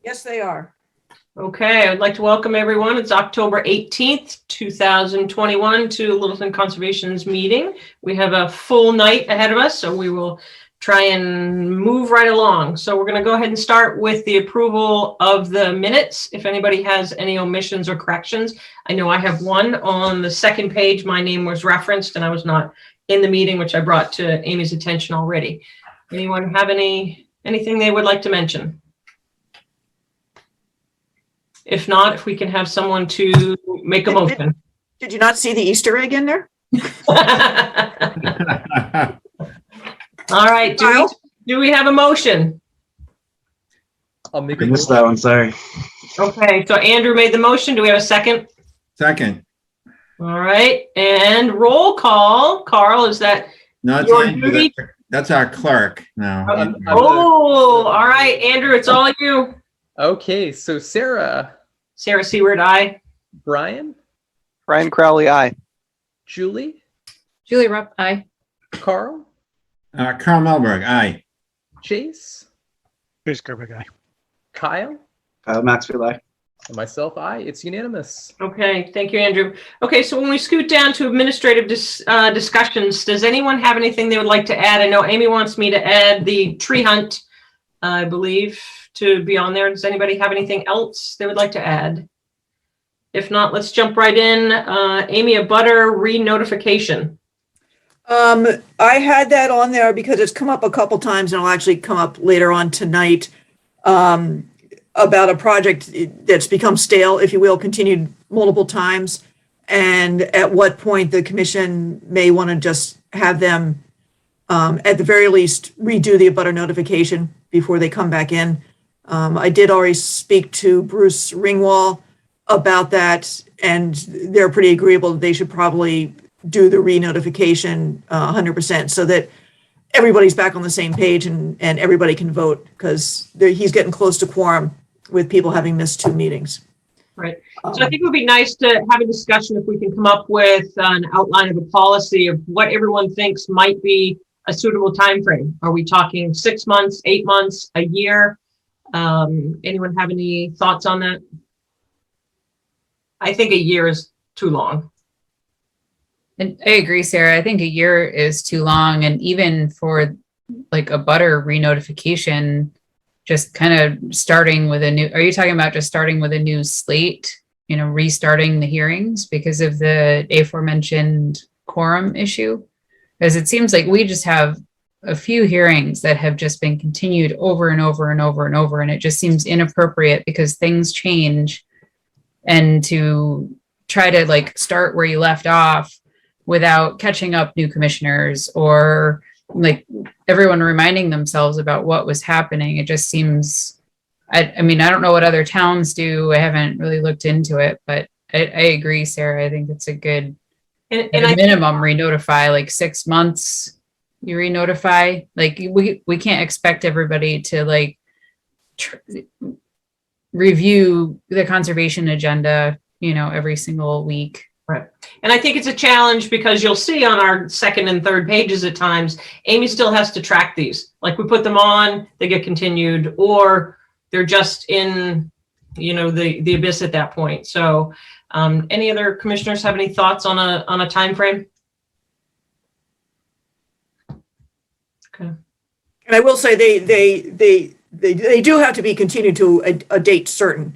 Yes, they are. Okay, I'd like to welcome everyone. It's October 18th, 2021 to Littleton Conservation's meeting. We have a full night ahead of us, so we will try and move right along. So we're going to go ahead and start with the approval of the minutes. If anybody has any omissions or corrections, I know I have one on the second page. My name was referenced and I was not in the meeting, which I brought to Amy's attention already. Anyone have anything they would like to mention? If not, if we can have someone to make a motion. Did you not see the Easter egg in there? All right, do we have a motion? I'll make I missed that one, sorry. Okay, so Andrew made the motion. Do we have a second? Second. All right, and roll call. Carl, is that No, it's your Andrew. duty? That's our clerk now. Oh, all right, Andrew, it's all you. Okay, so Sarah. Sarah Seward, aye. Brian. Brian Crowley, aye. Julie. Julie Rupp, aye. Carl. Carl Melberg, aye. Chase. Chase Gerbeck, aye. Kyle. Kyle Maxfield, aye. And myself, aye. It's unanimous. Okay, thank you, Andrew. Okay, so when we scoot down to administrative discussions, does anyone have anything they would like to add? I know Amy wants me to add the tree hunt, I believe, to be on there. Does anybody have anything else they would like to add? If not, let's jump right in. Amy, a butter re-notification. I had that on there because it's come up a couple times and it'll actually come up later on tonight about a project that's become stale, if you will, continued multiple times. And at what point the commission may want to just have them, at the very least, redo the abutter notification before they come back in. I did already speak to Bruce Ringwall about that, and they're pretty agreeable that they should probably do the re-notification 100% so that everybody's back on the same page and everybody can vote, because he's getting close to quorum with people having missed 2 meetings. Right. So I think it would be nice to have a discussion if we can come up with an outline of a policy of what everyone thinks might be a suitable time frame. Are we talking 6 months, 8 months, a year? Anyone have any thoughts on that? I think a year is too long. And I agree, Sarah. I think a year is too long. And even for like a butter re-notification, just kind of starting with a new, are you talking about just starting with a new slate, restarting the hearings because of the aforementioned quorum issue? Because it seems like we just have a few hearings that have just been continued over and over and over and over. And it just seems inappropriate because things change, and to try to like start where you left off without catching up new commissioners or like everyone reminding themselves about what was happening. It just seems, I mean, I don't know what other towns do. I haven't really looked into it, but I agree, Sarah. I think it's a good, and at a minimum, re-notify like 6 months. You re-notify, like we can't expect everybody to like review the conservation agenda, every single week. Right. And I think it's a challenge because you'll see on our second and third pages at times, Amy still has to track these. Like we put them on, they get continued, or they're just in, the abyss at that point. So any other commissioners have any thoughts on a time frame? Okay. And I will say they do have to be continued to a date certain.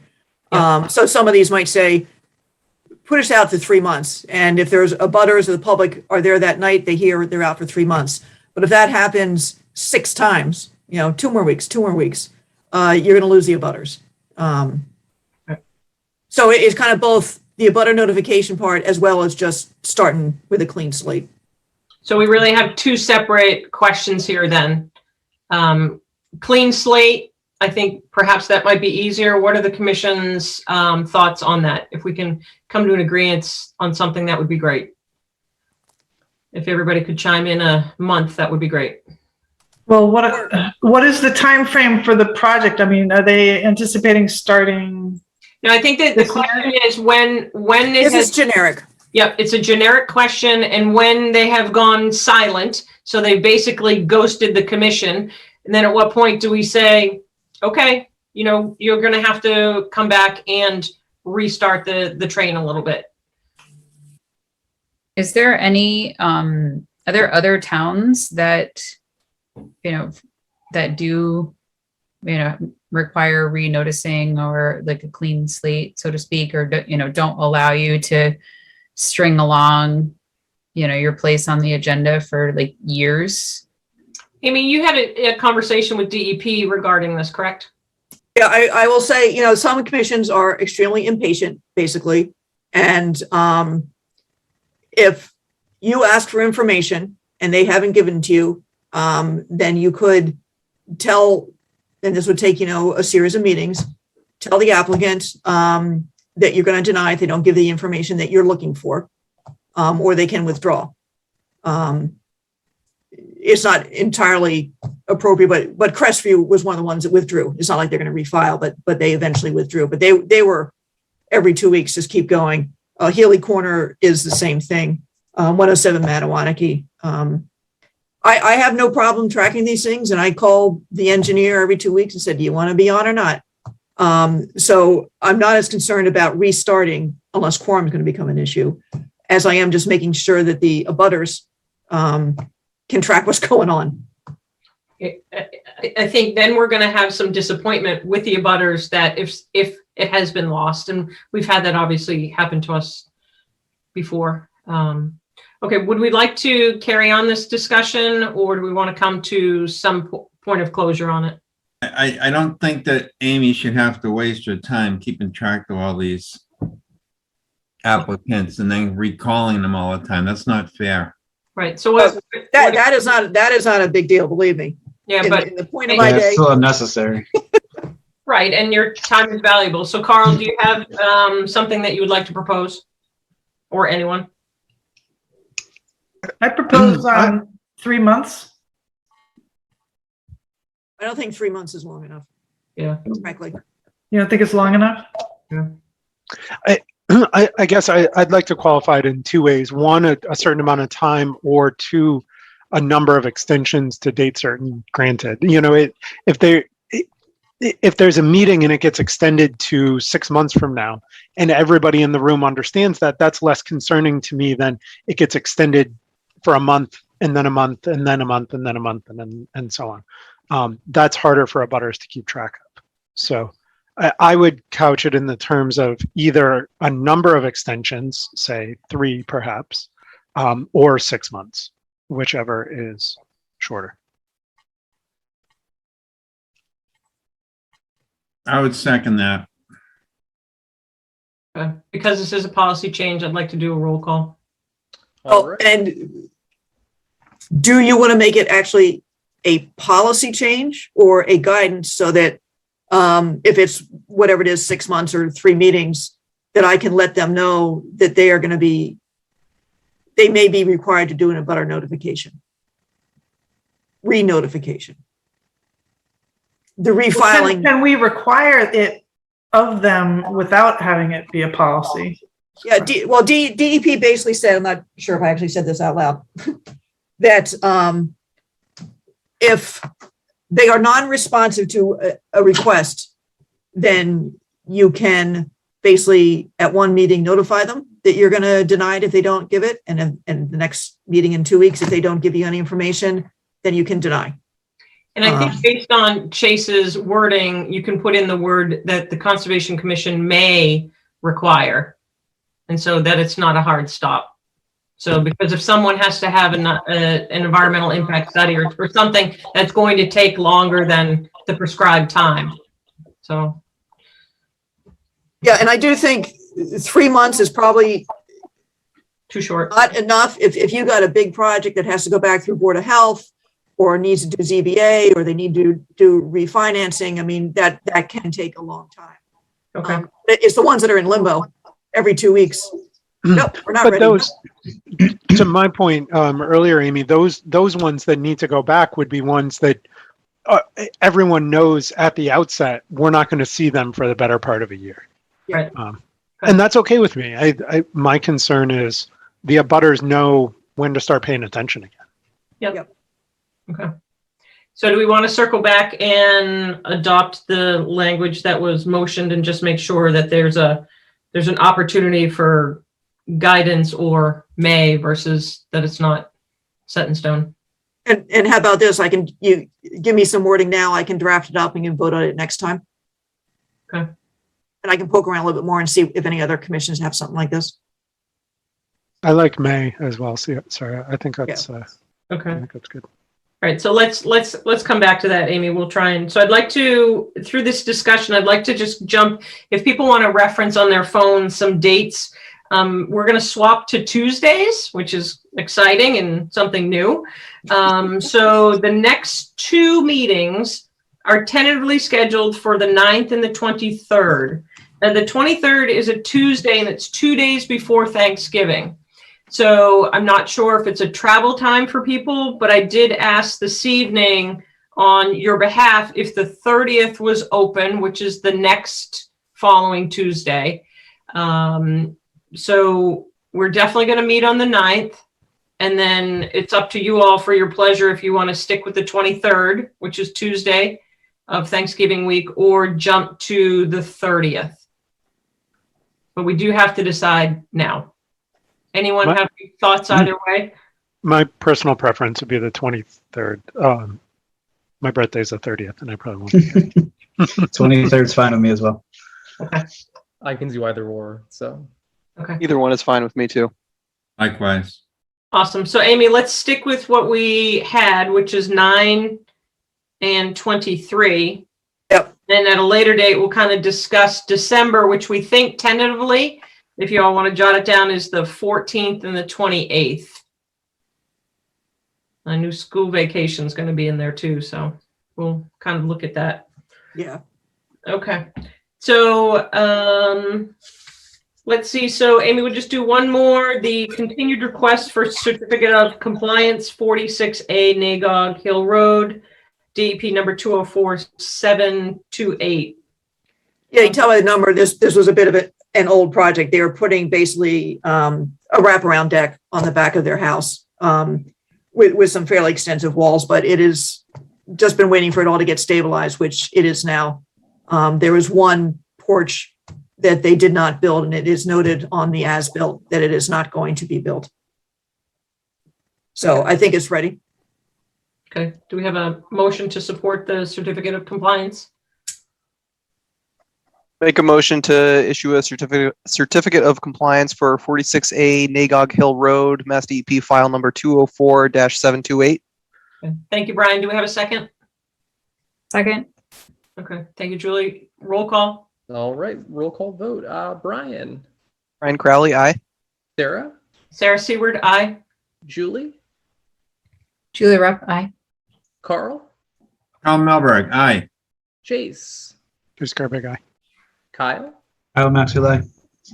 Yeah. So some of these might say, push out to 3 months. And if there's abutters or the public are there that night, they're out for 3 months. But if that happens 6 times, 2 more weeks, you're going to lose the abutters. So it's kind of both the abutter notification part as well as just starting with a clean slate. So we really have 2 separate questions here then. Clean slate, I think perhaps that might be easier. What are the commission's thoughts on that? If we can come to an agreement on something, that would be great. If everybody could chime in a month, that would be great. Well, what is the time frame for the project? I mean, are they anticipating starting? No, I think that the question is when it This is generic. Yep, it's a generic question, and when they have gone silent, so they basically ghosted the commission, and then at what point do we say, okay, you're going to have to come back and restart the train a little bit. Is there any, are there other towns that, that do, require renoticing or like a clean slate, so to speak, or, don't allow you to string along, your place on the agenda for like years? Amy, you had a conversation with DEP regarding this, correct? Yeah, I will say, some commissions are extremely impatient, basically. And if you ask for information and they haven't given it to you, then you could tell, and this would take, a series of meetings, tell the applicant that you're going to deny if they don't give the information that you're looking for, or they can withdraw. It's not entirely appropriate, but Crestview was one of the ones that withdrew. It's not like they're going to refile, but they eventually withdrew. But they were every 2 weeks, just keep going. Healy Corner is the same thing. 107 Mattawanakee. I have no problem tracking these things, and I call the engineer every 2 weeks and said, do you want to be on or not? So I'm not as concerned about restarting unless quorum is going to become an issue, as I am just making sure that the abutters can track what's going on. I think then we're going to have some disappointment with the abutters that if it has been lost, and we've had that obviously happen to us before. Okay, would we like to carry on this discussion, or do we want to come to some point of closure on it? I don't think that Amy should have to waste her time keeping track of all these applicants and then recalling them all the time. That's not fair. Right. So what? That is not a big deal, believe me. Yeah, but in the point of my day, it's still unnecessary. right, and your time is valuable. So, Carl, do you have something that you would like to propose, or anyone? I propose 3 months. I don't think 3 months is long enough. Yeah. Frankly. You don't think it's long enough? Yeah. I guess I'd like to qualify it in two ways. One, a certain amount of time, or two, a number of extensions to date certain granted. If there's a meeting and it gets extended to 6 months from now, and everybody in the room understands that, that's less concerning to me than it gets extended for a month and then a month and then a month and then a month and so on. That's harder for abutters to keep track of. So I would couch it in the terms of either a number of extensions, say 3 perhaps, or 6 months, whichever is shorter. I would second that. Because this is a policy change, I'd like to do a roll call. All right. And do you want to make it actually a policy change or a guidance so that if it's whatever it is, 6 months or 3 meetings, that I can let them know that they may be required to do an abutter notification, re-notification. The refiling. Can we require it of them without having it be a policy? Yeah, DEP basically said, I'm not sure if I actually said this out loud, that if they are non-responsive to a request, then you can basically at one meeting notify them that you're going to deny it if they don't give it, and the next meeting in 2 weeks, if they don't give you any information, then you can deny. And I think based on Chase's wording, you can put in the word that the Conservation Commission may require. And so that it's not a hard stop. So because if someone has to have an environmental impact study or something that's going to take longer than the prescribed time. So. Yeah, and I do think 3 months is probably too short. Not enough. If you got a big project that has to go back through Board of Health, or needs to do ZBA, or they need to do refinancing, I mean, that can take a long time. Okay. It's the ones that are in limbo every 2 weeks. Nope, we're not But ready. those, to my point earlier, Amy, those ones that need to go back would be ones that everyone knows at the outset we're not going to see them for the better part of a year. Right. And that's okay with me. My concern is the abutters know when to start paying attention again. Yep. Okay. So do we want to circle back and adopt the language that was motioned and just make sure that there's an opportunity for guidance or may versus that it's not set in stone? And how about this? You give me some wording now, I can draft it up and you can vote on it next time. Okay. And I can poke around a little bit more and see if any other commissions have something like this. I like May as well. See, sorry, I think that's, I Okay. think that's good. All right, so let's come back to that, Amy. We'll try and, so I'd like to, through this discussion, I'd like to just jump, if people want to reference on their phone some dates, we're going to swap to Tuesdays, which is exciting and something new. So the next two meetings are tentatively scheduled for the 9th and the 23rd. And the 23rd is a Tuesday and it's 2 days before Thanksgiving. So I'm not sure if it's a travel time for people, but I did ask this evening on your behalf if the 30th was open, which is the next following Tuesday. So we're definitely going to meet on the 9th. And then it's up to you all for your pleasure if you want to stick with the 23rd, which is Tuesday of Thanksgiving week, or jump to the 30th. But we do have to decide now. Anyone have any thoughts either way? My personal preference would be the 23rd. My birthday's the 30th, and I probably won't be here. 23rd is fine with me as well. Okay. I can do either or. So Okay. Either one is fine with me too. Likewise. Awesome. So Amy, let's stick with what we had, which is 9 and 23. Yep. And at a later date, we'll kind of discuss December, which we think tentatively, if you all want to jot it down, is the 14th and the 28th. I knew school vacation is going to be in there too, so we'll kind of look at that. Yeah. Okay. So let's see. So Amy, we'll just do one more. The continued request for certificate of compliance, 46A Nagog Hill Road, DEP number 204728. Yeah, you tell me the number. This was a bit of an old project. They were putting basically a wraparound deck on the back of their house with some fairly extensive walls, but it is just been waiting for it all to get stabilized, which it is now. There was one porch that they did not build, and it is noted on the as-built that it is not going to be built. So I think it's ready. Okay. Do we have a motion to support the certificate of compliance? Make a motion to issue a certificate of compliance for 46A Nagog Hill Road, Mass DEP file number 204-728. Okay. Thank you, Brian. Do we have a second? Second. Okay. Thank you, Julie. Roll call. all right, roll call vote. Brian, Brian Crowley, aye. Sarah, Sarah Seward, aye. Julie, Julie Rupp, aye. Carl, Carl Melberg, aye. Chase, Who's Garbage guy? Kyle, Kyle Maxwell,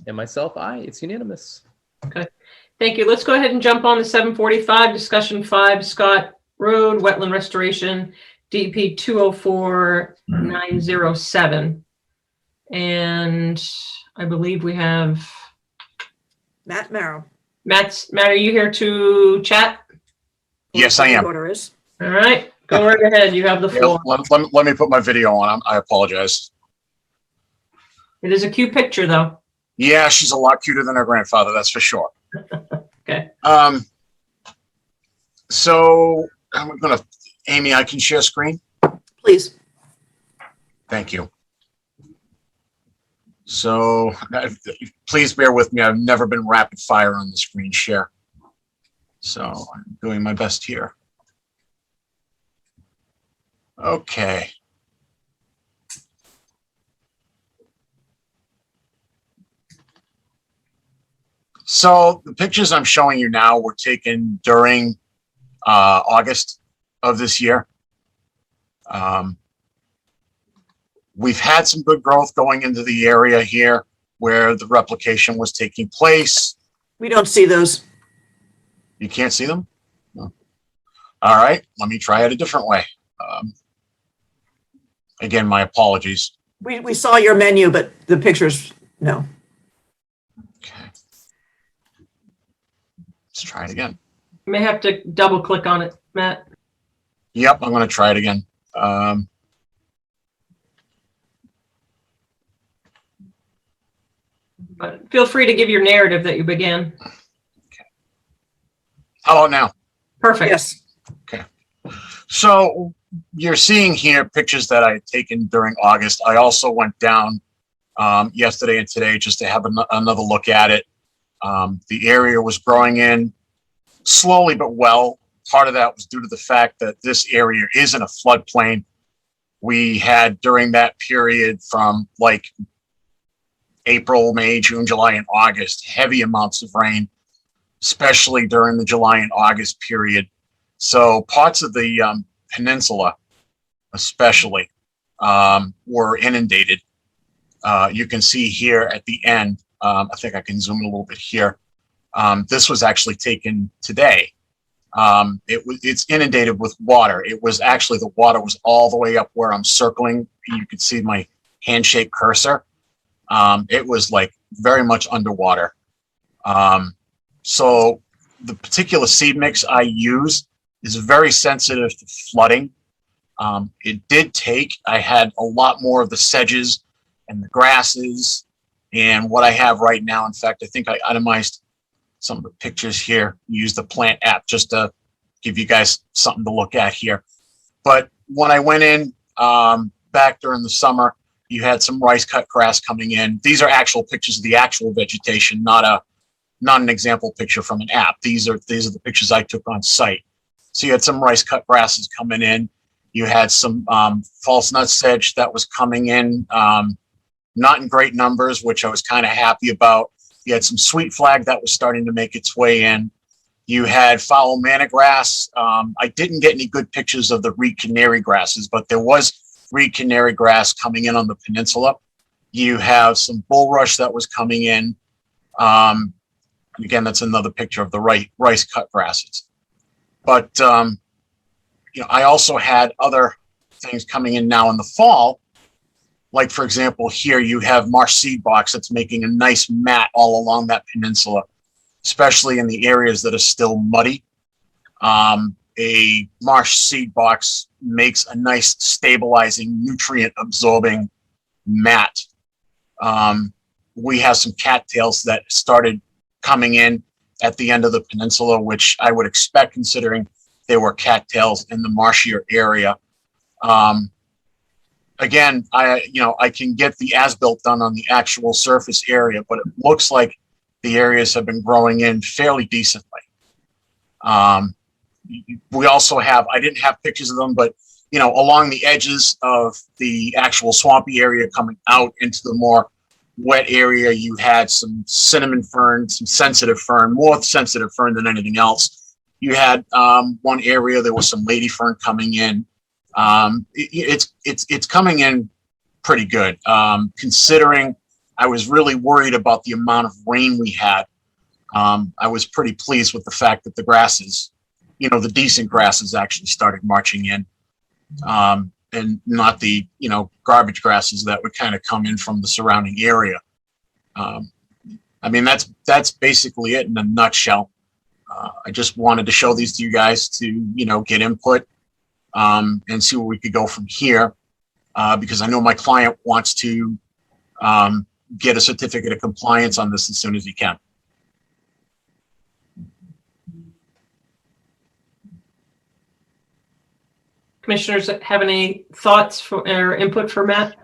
and myself, aye. It's unanimous. Thank you. Let's go ahead and jump on the 745 discussion 5 Scott Road Wetland Restoration DEP 204907. And I believe we have Matt Merrill. Matt, are you here to chat? Yes, I am. Order is. All right, go right ahead. You have the Yeah, floor. let me put my video on. I apologize. It is a cute picture though. Yeah, she's a lot cuter than her grandfather, that's for sure. Okay. So I'm gonna, Amy, I can share screen. Please. Thank you. So please bear with me. I've never been rapid fire on the screen share. So I'm doing my best here. Okay. So the pictures I'm showing you now were taken during August of this year. We've had some good growth going into the area here where the replication was taking place. We don't see those. You can't see them? No. All right, let me try it a different way. Again, my apologies. We saw your menu, but the pictures, no. Okay. Let's try it again. You may have to double click on it, Matt. Yep, I'm gonna try it again. But feel free to give your narrative that you began. How about now? Perfect. Yes. So you're seeing here pictures that I had taken during August. I also went down yesterday and today just to have another look at it. The area was growing in slowly but well. Part of that was due to the fact that this area is in a floodplain. We had during that period from like April, May, June, July, and August, heavy amounts of rain, especially during the July and August period. So parts of the peninsula, especially, were inundated. You can see here at the end, I think I can zoom in a little bit here. This was actually taken today. It's inundated with water. It was actually, the water was all the way up where I'm circling. You can see my handshake cursor. It was like very much underwater. So the particular seed mix I use is very sensitive to flooding. It did take, I had a lot more of the sedges and the grasses and what I have right now. In fact, I think I itemized some of the pictures here, use the plant app just to give you guys something to look at here. But when I went in back during the summer, you had some rice cut grass coming in. These are actual pictures of the actual vegetation, not an example picture from an app. These are the pictures I took on site. So you had some rice cut grasses coming in. You had some false nut sedge that was coming in, not in great numbers, which I was kind of happy about. You had some sweet flag that was starting to make its way in. You had foul manna grass. I didn't get any good pictures of the reed canary grasses, but there was reed canary grass coming in on the peninsula. You have some bulrush that was coming in. And again, that's another picture of the rice cut grasses. But you know, I also had other things coming in now in the fall. Like, for example, here you have marsh seed box that's making a nice mat all along that peninsula, especially in the areas that are still muddy. A marsh seed box makes a nice stabilizing, nutrient absorbing mat. We have some cattails that started coming in at the end of the peninsula, which I would expect considering there were cattails in the marshier area. Again, I can get the as-built done on the actual surface area, but it looks like the areas have been growing in fairly decently. We also have, I didn't have pictures of them, but along the edges of the actual swampy area coming out into the more wet area, you had some cinnamon fern, some sensitive fern, more sensitive fern than anything else. You had one area, there was some lady fern coming in. It's coming in pretty good. Considering I was really worried about the amount of rain we had. I was pretty pleased with the fact that the grasses, the decent grasses actually started marching in, and not the, garbage grasses that would kind of come in from the surrounding area. I mean, that's basically it in a nutshell. I just wanted to show these to you guys to, get input, and see where we could go from here, because I know my client wants to get a certificate of compliance on this as soon as he can. Commissioners have any thoughts or input for Matt?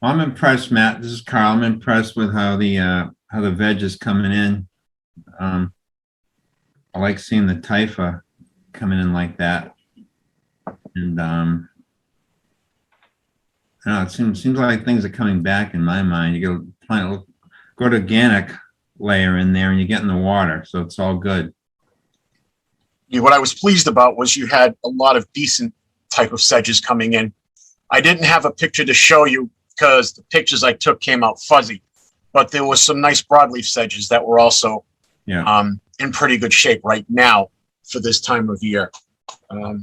I'm impressed, Matt. This is Carl. I'm impressed with how the veg is coming in. I like seeing the typha coming in like that. And I don't know, it seems like things are coming back in my mind. You go plant, go to organic layer in there and you get in the water, so it's all good. Yeah, what I was pleased about was you had a lot of decent type of sedges coming in. I didn't have a picture to show you because the pictures I took came out fuzzy, but there was some nice broadleaf sedges that were also in pretty good shape right now for this time of year. I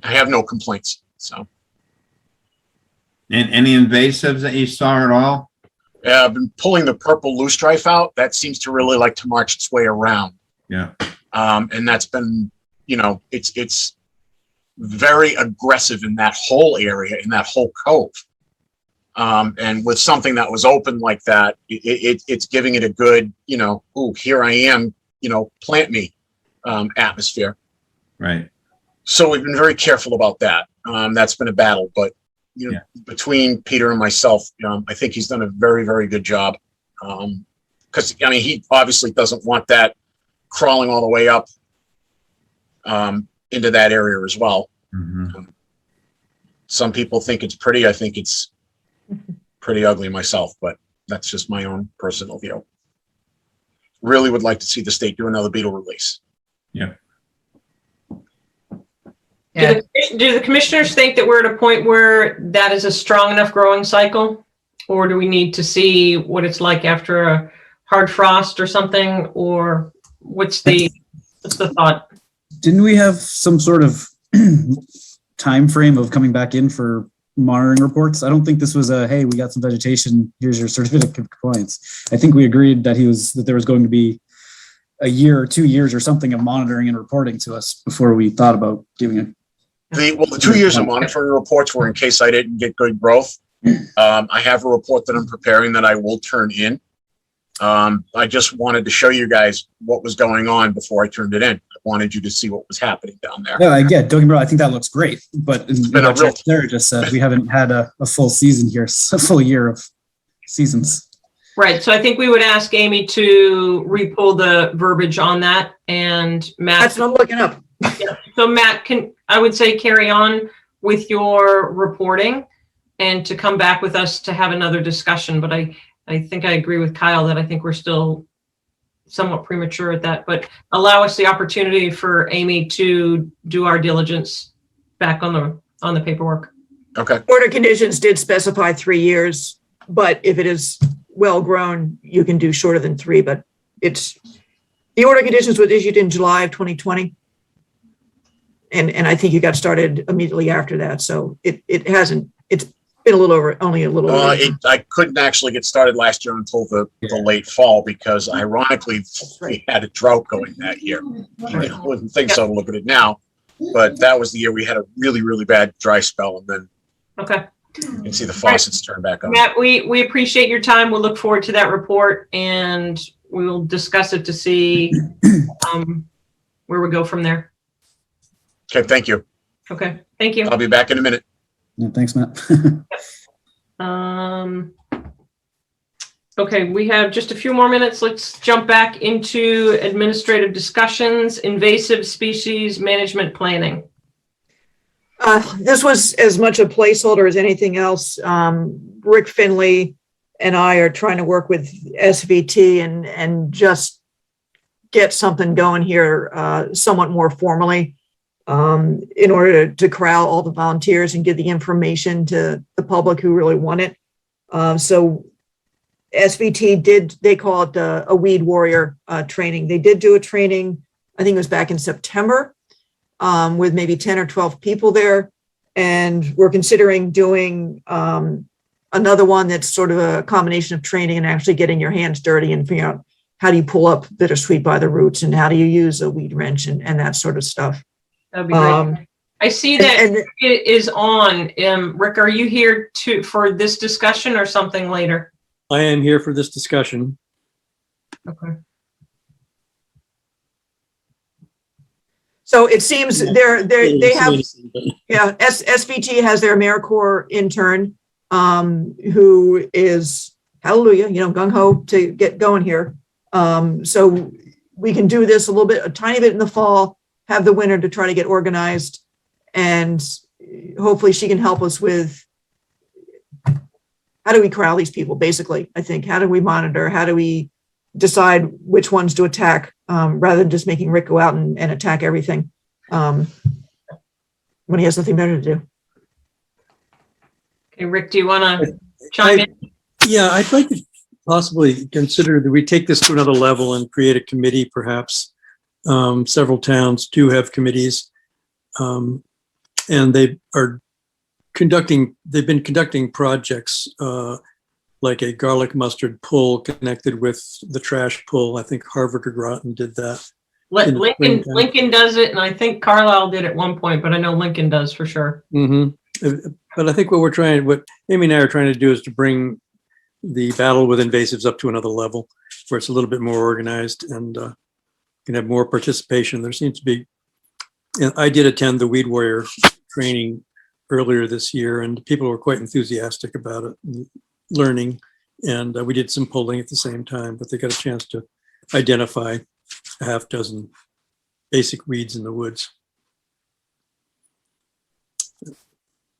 have no complaints. So, And any invasives that you saw at all? I've been pulling the purple loose strife out. That seems to really like to march its way around. Yeah. And that's been, it's very aggressive in that whole area, in that whole cove. And with something that was open like that, it's giving it a good, ooh, here I am, plant me atmosphere. Right. So we've been very careful about that. That's been a battle, but between Peter and myself, I think he's done a very, very good job. Because he obviously doesn't want that crawling all the way up into that area as well. Mm-hmm. Some people think it's pretty. I think it's pretty ugly myself, but that's just my own personal view. Really would like to see the state do another beetle release. Yeah. Yeah. Do the commissioners think that we're at a point where that is a strong enough growing cycle? Or do we need to see what it's like after a hard frost or something? Or what's the thought? Didn't we have some sort of time frame of coming back in for monitoring reports? I don't think this was a, hey, we got some vegetation, here's your certificate of compliance. I think we agreed that there was going to be a year or 2 years or something of monitoring and reporting to us before we thought about giving it. The 2 years of monitoring reports were in case I didn't get good growth. I have a report that I'm preparing that I will turn in. I just wanted to show you guys what was going on before I turned it in. I wanted you to see what was happening down there. Yeah, I get. Don't get me wrong. I think that looks great, but been a real- Sarah just said we haven't had a full season here, a full year of seasons. Right. So I think we would ask Amy to re-pull the verbiage on that, and Matt. That's what I'm looking up. So Matt, I would say carry on with your reporting and to come back with us to have another discussion. But I think I agree with Kyle that I think we're still somewhat premature at that, but allow us the opportunity for Amy to do our diligence back on the paperwork. Okay. Order conditions did specify 3 years, but if it is well grown, you can do shorter than 3, but the order conditions was issued in July of 2020. And I think you got started immediately after that. So it's been only a little over. I couldn't actually get started last year until the late fall because ironically we had a drought going that year. I wouldn't think so to look at it now, but that was the year we had a really, really bad dry spell, and then Okay. you can see the faucets turn back on. Matt, we appreciate your time. We'll look forward to that report and we will discuss it to see where we go from there. Okay, thank you. Okay, thank you. I'll be back in a minute. Yeah, thanks, Matt. Okay, we have just a few more minutes. Let's jump back into administrative discussions, invasive species management planning. This was as much a placeholder as anything else. Rick Finley and I are trying to work with SVT and just get something going here somewhat more formally. In order to corral all the volunteers and give the information to the public who really want it. So SVT they call it a weed warrior training. They did do a training, I think it was back in September, with maybe 10 or 12 people there. And we're considering doing another one that's sort of a combination of training and actually getting your hands dirty and figuring out how do you pull up bittersweet by the roots and how do you use a weed wrench and that sort of stuff. That'd be great. I see that it is on. Rick, are you here for this discussion or something later? I am here for this discussion. Okay. So it seems they have, SVT has their AmeriCorps intern who is, hallelujah, gung-ho to get going here. So we can do this a tiny bit in the fall, have the winter to try to get organized, and hopefully she can help us with how do we corral these people, basically, I think. How do we monitor? How do we decide which ones to attack rather than just making Rick go out and attack everything when he has nothing better to do? Okay, Rick, do you want to chime in? Yeah, I'd like to possibly consider that we take this to another level and create a committee, perhaps. Several towns do have committees, and they've been conducting projects like a garlic mustard pull connected with the trash pull. I think Harvard or Groton did that. in the springtime. Lincoln does it, and I think Carlisle did at one point, but I know Lincoln does for sure. But I think what Amy and I are trying to do is to bring the battle with invasives up to another level where it's a little bit more organized and can have more participation. There seems to be, and I did attend the Weed Warrior training earlier this year, and people were quite enthusiastic about it, and learning, and we did some polling at the same time, but they got a chance to identify a half dozen basic weeds in the woods.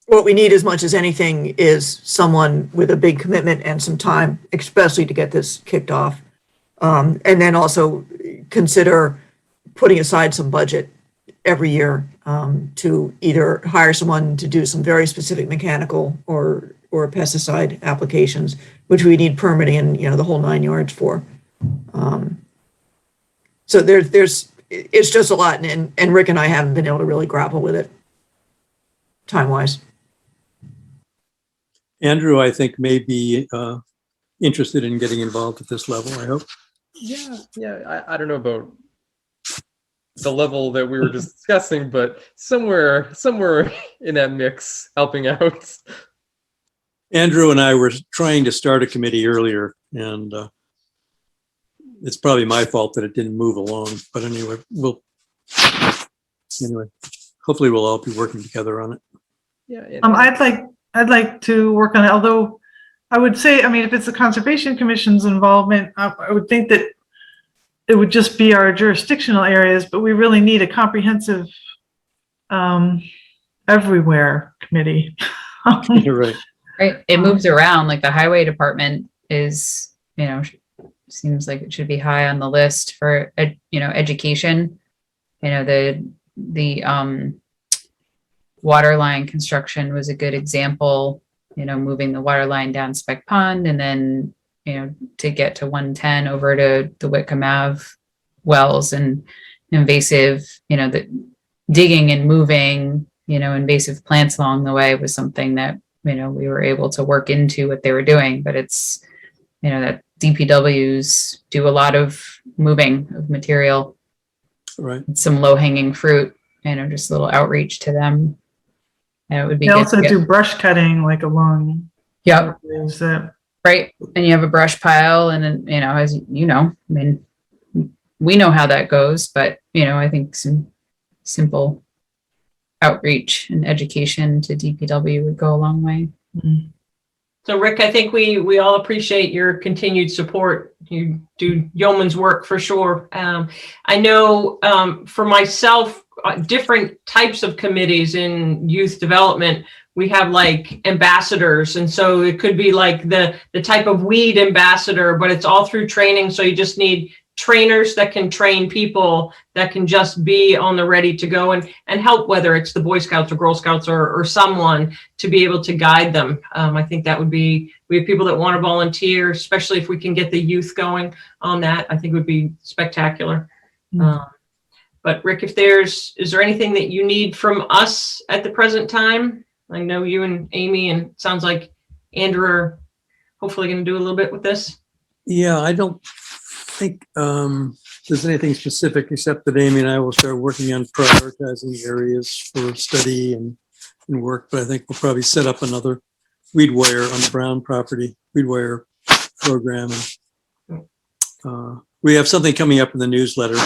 What we need as much as anything is someone with a big commitment and some time, especially to get this kicked off. And then also consider putting aside some budget every year to either hire someone to do some very specific mechanical or pesticide applications, which we need permitting and, the whole 9 yards for. So it's just a lot, and Rick and I haven't been able to really grapple with it time-wise. Andrew, I think, may be interested in getting involved at this level, I hope. Yeah. I don't know about the level that we were just discussing, but somewhere in that mix, helping out. Andrew and I were trying to start a committee earlier, and it's probably my fault that it didn't move along. But anyway, hopefully we'll all be working together on it. Yeah. I'd like to work on it, although I would say, if it's the Conservation Commission's involvement, I would think that it would just be our jurisdictional areas, but we really need a comprehensive everywhere committee. You're right. Right. It moves around. Like the highway department is, seems like it should be high on the list for, education. The water line construction was a good example, moving the water line down Spec Pond and then, to get to 110 over to the Whitcomb Ave wells, and invasive, the digging and moving, invasive plants along the way was something that, we were able to work into what they were doing. But it's, that DPWs do a lot of moving of material. Right. Some low hanging fruit, just a little outreach to them. And it would be They good also to get- do brush cutting like along. Yep. Is that Right. And you have a brush pile, and then, as we know how that goes, but, I think some simple outreach and education to DPW would go a long way. So Rick, I think we all appreciate your continued support. You do yeoman's work for sure. I know for myself, different types of committees in youth development, we have like ambassadors. And so it could be like the type of weed ambassador, but it's all through training. So you just need trainers that can train people that can just be on the ready to go and help, whether it's the Boy Scouts or Girl Scouts or someone to be able to guide them. I think that would be, we have people that want to volunteer, especially if we can get the youth going on that. I think it would be spectacular. But Rick, is there anything that you need from us at the present time? I know you and Amy, and it sounds like Andrew are hopefully going to do a little bit with this. Yeah, I don't think there's anything specific, except that Amy and I will start working on prioritizing areas for study and work. But I think we'll probably set up another weed wire on the Brown property, weed wire program. And, we have something coming up in the newsletter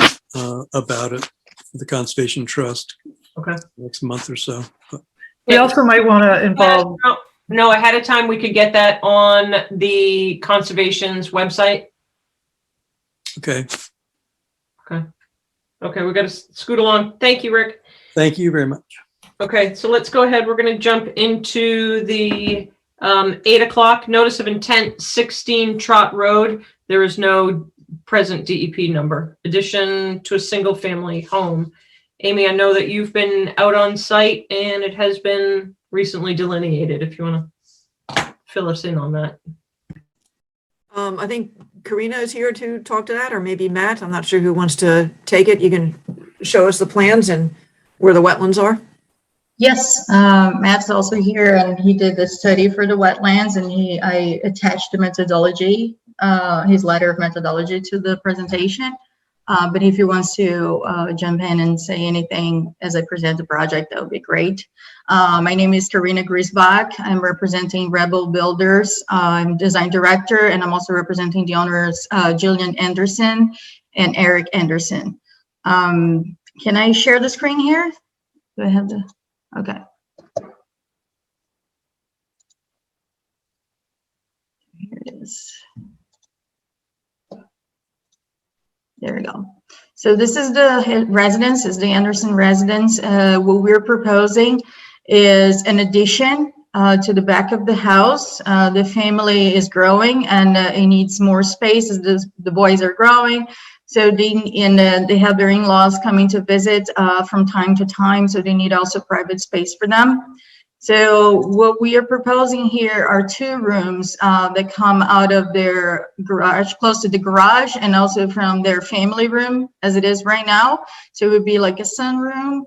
about it for the Conservation Trust. Okay. Next month or so. But we also might want to involve. No, ahead of time, we could get that on the Conservation's website. okay. Okay, we got to scoot along. Thank you, Rick. Thank you very much. Okay, so let's go ahead. We're going to jump into the 8 o'clock notice of intent, 16 Trot Road. There is no present DEP number. Addition to a single family home. Amy, I know that you've been out on site and it has been recently delineated. If you want to fill us in on that. I think Karina is here to talk to that, or maybe Matt. I'm not sure who wants to take it. You can show us the plans and where the wetlands are. Yes, Matt's also here, and he did the study for the wetlands, and I attached the methodology, his letter of methodology to the presentation. But if he wants to jump in and say anything as I present the project, that would be great. My name is Karina Grisbach. I'm representing Rebel Builders. I'm design director, and I'm also representing the owners, Jillian Anderson and Eric Anderson. Can I share the screen here? Do I have the? Okay. Here it is. There we go. So this is the residence, is the Anderson residence. What we're proposing is an addition to the back of the house. The family is growing and it needs more space as the boys are growing. So they have their in-laws coming to visit from time to time. So they need also private space for them. So what we are proposing here are 2 rooms that come out of their garage, close to the garage, and also from their family room as it is right now. So it would be like a sunroom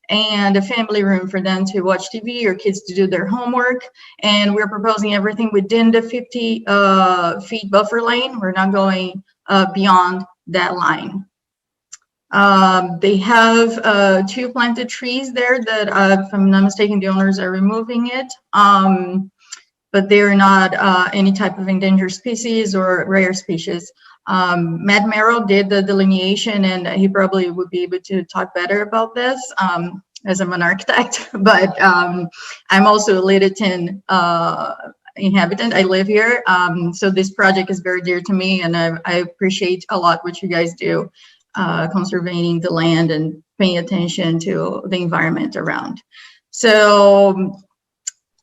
and a family room for them to watch TV or kids to do their homework. And we're proposing everything within the 50 feet buffer lane. We're not going beyond that line. They have 2 planted trees there that, if I'm not mistaken, the owners are removing it. But they're not any type of endangered species or rare species. Matt Merrill did the delineation, and he probably would be able to talk better about this as I'm an architect. But I'm also a Littleton inhabitant. I live here. So this project is very dear to me, and I appreciate a lot what you guys do, conserving the land and paying attention to the environment around. So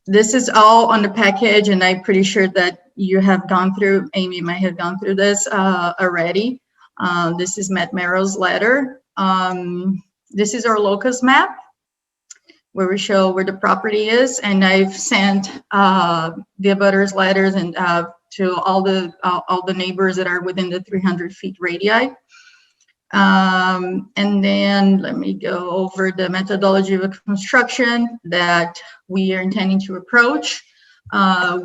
this is all on the package, and I'm pretty sure that you have gone through, Amy might have gone through this already. This is Matt Merrill's letter. This is our locus map, where we show where the property is, and I've sent the abutters letters and to all the neighbors that are within the 300 feet radii. And then let me go over the methodology of construction that we are intending to approach.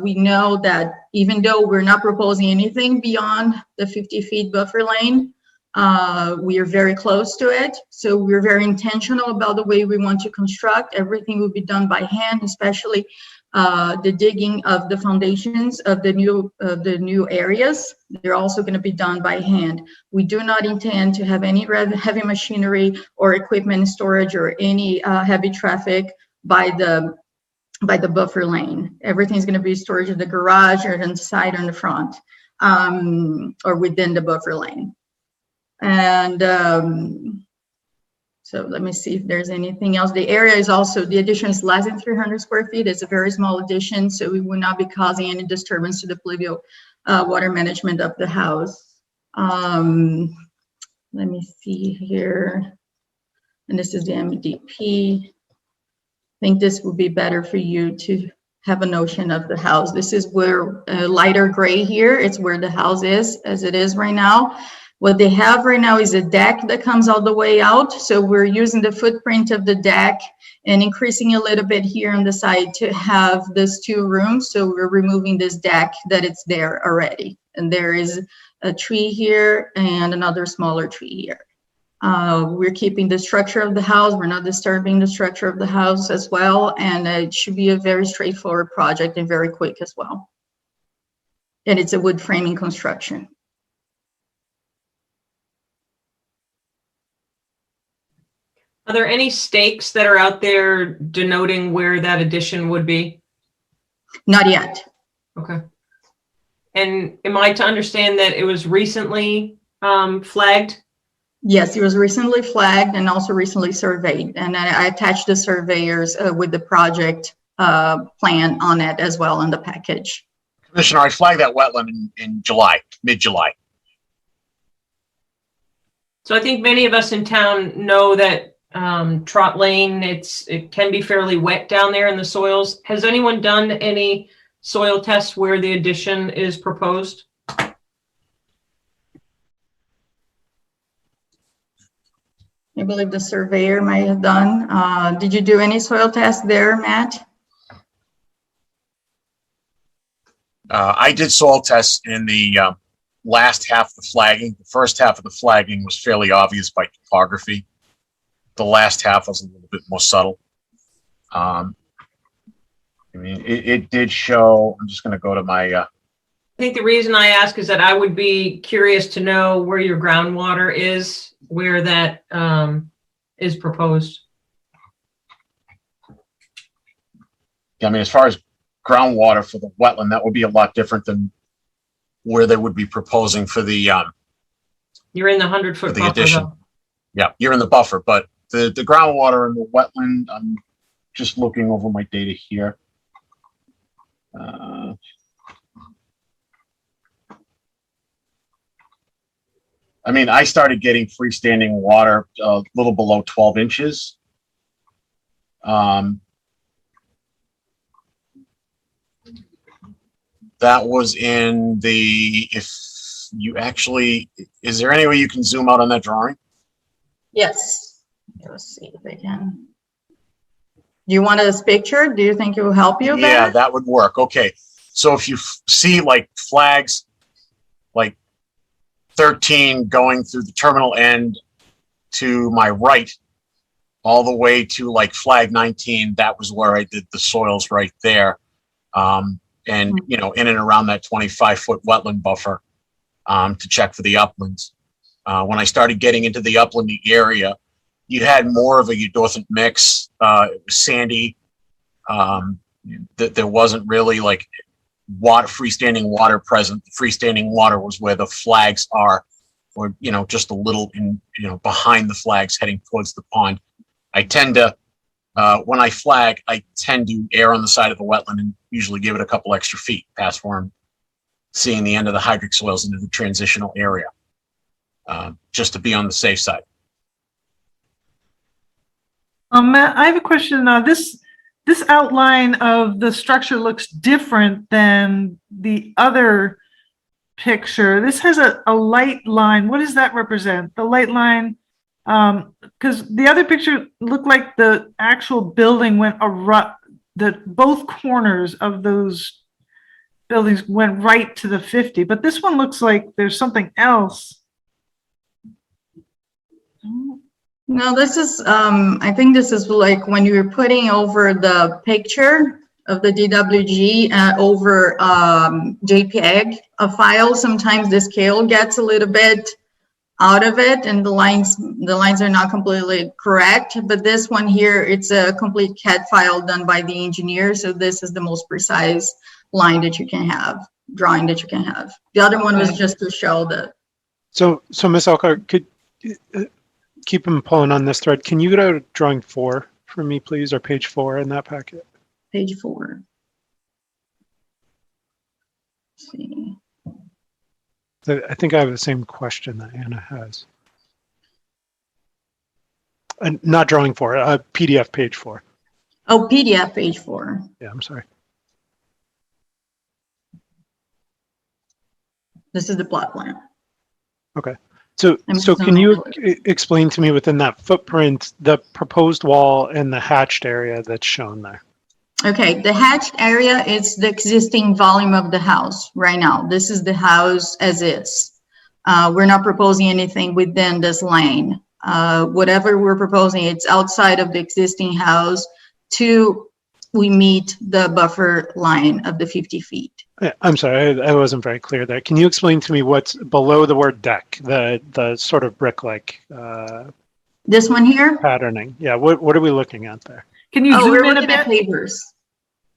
We know that even though we're not proposing anything beyond the 50 feet buffer lane, we are very close to it. So we're very intentional about the way we want to construct. Everything will be done by hand, especially the digging of the foundations of the new areas. They're also going to be done by hand. We do not intend to have any heavy machinery or equipment storage or any heavy traffic by the buffer lane. Everything's going to be storage in the garage or on the side or in the front, or within the buffer lane. And so let me see if there's anything else. The area is also, the addition is less than 300 square feet. It's a very small addition, so we will not be causing any disturbance to the pluvial water management of the house. Let me see here. And this is the MDP. I think this would be better for you to have a notion of the house. This is where lighter gray here, it's where the house is as it is right now. What they have right now is a deck that comes all the way out. So we're using the footprint of the deck and increasing a little bit here on the side to have this 2 rooms. So we're removing this deck that it's there already. And there is a tree here and another smaller tree here. We're keeping the structure of the house. We're not disturbing the structure of the house as well. And it should be a very straightforward project and very quick as well. And it's a wood framing construction. Are there any stakes that are out there denoting where that addition would be? Not yet. Okay. And am I to understand that it was recently flagged? Yes, it was recently flagged and also recently surveyed. And I attached the surveyors with the project plan on it as well in the package. Commissioner, I flagged that wetland in July, mid-July. So I think many of us in town know that Trot Lane, it can be fairly wet down there in the soils. Has anyone done any soil tests where the addition is proposed? I believe the surveyor might have done. Did you do any soil tests there, Matt? I did soil tests in the last half of the flagging. The first half of the flagging was fairly obvious by topography. The last half was a little bit more subtle. I mean, it did show, I'm just going to go to my, I think the reason I ask is that I would be curious to know where your groundwater is, where that is proposed. I mean, as far as groundwater for the wetland, that would be a lot different than where they would be proposing for the, You're in the 100-foot the buffer, addition. though. Yeah, you're in the buffer, but the groundwater in the wetland, I'm just looking over my data here. I mean, I started getting freestanding water a little below 12 inches. That was in the, if you actually, is there any way you can zoom out on that drawing? Yes. Let's see if I can. Do you want this picture? Do you think it will help you? Yeah, better? that would work. Okay. So if you see like flags, like 13 going through the terminal end to my right, all the way to like flag 19, that was where I did the soils right there. And, you know, in and around that 25-foot wetland buffer to check for the uplands. When I started getting into the upland area, you had more of a eudorthant mix. It was sandy. There wasn't really like freestanding water present. The freestanding water was where the flags are, or, you know, just a little in, you know, behind the flags heading towards the pond. I tend to, when I flag, I tend to err on the side of the wetland and usually give it a couple extra feet past where I'm seeing the end of the hydric soils into the transitional area, just to be on the safe side. Matt, I have a question. This outline of the structure looks different than the other picture. This has a light line. What does that represent? The light line, because the other picture looked like the actual building went both corners of those buildings went right to the 50, but this one looks like there's something else. No, this is, I think this is like when you're putting over the picture of the DWG over JPEG file, sometimes the scale gets a little bit out of it and the lines are not completely correct. But this one here, it's a complete CAD file done by the engineer. So this is the most precise line that you can have, drawing that you can have. The other one was just to show that. So Ms. Elkhart, could keep him pulling on this thread. Can you go to drawing 4 for me, please, or page 4 in that packet? Page 4. Let's see. I think I have the same question that Anna has. Not drawing 4, PDF page 4. Oh, PDF page 4. Yeah, I'm sorry. This is the plot plan. Okay. So can you explain to me within that footprint, the proposed wall and the hatched area that's shown there? Okay, the hatched area is the existing volume of the house right now. This is the house as is. We're not proposing anything within this lane. Whatever we're proposing, it's outside of the existing house we meet the buffer line of the 50 feet. I'm sorry, I wasn't very clear there. Can you explain to me what's below the word deck, the sort of brick-like this one here? Patterning. Yeah, what are we looking at there? Can you zoom we're in a looking at bit? pavers.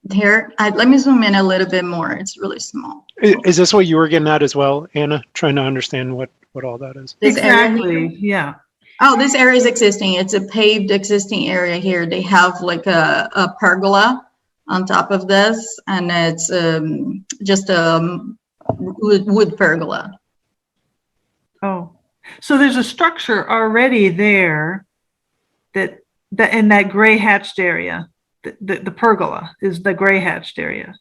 Here, let me zoom in a little bit more. It's really small. Is this what you were getting at as well, Anna? Trying to understand what all that is. This area Exactly, here. yeah. Oh, this area is existing. It's a paved existing area here. They have like a pergola on top of this, and it's just a wood pergola. Oh, so there's a structure already there that in that gray hatched area. The pergola is the gray hatched area.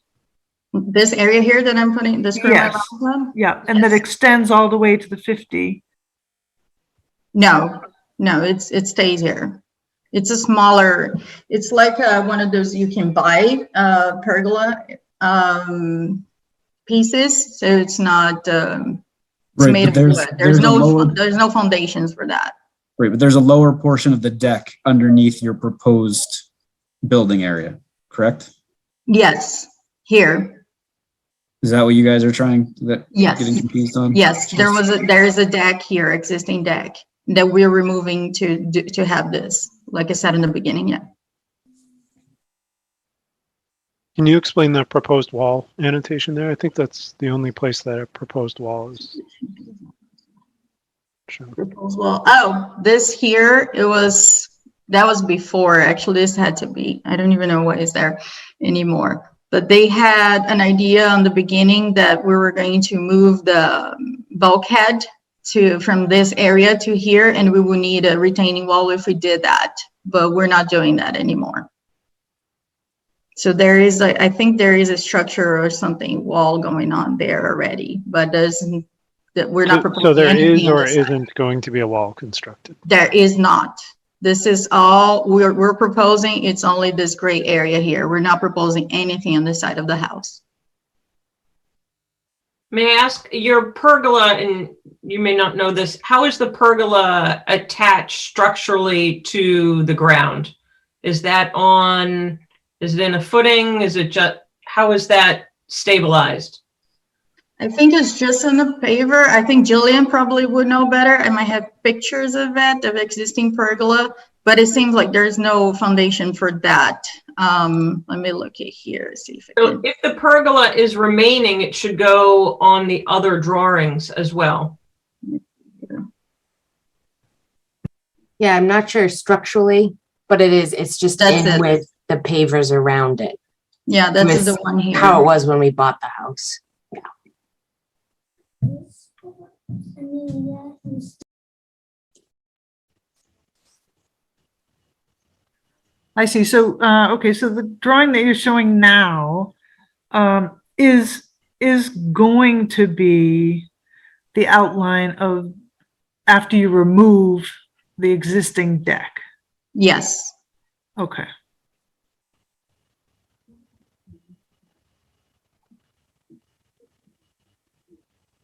This area here that I'm putting this. Yes. Yeah, and that extends all the way to the 50. No, No, it stays here. It's a smaller, it's like one of those you can buy pergola pieces. So it's not, it's Right, made but of wood. there's a lower, There's no foundations for that. right, but there's a lower portion of the deck underneath your proposed building area, correct? Yes, here. Is that what you guys are trying, Yes. getting confused on? Yes, there is a deck here, existing deck that we're removing to have this, like I said in the beginning, yeah. Can you explain that proposed wall annotation there? I think that's the only place that a proposed wall is shown. Proposed wall. Oh, this here, that was before, actually this had to be, I don't even know what is there anymore. But they had an idea on the beginning that we were going to move the bulkhead from this area to here, and we would need a retaining wall if we did that, but we're not doing that anymore. So there is, I think there is a structure or something wall going on there already, but we're not proposing. So there is anything on or this side. isn't going to be a wall constructed? There is not. This is all we're proposing. It's only this gray area here. We're not proposing anything on this side of the house. May I ask, your pergola, and you may not know this, how is the pergola attached structurally to the ground? Is it in a footing? Is it just, how is that stabilized? I think it's just on the paver. I think Jillian probably would know better. I might have pictures of it, of existing pergola, but it seems like there's no foundation for that. Let me look at here, see if So if the pergola is remaining, it should go on the other drawings as well. Yeah, I'm not sure structurally, but it's just with the pavers around it. Yeah, that's the one here. How it was when we bought the house. Yeah. I see. So, okay, so the drawing that you're showing now is going to be the outline of after you remove the existing deck. Yes. Okay.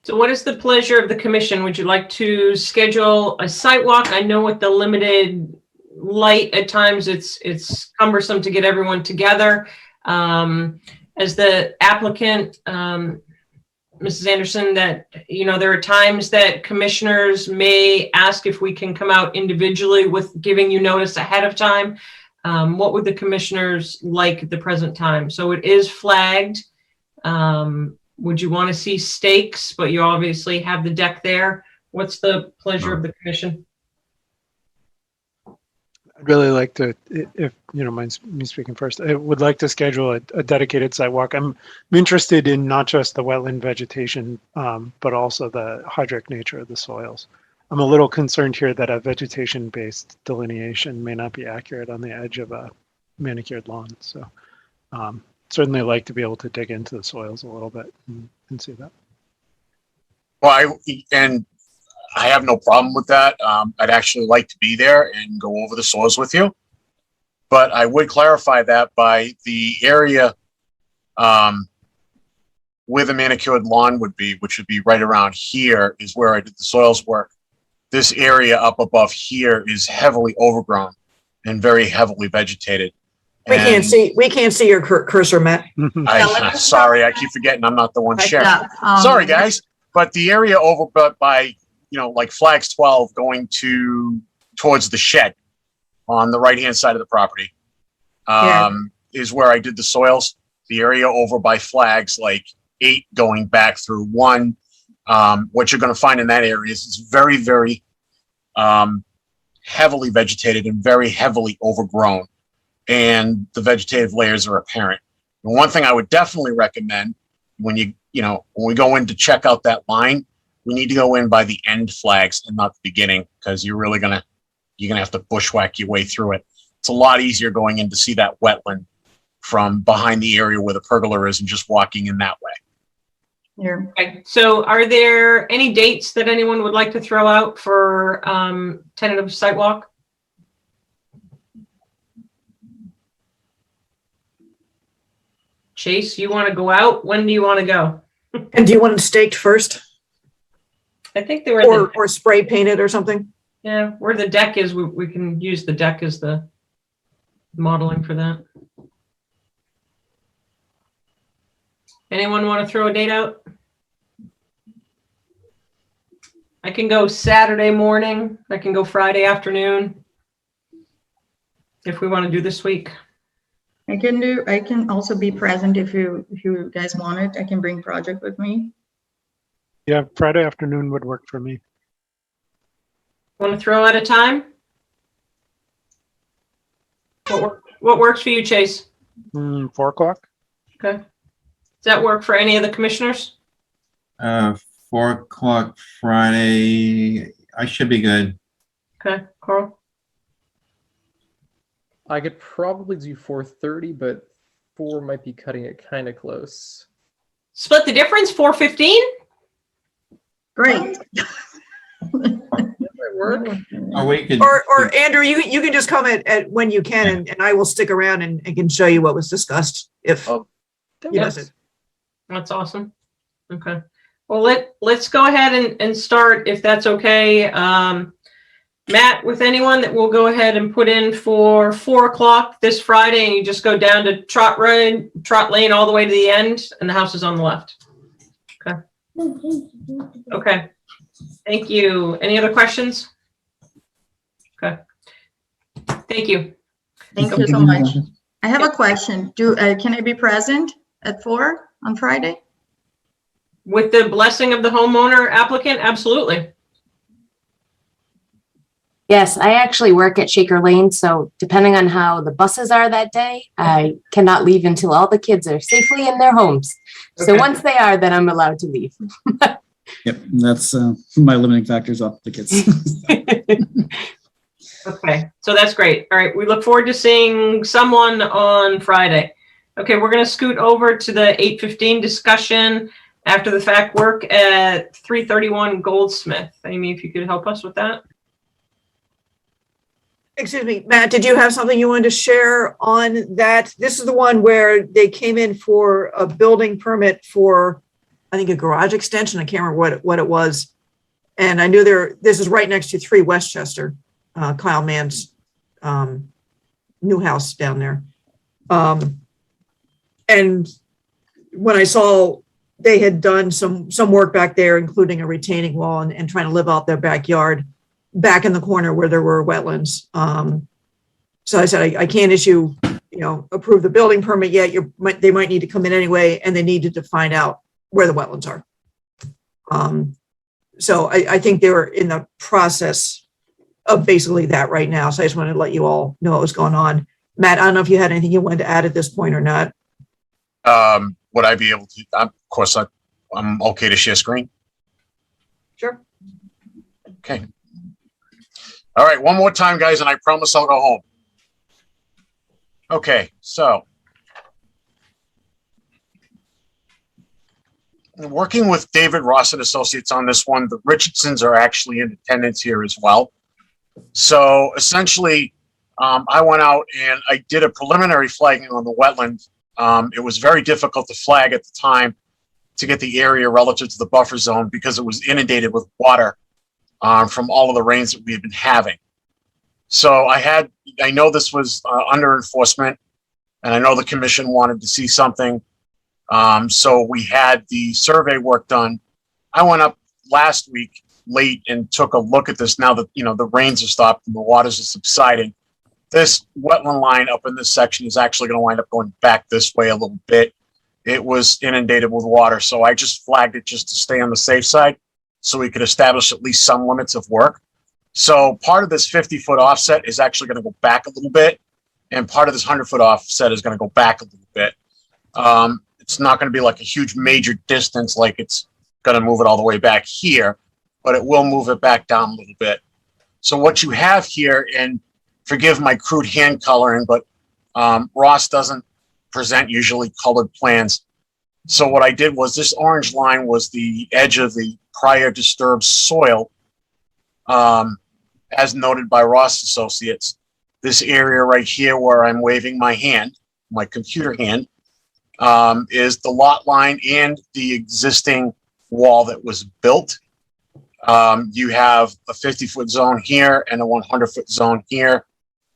So what is the pleasure of the commission? Would you like to schedule a site walk? I know with the limited light at times it's cumbersome to get everyone together. As the applicant, Mrs. Anderson, that, you know, there are times that commissioners may ask if we can come out individually with giving you notice ahead of time. What would the commissioners like at the present time? So it is flagged. Would you want to see stakes, but you obviously have the deck there? What's the pleasure of the commission? I'd really like to, if you don't mind me speaking first, I would like to schedule a dedicated site walk. I'm interested in not just the wetland vegetation, but also the hydric nature of the soils. I'm a little concerned here that a vegetation-based delineation may not be accurate on the edge of a manicured lawn. So certainly like to be able to dig into the soils a little bit and see that. Well, I have no problem with that. I'd actually like to be there and go over the soils with you. But I would clarify that by the area where the manicured lawn would be, which would be right around here, is where I did the soils work. This area up above here is heavily overgrown and very heavily vegetated. We can't see your cursor, Matt. Sorry, I keep forgetting I'm not the one sharing. Sorry, guys. But the area over by, you know, like flags 12 going towards the shed on the right-hand side of the property is where I did the soils. The area over by flags like 8 going back through 1. What you're going to find in that area is very, very heavily vegetated and very heavily overgrown. And the vegetative layers are apparent. And one thing I would definitely recommend when when we go in to check out that line, we need to go in by the end flags and not the beginning, because you're gonna have to bushwhack your way through it. It's a lot easier going in to see that wetland from behind the area where the pergola is and just walking in that way. Here. Okay, so are there any dates that anyone would like to throw out for tentative site walk? Chase, you want to go out? When do you want to go? And do you want it staked first I think they were in the, or spray painted or something? yeah, where the deck is, we can use the deck as the modeling for that. Anyone want to throw a date out? I can go Saturday morning. I can go Friday afternoon. If we want to do this week. I can also be present if you guys want it. I can bring project with me. Yeah, Friday afternoon would work for me. Want to throw out a time? What works for you, Chase? 4 o'clock. Okay. Does that work for any of the commissioners? 4 o'clock Friday. I should be good. Okay, Carl. I could probably do 4:30, but 4 might be cutting it kind of close. Split the difference, 4:15? Great. That might work. Oh, we could. Or Andrew, you can just come at when you can, and I will stick around and can show you what was discussed if Oh, you miss it. That's awesome. Okay. Well, let's go ahead and start if that's okay. Matt, with anyone that we'll go ahead and put in for 4 o'clock this Friday, and you just go down to Trot Lane all the way to the end, and the house is on the left. Okay. Okay. Thank you. Any other questions? Okay. Thank you. Thank you so much. I have a question. Can I be present at 4 on Friday? With the blessing of the homeowner applicant, absolutely. Yes, I actually work at Shaker Lane, so depending on how the buses are that day, I cannot leave until all the kids are safely in their homes. So Okay. once they are, then I'm allowed to leave. Yep, that's my limiting factors off the kids. Okay, so that's great. All right, we look forward to seeing someone on Friday. Okay, we're going to scoot over to the 8:15 discussion after the fact work at 331 Goldsmith. Amy, if you could help us with that. Excuse me, Matt, did you have something you wanted to share on that? This is the one where they came in for a building permit for, I think, a garage extension. I can't remember what it was. And I knew this is right next to 3 Westchester, Kyle Mann's new house down there. And when I saw they had done some work back there, including a retaining wall and trying to live out their backyard, back in the corner where there were wetlands. So I said, I can't approve the building permit yet. They might need to come in anyway, and they needed to find out where the wetlands are. So I think they were in the process of basically that right now. So I just wanted to let you all know what was going on. Matt, I don't know if you had anything you wanted to add at this point or not. Would I be able to? Of course, I'm okay to share screen. Sure. Okay. All right, one more time, guys, and I promise I'll go home. Okay, so working with David Ross and Associates on this one, the Richardsons are actually in attendance here as well. So essentially, I went out and I did a preliminary flagging on the wetland. It was very difficult to flag at the time to get the area relative to the buffer zone because it was inundated with water from all of the rains that we had been having. So I know this was under enforcement, and I know the commission wanted to see something. So we had the survey work done. I went up last week late and took a look at this now that, the rains have stopped and the waters are subsiding. This wetland line up in this section is actually going to wind up going back this way a little bit. It was inundated with water, so I just flagged it just to stay on the safe side so we could establish at least some limits of work. So part of this 50-foot offset is actually going to go back a little bit, and part of this 100-foot offset is going to go back a little bit. It's not going to be like a huge major distance like it's going to move it all the way back here, but it will move it back down a little bit. So what you have here, and forgive my crude hand coloring, but Ross doesn't present usually colored plans. So what I did was this orange line was the edge of the prior disturbed soil, as noted by Ross Associates. This area right here where I'm waving my hand, my computer hand, is the lot line and the existing wall that was built. You have a 50-foot zone here and a 100-foot zone here.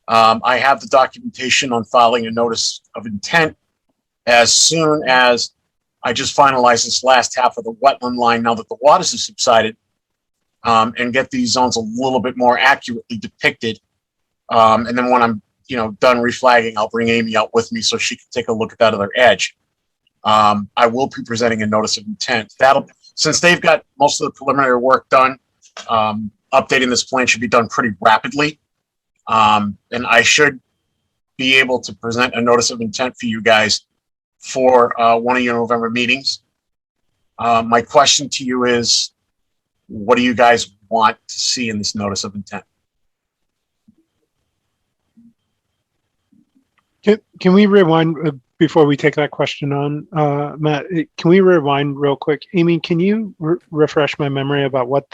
I have the documentation on filing a notice of intent as soon as I just finalize this last half of the wetland line now that the waters have subsided, and get these zones a little bit more accurately depicted. And then when I'm, done reflagging, I'll bring Amy out with me so she can take a look at that other edge. I will be presenting a notice of intent. Since they've got most of the preliminary work done, updating this plan should be done pretty rapidly. And I should be able to present a notice of intent for you guys for one of your November meetings. My question to you is, what do you guys want to see in this notice of intent? Can we rewind before we take that question on, Matt? Can we rewind real quick? Amy, can you refresh my memory about what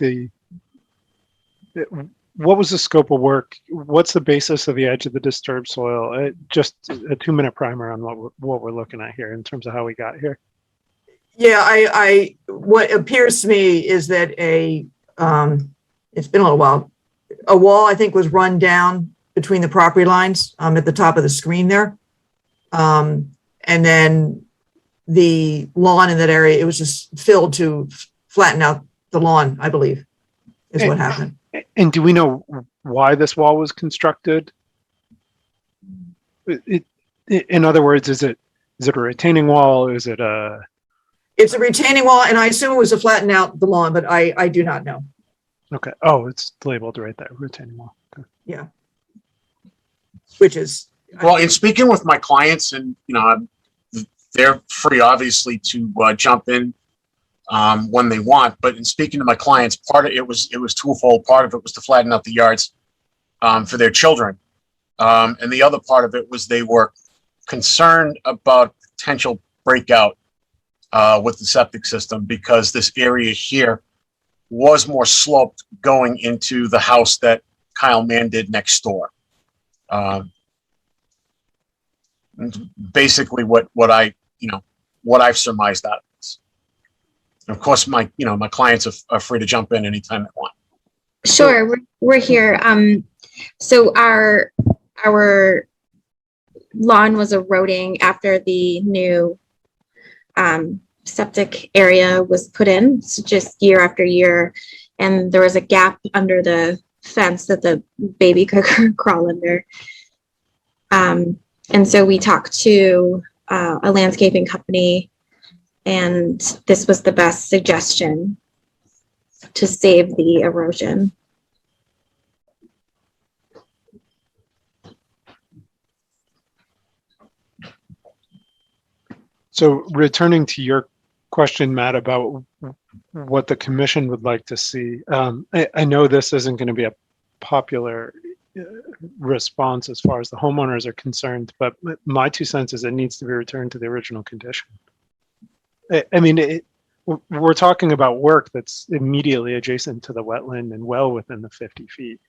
was the scope of work? What's the basis of the edge of the disturbed soil? Just a 2-minute primer on what we're looking at here in terms of how we got here. Yeah, what appears to me is that it's been a little while. A wall, I think, was run down between the property lines at the top of the screen there. And then the lawn in that area, it was just filled to flatten out the lawn, I believe, is what happened. And do we know why this wall was constructed? In other words, is it a retaining wall? Is it a... It's a retaining wall, and I assume it was to flatten out the lawn, but I do not know. Okay. Oh, it's labeled right there, retaining wall. Okay. Yeah. Which is... Well, in speaking with my clients, and, they're free, obviously, to jump in when they want. But in speaking to my clients, part of it was twofold. Part of it was to flatten out the yards for their children. And the other part of it was they were concerned about potential breakout with the septic system, because this area here was more sloped going into the house that Kyle Mann did next door. Basically what I've surmised out of this. And of course, my clients are free to jump in anytime they want. Sure, we're here. So our lawn was eroding after the new septic area was put in, so just year after year, and there was a gap under the fence that the baby could crawl under. And so we talked to a landscaping company, and this was the best suggestion to save the erosion. So returning to your question, Matt, about what the commission would like to see, I know this isn't going to be a popular response as far as the homeowners are concerned, but my 2 cents is it needs to be returned to the original condition. I mean, we're talking about work that's immediately adjacent to the wetland and well within the 50 feet.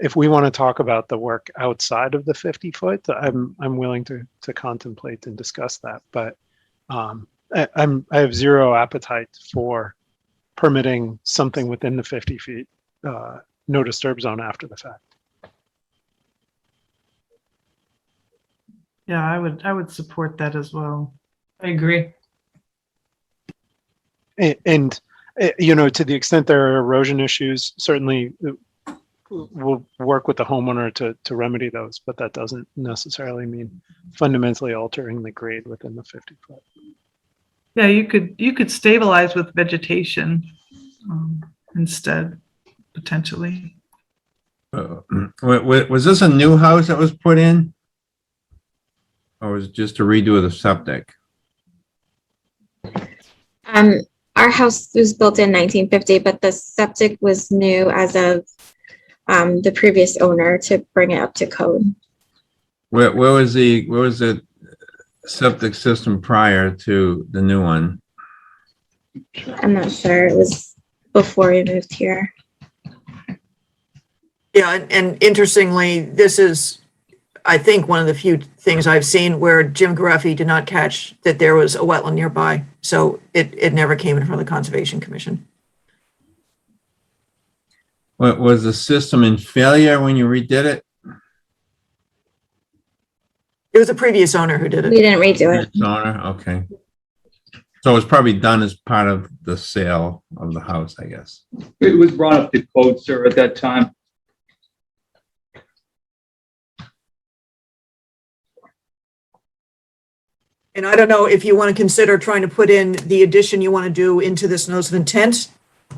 If we want to talk about the work outside of the 50 foot, I'm willing to contemplate and discuss that. But I have zero appetite for permitting something within the 50 feet no disturb zone after the fact. Yeah, I would support that as well. I agree. And to the extent there are erosion issues, certainly we'll work with the homeowner to remedy those, but that doesn't necessarily mean fundamentally altering the grade within the 50 foot. Yeah, you could stabilize with vegetation instead, potentially. Was this a new house that was put in? Or was it just a redo of the septic? Our house was built in 1950, but the septic was new as of the previous owner to bring it up to code. Where was the septic system prior to the new one? I'm not sure. It was before we moved here. Yeah, and interestingly, this is, I think, one of the few things I've seen where Jim Gareffi did not catch that there was a wetland nearby. So it never came in front of the Conservation Commission. What, was the system in failure when you redid it? It was a previous owner who did We it. didn't redo it. Its owner, okay. So it was probably done as part of the sale of the house, I guess. It was brought up to code, sir, at that time. And I don't know if you want to consider trying to put in the addition you want to do into this notice of intent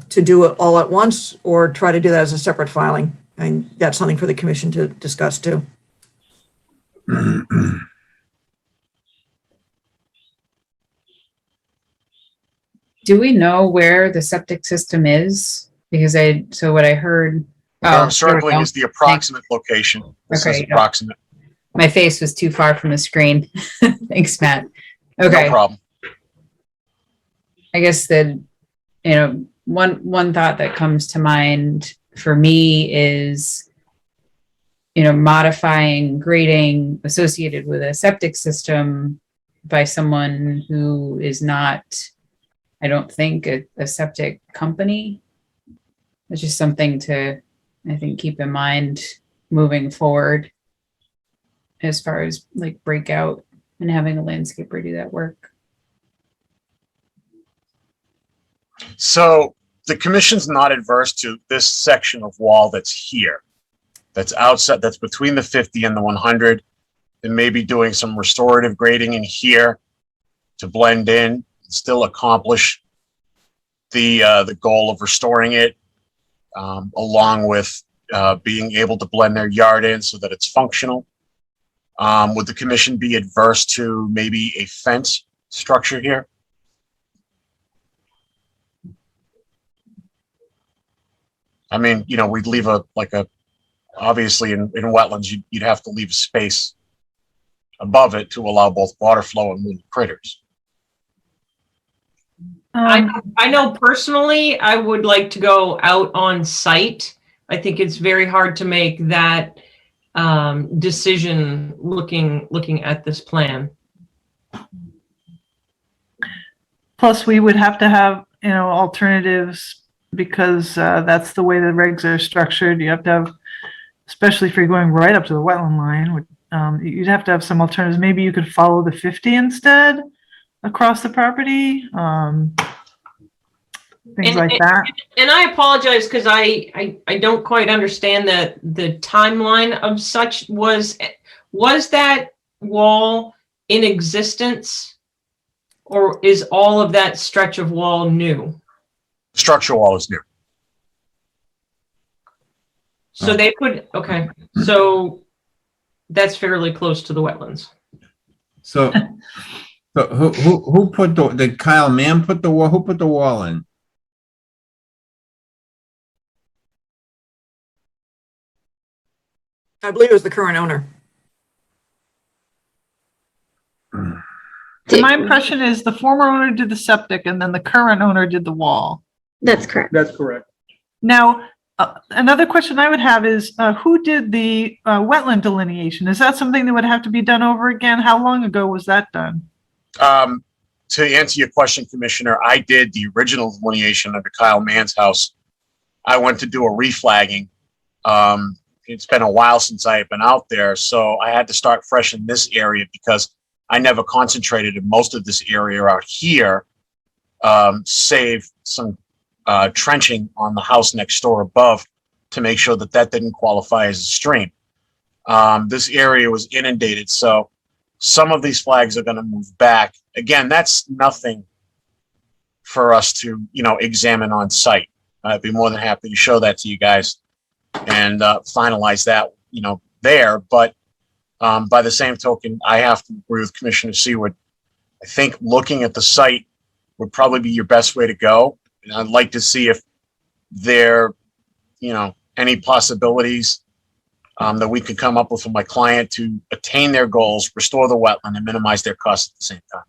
to do it all at once, or try to do that as a separate filing. And that's something for the commission to discuss too. Do we know where the septic system is? Because so what I heard. What I'm here we circling go. is the approximate location. This is Okay. approximate. My face was too far from the screen. Thanks, Matt. No Okay. problem. I guess that, one thought that comes to mind for me is, modifying grading associated with a septic system by someone who is not, I don't think, a septic company. It's just something to, I think, keep in mind moving forward as far as like breakout and having a landscaper do that work. So the commission's not adverse to this section of wall that's here, that's outside, that's between the 50 and the 100, and maybe doing some restorative grading in here to blend in, still accomplish the goal of restoring it, along with being able to blend their yard in so that it's functional. Would the commission be adverse to maybe a fence structure here? I mean, we'd leave obviously in wetlands, you'd have to leave a space above it to allow both water flow and move critters. I know personally, I would like to go out on site. I think it's very hard to make that decision looking at this plan. Plus, we would have to have, alternatives because that's the way the regs are structured. You have to have, especially if you're going right up to the wetland line, you'd have to have some alternatives. Maybe you could follow the 50 instead across the property, things like that. And I apologize because I don't quite understand the timeline of such. Was that wall in existence, or is all of that stretch of wall new? Structural wall is new. So they put, okay, so that's fairly close to the wetlands. So who put did Kyle Mann put the wall? Who put the wall in? I believe it was the current owner. My impression is the former owner did the septic and then the current owner did the wall. That's correct. That's correct. Now, another question I would have is who did the wetland delineation? Is that something that would have to be done over again? How long ago was that done? To answer your question, Commissioner, I did the original delineation under Kyle Mann's house. I went to do a reflagging. It's been a while since I have been out there, so I had to start fresh in this area because I never concentrated in most of this area out here, save some trenching on the house next door above to make sure that that didn't qualify as a stream. This area was inundated, so some of these flags are going to move back. Again, that's nothing for us to, examine on site. I'd be more than happy to show that to you guys and finalize that, there. But by the same token, I have to agree with Commissioner Seaward. I think looking at the site would probably be your best way to go. And I'd like to see if there, any possibilities that we could come up with for my client to attain their goals, restore the wetland, and minimize their costs at the same time.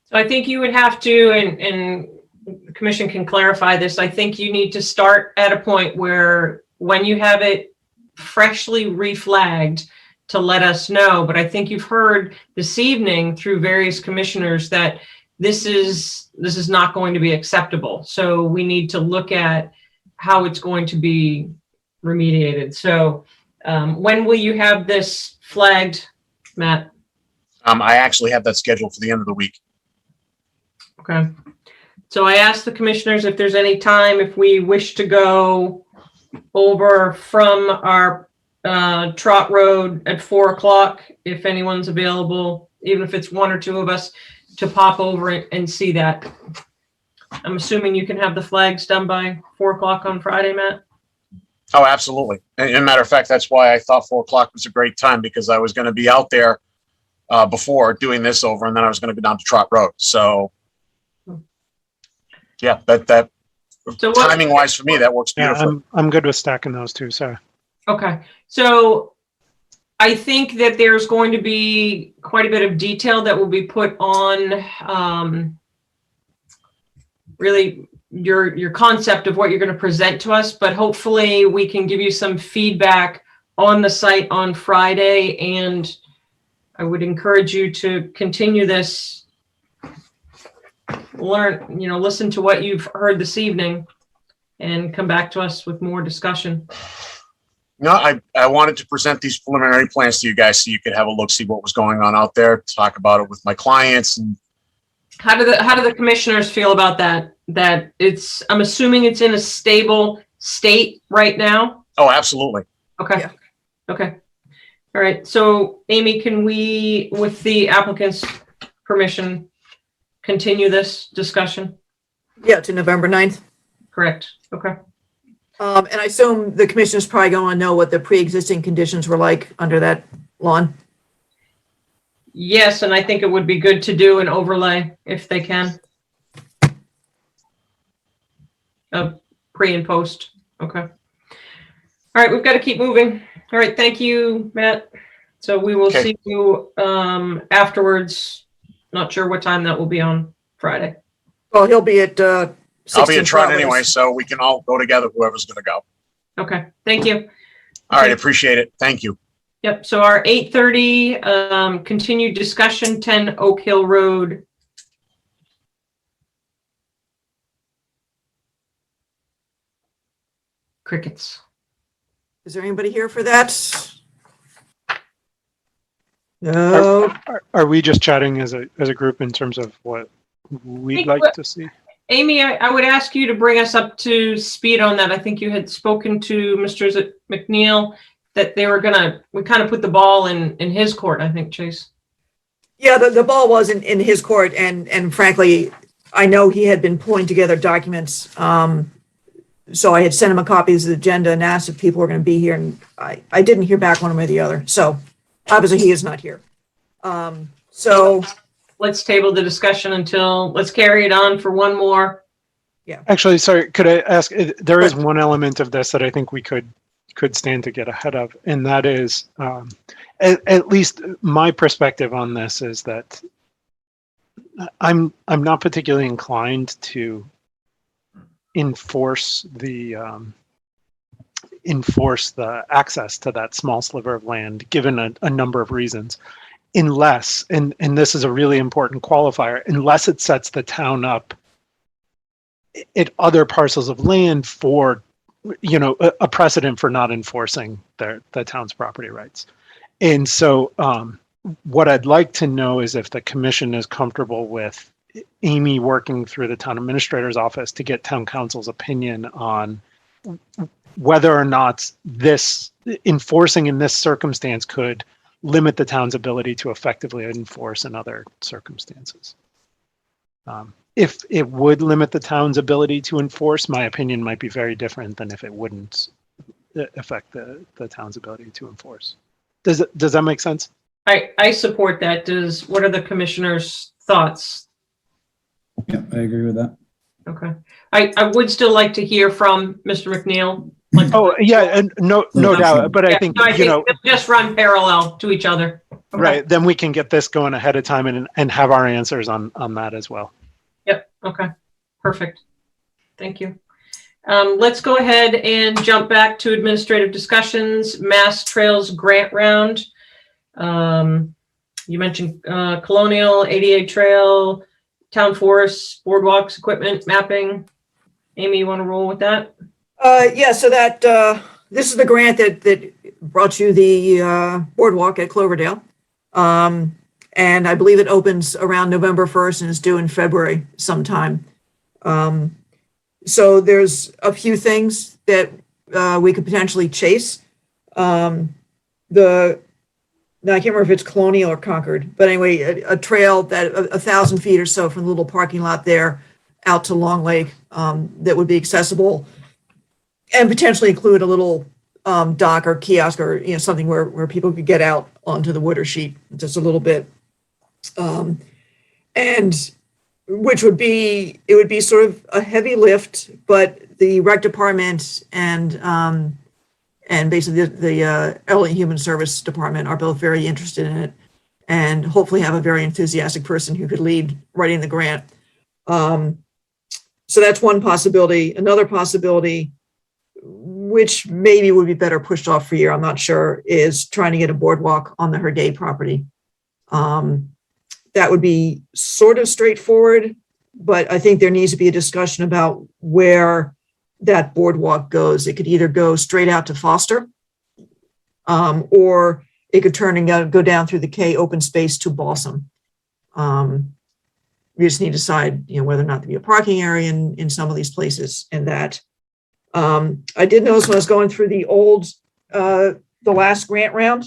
So I think you would have to, and the commission can clarify this, I think you need to start at a point where when you have it freshly reflagged to let us know. But I think you've heard this evening through various commissioners that this is not going to be acceptable. So we need to look at how it's going to be remediated. So when will you have this flagged, Matt? I actually have that scheduled for the end of the week. Okay. So I asked the commissioners if there's any time, if we wish to go over from our Trot Road at 4 o'clock, if anyone's available, even if it's one or two of us, to pop over and see that. I'm assuming you can have the flags done by 4 o'clock on Friday, Matt? Oh, absolutely. And a matter of fact, that's why I thought 4 o'clock was a great time, because I was going to be out there before doing this over, and then I was going to go down to Trot Road. So yeah, that So timing wise for me, that works beautifully. Yeah, I'm good with stacking those two. So Okay, so I think that there's going to be quite a bit of detail that will be put on really your concept of what you're going to present to us, but hopefully we can give you some feedback on the site on Friday, and I would encourage you to continue this, listen to what you've heard this evening and come back to us with more discussion. No, I wanted to present these preliminary plans to you guys so you could have a look, see what was going on out there, talk about it with my clients. And How do the commissioners feel about that? That I'm assuming it's in a stable state right now? oh, absolutely. Okay. Yeah. Okay. All right. So Amy, can we, with the applicant's permission, continue this discussion? Yeah, to November 9th. Correct. Okay. And I assume the commission's probably going to know what the pre-existing conditions were like under that lawn. Yes, and I think it would be good to do an overlay if they can. Pre and post. Okay. All right, we've got to keep moving. All right, thank you, Matt. So we will Okay. see you afterwards. Not sure what time that will be on Friday. Well, he'll be at I'll be 16 in Trot Flowers. anyway, so we can all go together, whoever's going to go. Okay, thank you. All right, appreciate it. Thank you. Yep, so our 8:30 continued discussion, 10 Oak Hill Road. Crickets. Is there anybody here for that? No. are we just chatting as a group in terms of what we'd like to see? Amy, I would ask you to bring us up to speed on that. I think you had spoken to Mr. McNeil that they were we kind of put the ball in his court, I think, Chase. Yeah, the ball was in his court, and frankly, I know he had been pulling together documents. So I had sent him a copy of the agenda and asked if people were going to be here, and I didn't hear back one way or the other. So obviously he is not here. So let's table the discussion let's carry it on for one more. Yeah. Actually, sorry, could I ask, there is one element of this that I think we could stand to get ahead of, and that is, at least my perspective on this is that I'm not particularly inclined to enforce the access to that small sliver of land, given a number of reasons, unless, and this is a really important qualifier, unless it sets the town up at other parcels of land for, a precedent for not enforcing the town's property rights. And so what I'd like to know is if the commission is comfortable with Amy working through the town administrator's office to get town council's opinion on whether or not this enforcing in this circumstance could limit the town's ability to effectively enforce in other circumstances. If it would limit the town's ability to enforce, my opinion might be very different than if it wouldn't affect the town's ability to enforce. Does that make sense? I support that. What are the commissioners' thoughts? Yeah, I agree with that. Okay. I would still like to hear from Mr. McNeil Like, Oh, yeah, and no doubt. But I think, so I you know, they'll just run parallel to each other. Okay. right, then we can get this going ahead of time and have our answers on that as well. Yep. Okay. Perfect. Thank you. Let's go ahead and jump back to administrative discussions. Mass Trails Grant Round. You mentioned Colonial, ADA Trail, Town Forests, Boardwalks, Equipment, Mapping. Amy, you want to roll with that? Yeah, so that this is the grant that brought you the boardwalk at Cloverdale. And I believe it opens around November 1st and is due in February sometime. So there's a few things that we could potentially chase. Now I can't remember if it's Colonial or Concord, but anyway, a trail that 1,000 feet or so from the little parking lot there out to Long Lake that would be accessible and potentially include a little dock or kiosk or something where people could get out onto the water sheet just a little bit. And which would be, it would be sort of a heavy lift, but the rec department and basically the Elderly Human Service Department are both very interested in it and hopefully have a very enthusiastic person who could lead writing the grant. So that's one possibility. Another possibility, which maybe would be better pushed off for a year, I'm not sure, is trying to get a boardwalk on the Hergay property. That would be sort of straightforward, but I think there needs to be a discussion about where that boardwalk goes. It could either go straight out to Foster, or it could turn and go down through the K open space to Balsam. We just need to decide, whether or not to be a parking area in some of these places and that. I did notice when I was going through the last grant round,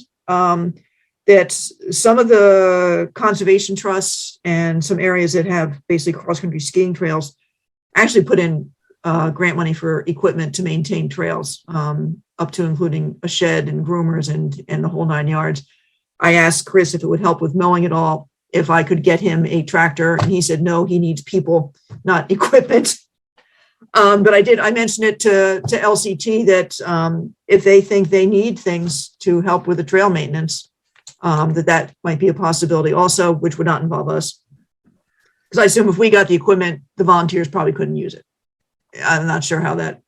that some of the conservation trusts and some areas that have basically cross-country skiing trails actually put in grant money for equipment to maintain trails, up to including a shed and groomers and the whole 9 yards. I asked Chris if it would help with mowing it all, if I could get him a tractor, and he said, no, he needs people, not equipment. But I mentioned it to LCT that if they think they need things to help with the trail maintenance, that might be a possibility also, which would not involve us. Because I assume if we got the equipment, the volunteers probably couldn't use it. I'm not sure how that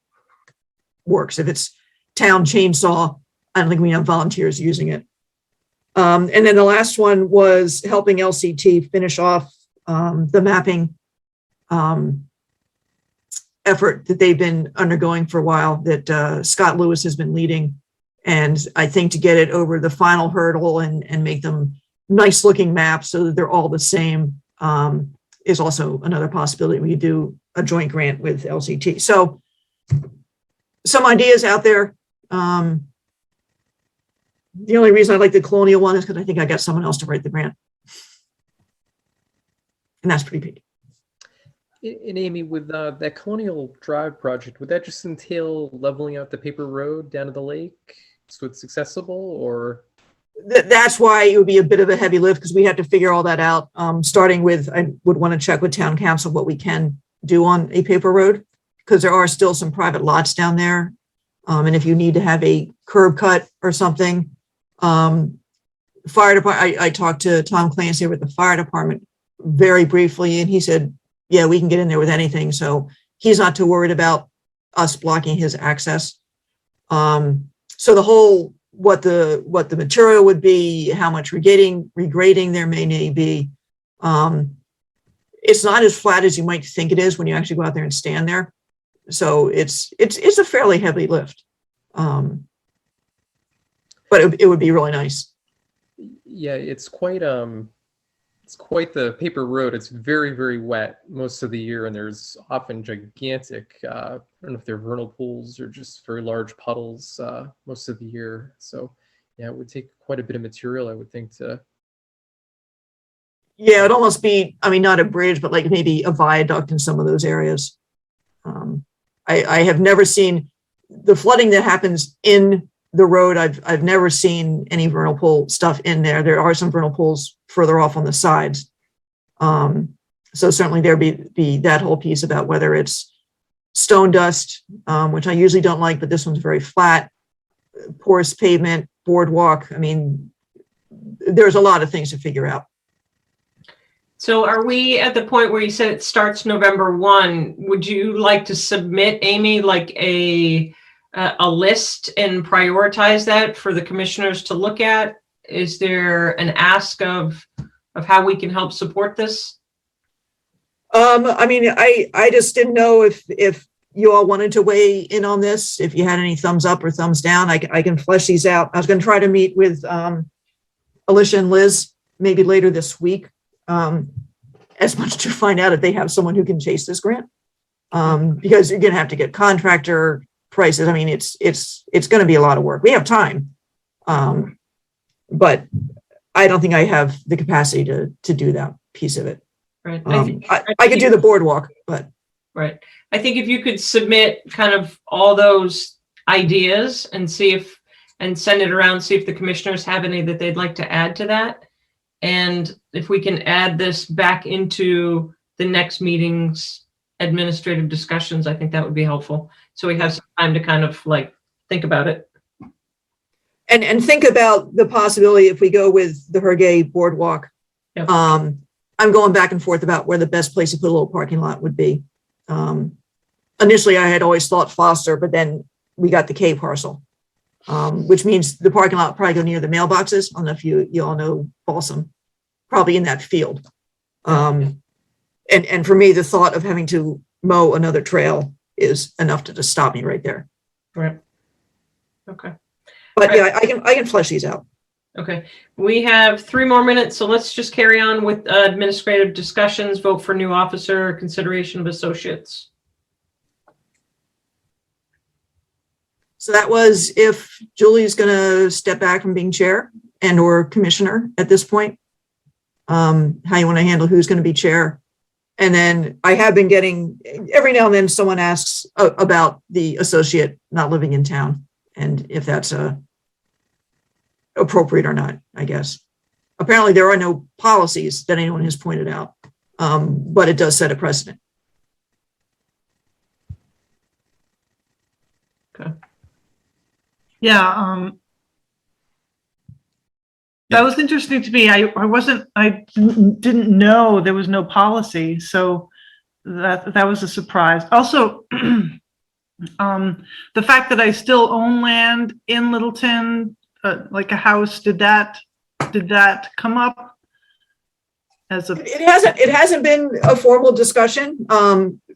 works. If it's town chainsaw, I don't think we have volunteers using it. And then the last one was helping LCT finish off the mapping effort that they've been undergoing for a while, that Scott Lewis has been leading. And I think to get it over the final hurdle and make them nice looking maps so that they're all the same is also another possibility. We could do a joint grant with LCT. So some ideas out there. The only reason I like the Colonial one is because I think I got someone else to write the grant. And that's pretty big. And Amy, with that Colonial Drive project, would that just entail leveling out the paper road down to the lake so it's accessible, or? That's why it would be a bit of a heavy lift, because we have to figure all that out. Starting with, I would want to check with town council what we can do on a paper road, because there are still some private lots down there. And if you need to have a curb cut or something, fire department, I talked to Tom Clancy with the fire department very briefly, and he said, yeah, we can get in there with anything. So he's not too worried about us blocking his access. So the whole, what the material would be, how much regrading there may be. It's not as flat as you might think it is when you actually go out there and stand there. So it's a fairly heavy lift. But it would be really nice. Yeah, it's quite the paper road. It's very, very wet most of the year, and there's often gigantic, I don't know if they're vernal pools or just very large puddles most of the year. So yeah, it would take quite a bit of material, I would think, to. Yeah, it'd almost be, I mean, not a bridge, but like maybe a viaduct in some of those areas. I have never seen the flooding that happens in the road. I've never seen any vernal pool stuff in there. There are some vernal pools further off on the sides. So certainly there'd be that whole piece about whether it's stone dust, which I usually don't like, but this one's very flat, porous pavement, boardwalk. I mean, there's a lot of things to figure out. So are we at the point where you said it starts November 1? Would you like to submit, Amy, like a list and prioritize that for the commissioners to look at? Is there an ask of how we can help support this? I mean, I just didn't know if you all wanted to weigh in on this, if you had any thumbs up or thumbs down. I can flesh these out. I was going to try to meet with Alicia and Liz maybe later this week, as much to find out if they have someone who can chase this grant, because you're going to have to get contractor prices. I mean, it's going to be a lot of work. We have time, but I don't think I have the capacity to do that piece of it. Right. I could do the boardwalk, but. Right. I think if you could submit kind of all those ideas and send it around, see if the commissioners have any that they'd like to add to that. And if we can add this back into the next meeting's administrative discussions, I think that would be helpful. So we have some time to kind of like think about it. And think about the possibility if we go with the Hergé boardwalk. Yep. I'm going back and forth about where the best place to put a little parking lot would be. Initially, I had always thought Foster, but then we got the K parcel, which means the parking lot will probably go near the mailboxes. I don't know if you all know Balsam, probably in that field. And for me, the thought of having to mow another trail is enough to just stop me right there. Right. Okay. But yeah, I can flesh these out. Okay. We have 3 more minutes, so let's just carry on with administrative discussions. Vote for new officer, consideration of associates. So that was if Julie's going to step back from being chair and or commissioner at this point, how you want to handle who's going to be chair. And then I have been getting, every now and then someone asks about the associate not living in town and if that's appropriate or not, I guess. Apparently there are no policies that anyone has pointed out, but it does set a precedent. Okay. Yeah, that was interesting to me. I didn't know there was no policy, so that was a surprise. Also, the fact that I still own land in Littleton, like a house, did that come up as a? It hasn't been a formal discussion,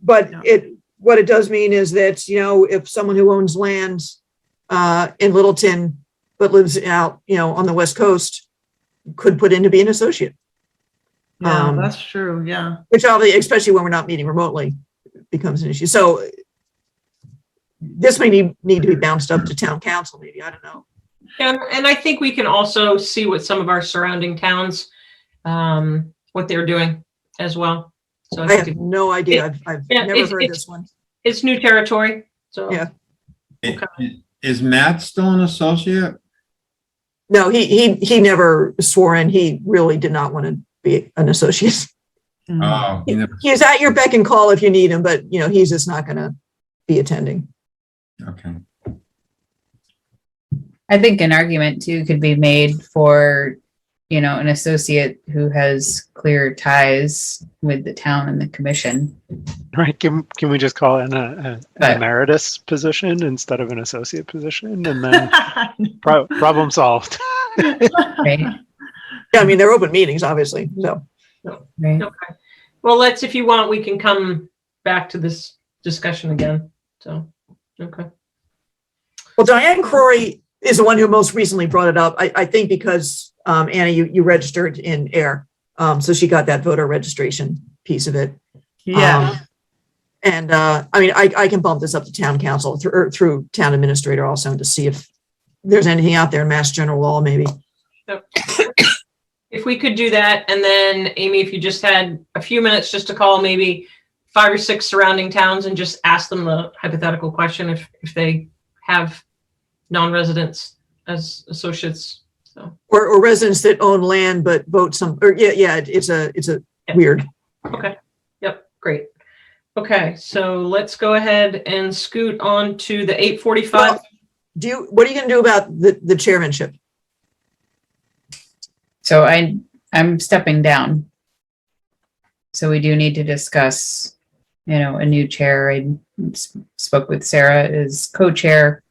but what it does mean is that, you know, if someone who owns land in Littleton but lives out, you know, on the West Coast could put in to be an associate. Yeah, that's true. Yeah. Which obviously, especially when we're not meeting remotely, becomes an issue. So this may need to be bounced up to town council, maybe, I don't know. And I think we can also see what some of our surrounding towns, what they're doing as well. So I have no idea. I've never heard this one. It's new territory. So yeah. Is Matt still an associate? No, he never swore in. He really did not want to be an associate. Oh, He's at your beck and call if you need him, but you know, he's just not going to be attending. Okay. I think an argument too could be made for, you know, an associate who has clear ties with the town and the commission. Right? Can we just call it an emeritus position instead of an associate position, and then problem solved? Right. Yeah, I mean they're open meetings, obviously. So. Right. Okay. Well, if you want, we can come back to this discussion again. So, okay. Well, Diane Crory is the one who most recently brought it up. I think because Anna, you registered in AIR, so she got that voter registration piece of it. Yeah. And I mean, I can bump this up to town council through town administrator also to see if there's anything out there in Mass General Law, maybe. Yep. If we could do that, and then Amy, if you just had a few minutes just to call maybe 5 or 6 surrounding towns and just ask them the hypothetical question if they have non-residents as associates. So. Or residents that own land but vote some, or it's a weird. Okay. Yep. Great. Okay, so let's go ahead and scoot on to the 8:45. Well, what are you going to do about the chairmanship? So I'm stepping down. So we do need to discuss, a new chair. I spoke with Sarah as co-chair.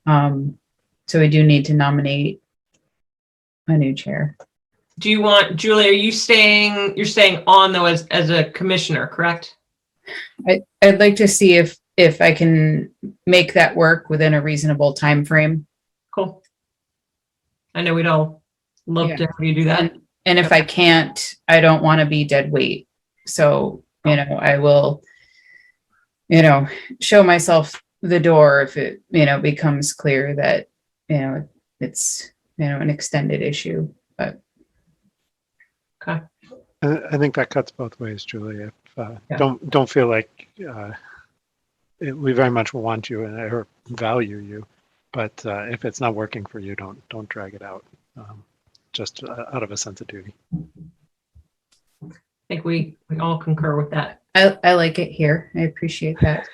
So we do need to nominate a new chair. Do you want, Julie, you're staying on though as a commissioner, correct? I'd like to see if I can make that work within a reasonable time frame. Cool. I know we'd all love to have you do that. And if I can't, I don't want to be dead weight. So, I will, show myself the door if it, becomes clear that, it's, an extended issue, but. Okay. I think that cuts both ways, Julie. Don't feel like we very much want you or value you, but if it's not working for you, don't drag it out. Just out of a sense of duty. I think we all concur with that. I like it here. I appreciate that.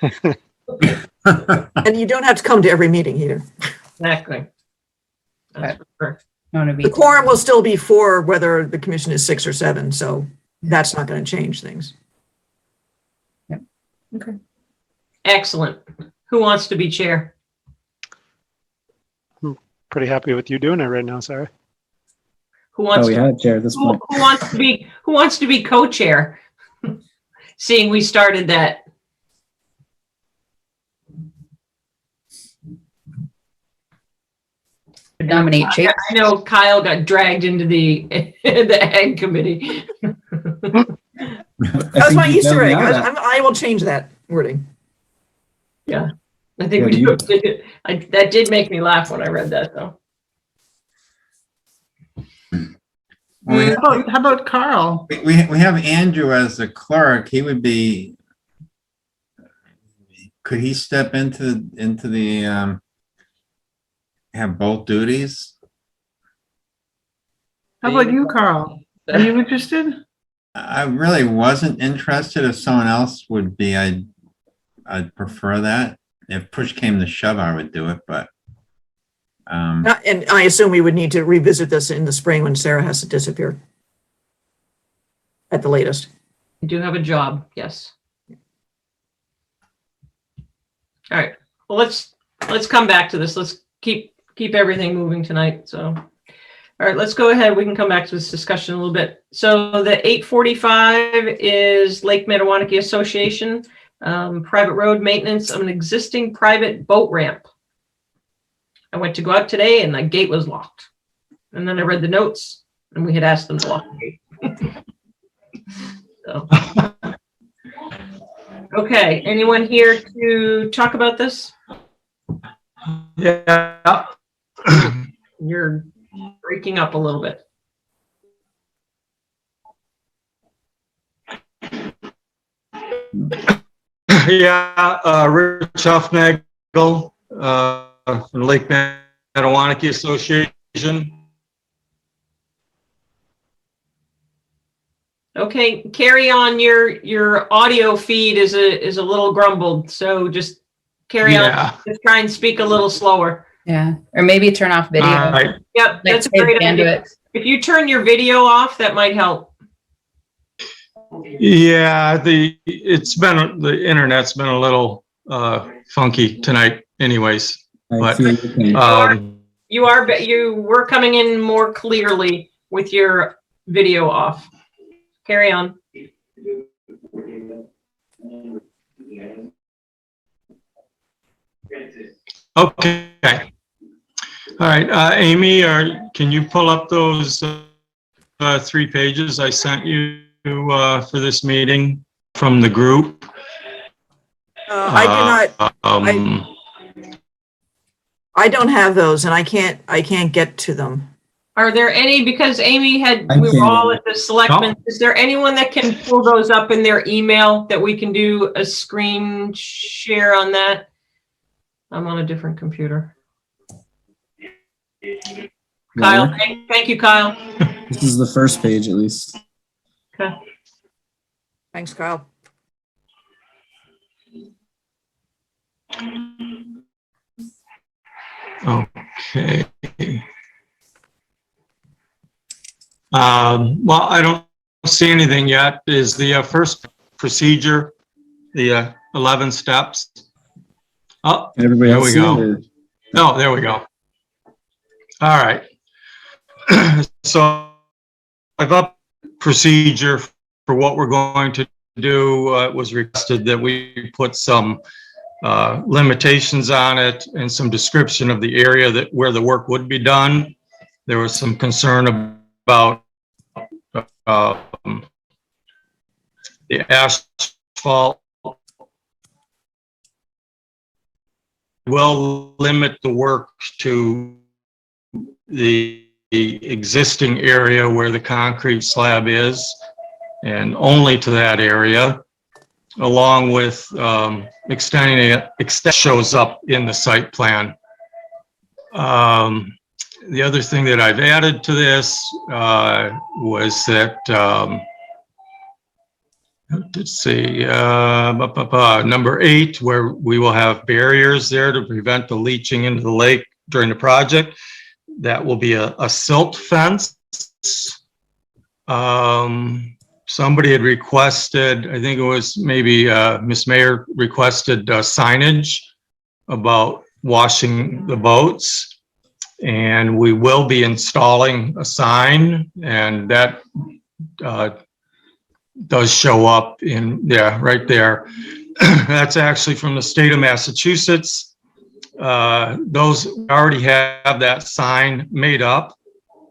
And you don't have to come to every meeting either. Exactly. That's for sure. The quorum will still be 4, whether the commission is 6 or 7. So that's not going to change things. Yep. Okay. Excellent. Who wants to be chair? I'm pretty happy with you doing it right now, Sarah. Who wants we had a chair at this point. who wants to be co-chair? Seeing we started that. Nominate chair. I know Kyle got dragged into the ag committee. That's my Easter egg. I will change that wording. Yeah, I think we do. That did make me laugh when I read that, though. How about Carl? We have Andrew as the clerk. He would be. Could he step into the have both duties? How about you, Carl? Are you interested? I really wasn't interested. If someone else would be, I'd prefer that. If push came to shove, I would do it, but. And I assume we would need to revisit this in the spring when Sarah has to disappear. At the latest. You do have a job, yes. All right. Well, let's come back to this. Let's keep everything moving tonight. So, all right, let's go ahead. We can come back to this discussion a little bit. So the 8:45 is Lake Metawanaki Association, private road maintenance of an existing private boat ramp. I went to go out today and the gate was locked. And then I read the notes and we had asked them to lock the gate. So. Okay, anyone here to talk about this? Yeah. You're breaking up a little bit. Yeah, Rich Huffnagel, from Lake Metawanaki Association. Okay, carry on. Your audio feed is a little grumbled, so just carry on. Just try and speak a little slower. Yeah, or maybe turn off video. Right. Yep, that's a great idea. If you turn your video off, that might help. Yeah, the internet's been a little funky tonight, anyways. But you were coming in more clearly with your video off. Carry on. Okay. All right, Amy, can you pull up those 3 pages I sent you for this meeting from the group? I do not. I don't have those, and I can't get to them. Are there any, because Amy we were all at the selectmen, is there anyone that can pull those up in their email that we can do a screen share on that? I'm on a different computer. Kyle, thank you, Kyle. This is the first page, at least. Okay. Thanks, Kyle. Okay. Well, I don't see anything yet. Is the first procedure, the 11 steps? Oh, Can everybody there else we see it, go. or- Oh, there we go. All right. So I've up procedure for what we're going to do. It was requested that we put some limitations on it and some description of the area that where the work would be done. There was some concern about the asphalt. Will limit the work to the existing area where the concrete slab is, and only to that area, along with extending it, shows up in the site plan. The other thing that I've added to this was that, let's see, number 8, where we will have barriers there to prevent the leaching into the lake during the project. That will be a silt fence. Somebody had requested, I think it was maybe Miss Mayor requested signage about washing the boats. And we will be installing a sign, and that does show up in, yeah, right there. That's actually from the state of Massachusetts. Those already have that sign made up.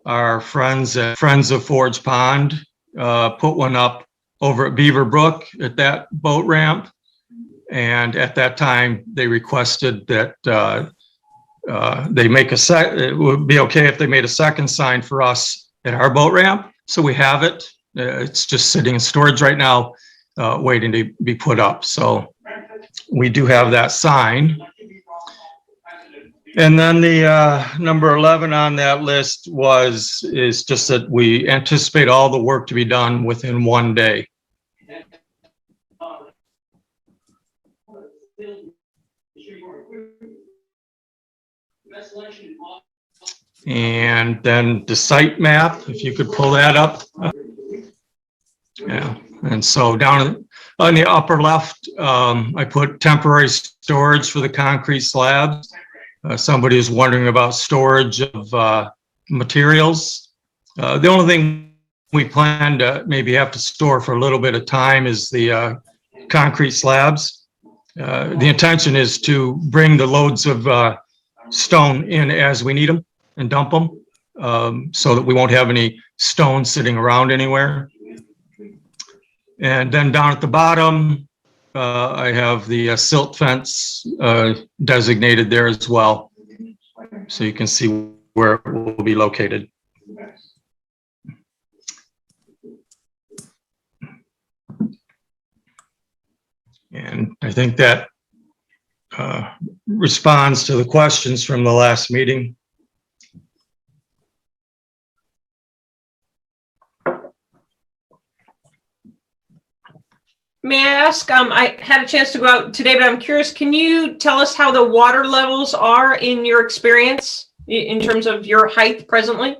Our friends at Friends of Forge Pond put one up over at Beaver Brook at that boat ramp. And at that time, they requested that they make it would be okay if they made a second sign for us at our boat ramp. So we have it. It's just sitting in storage right now, waiting to be put up. So we do have that sign. And then the number 11 on that list is just that we anticipate all the work to be done within 1 day. And then the site map, if you could pull that up. Yeah, and so down on the upper left, I put temporary storage for the concrete slabs. Somebody is wondering about storage of materials. The only thing we plan to maybe have to store for a little bit of time is the concrete slabs. The intention is to bring the loads of stone in as we need them and dump them, so that we won't have any stone sitting around anywhere. And then down at the bottom, I have the silt fence designated there as well, so you can see where it will be located. And I think that responds to the questions from the last meeting. May I ask, I had a chance to go out today, but I'm curious, can you tell us how the water levels are in your experience in terms of your height presently?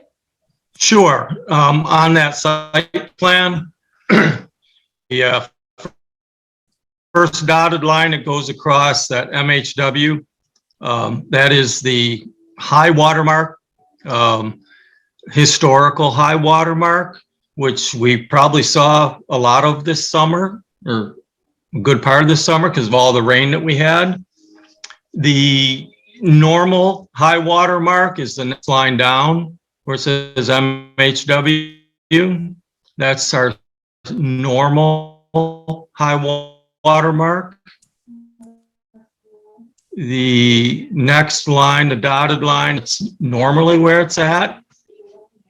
Sure. On that site plan, the first dotted line that goes across that MHW, that is the high water mark, historical high water mark, which we probably saw a lot of this summer, or a good part of this summer because of all the rain that we had. The normal high water mark is the next line down where it says MHW. That's our normal high water mark. The next line, the dotted line, it's normally where it's at.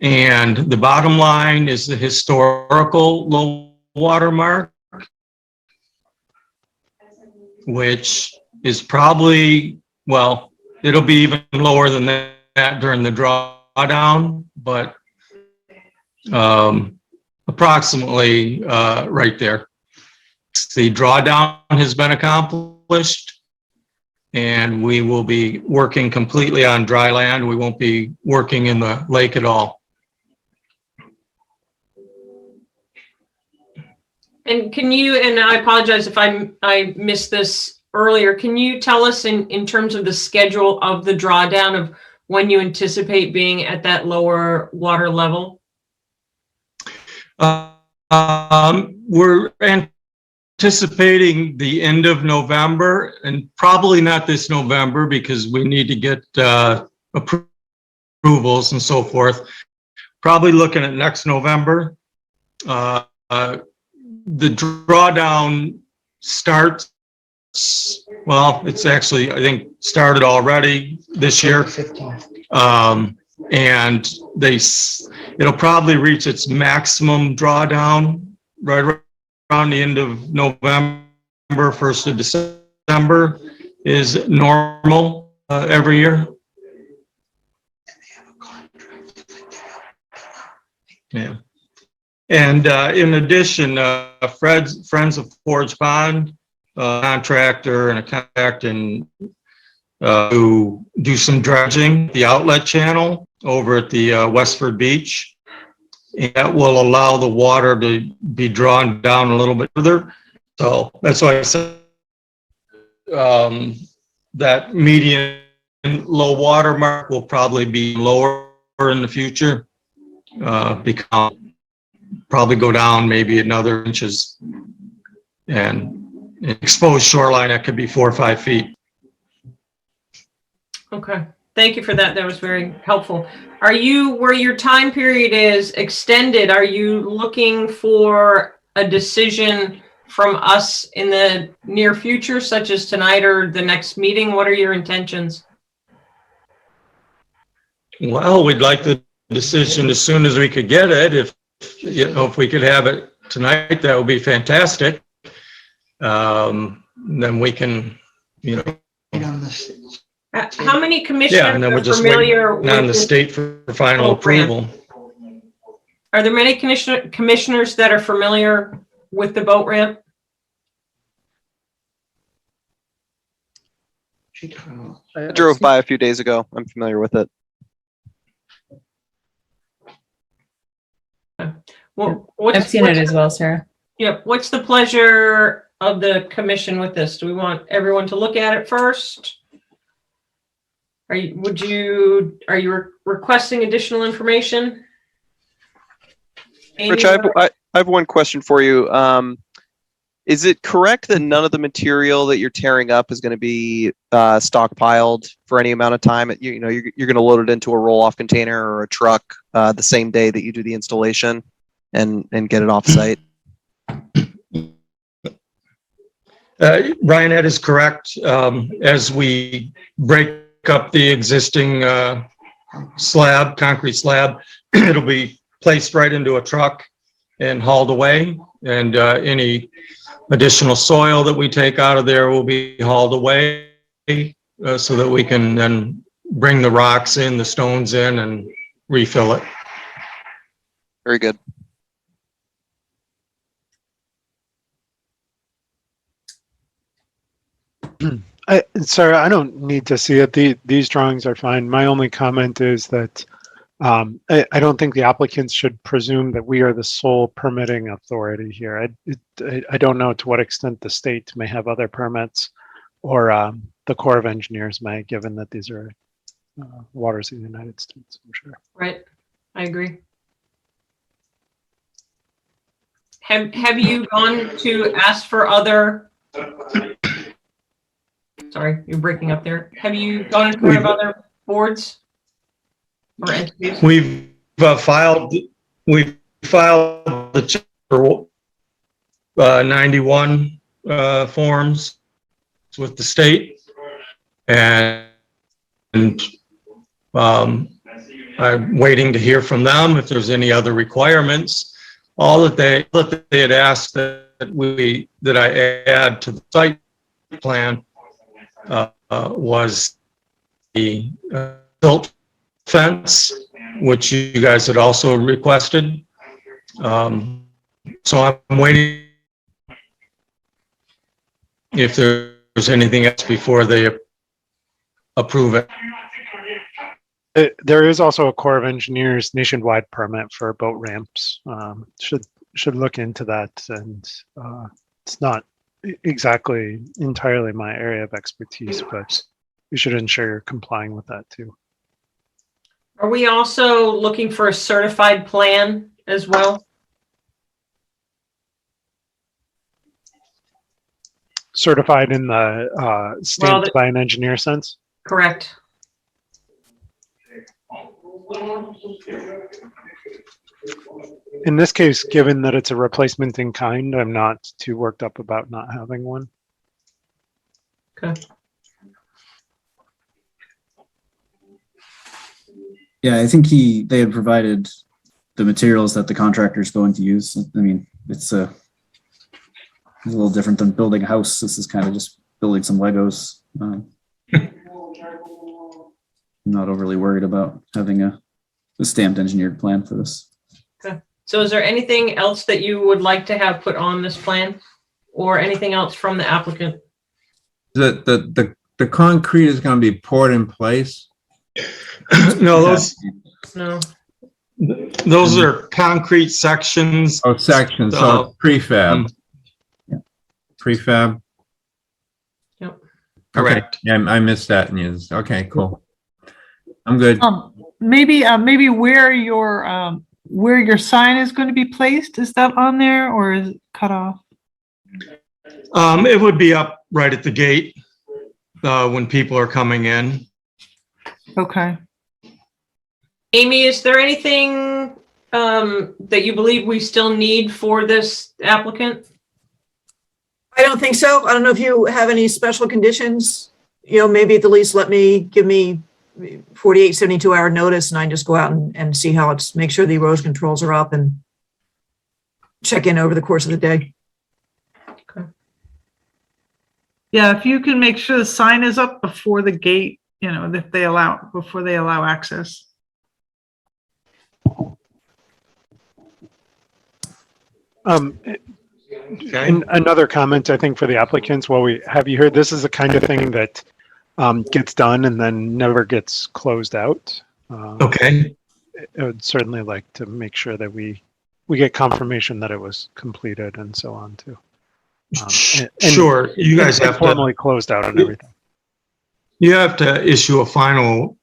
And the bottom line is the historical low water mark, which is probably, well, it'll be even lower than that during the drawdown, but approximately right there. The drawdown has been accomplished. and we will be working completely on dry land. We won't be working in the lake at all. And can you, and I apologize if I missed this earlier, can you tell us in terms of the schedule of the drawdown of when you anticipate being at that lower water level? We're anticipating the end of November, and probably not this November because we need to get approvals and so forth. Probably looking at next November. The drawdown starts, well, it's actually, I think, started already this year. And it'll probably reach its maximum drawdown right around the end of November, 1st of December is normal every year. Yeah. And in addition, Friends of Forge Pond, contractor and a contact and who do some dredging, the outlet channel over at the Westford Beach. And that will allow the water to be drawn down a little bit further. So that's why I said that median low water mark will probably be lower in the future, probably go down maybe another inches, and exposed shoreline that could be 4 or 5 feet. Okay, thank you for that. That was very helpful. Are you, where your time period is extended, are you looking for a decision from us in the near future, such as tonight or the next meeting? What are your intentions? Well, we'd like the decision as soon as we could get it. If we could have it tonight, that would be fantastic. Then we can, How many commissioners and then we're are just familiar waiting on with the this state for final program? approval. Are there many commissioners that are familiar with the boat ramp? I drove by a few days ago. I'm familiar with it. Well, I've seen it as well, Sarah. Yep. What's the pleasure of the commission with this? Do we want everyone to look at it first? Are you requesting additional information? Amy, Rich, I have one question for you. Is it correct that none of the material that you're tearing up is going to be stockpiled for any amount of time? You're going to load it into a roll-off container or a truck the same day that you do the installation and get it off site? Ryan, that is correct. As we break up the existing concrete slab, it'll be placed right into a truck and hauled away. And any additional soil that we take out of there will be hauled away so that we can then bring the rocks in, the stones in, and refill it. Very good. Sarah, I don't need to see it. These drawings are fine. My only comment is that I don't think the applicants should presume that we are the sole permitting authority here. I don't know to what extent the state may have other permits, or the Corps of Engineers may, given that these are waters of the United States, I'm sure. Right, I agree. Have you gone to ask for other? Sorry, you're breaking up there. Have you gone in front of other boards or entities? We've filed the Chapter 91 forms with the state, and I'm waiting to hear from them if there's any other requirements. All that they had asked that I add to the site plan was the silt fence, which you guys had also requested. So I'm waiting if there's anything else before they approve it. There is also a Corps of Engineers nationwide permit for boat ramps. Should look into that, and it's not exactly entirely my area of expertise, but you should ensure you're complying with that too. Are we also looking for a certified plan as well? Certified in the stamped by an engineer sense? Correct. In this case, given that it's a replacement in kind, I'm not too worked up about not having one. Okay. Yeah, I think they had provided the materials that the contractor's going to use. I mean, it's a little different than building a house. This is kind of just building some Legos. I'm not overly worried about having a stamped engineered plan for this. Okay. So is there anything else that you would like to have put on this plan, or anything else from the applicant? The concrete is going to be poured in place? No, No. those are concrete sections. Oh, sections, so prefab. Prefab? Yep. Correct. Okay. Yeah, I missed that news. Okay, cool. I'm good. Maybe where your sign is going to be placed, is that on there or is it cut off? It would be up right at the gate when people are coming in. Okay. Amy, is there anything that you believe we still need for this applicant? I don't think so. I don't know if you have any special conditions. Maybe at the least give me 48, 72 hour notice, and I just go out and see how make sure the erosion controls are up and check in over the course of the day. Okay. Yeah, if you can make sure the sign is up before the gate, before they allow access. And another comment, I think, for the applicants, while we have you here, this is the kind of thing that gets done and then never gets closed out. Okay. I would certainly like to make sure that we get confirmation that it was completed and so on too. Sure, you guys have to formally closed out and everything. You have to issue a final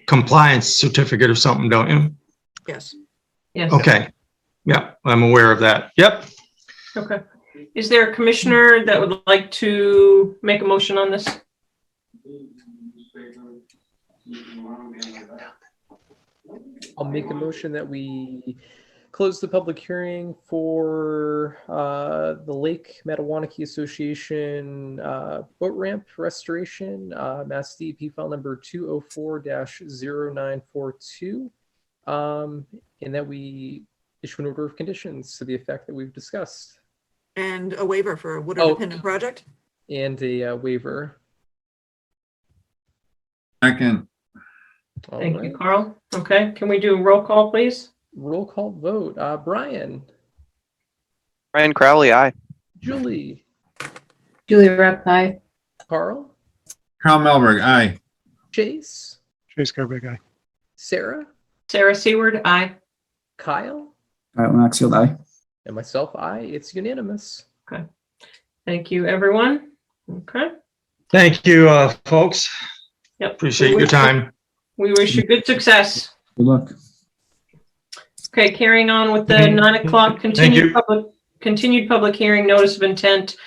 compliance certificate or something, don't you? Yes. Yes. Okay. Yeah, I'm aware of that. Yep. Okay. Is there a commissioner that would like to make a motion on this? I'll make a motion that we close the public hearing for the Lake Mattawanakee Association boat ramp restoration, Mass DEP file number 204-0942, and that we issue an order of conditions to the effect that we've discussed. And a waiver for a Woodard Dependent project? And a waiver. Second. Thank you, Carl. Okay, can we do a roll call, please? Roll call vote. Brian. Brian Crowley, aye. Julie. Julie Rupp, aye. Carl. Carl Melberg, aye. Chase Chase. Garbig, aye. Sarah. Sarah Seward, aye. Kyle. Kyle Maxfield, aye. And myself, aye. It's unanimous. Okay. Thank you, everyone. Okay. Thank you, folks. Yep. Appreciate your time. We wish you good success. Good luck. Okay, carrying on with the 9 o'clock continued public hearing, notice of intent,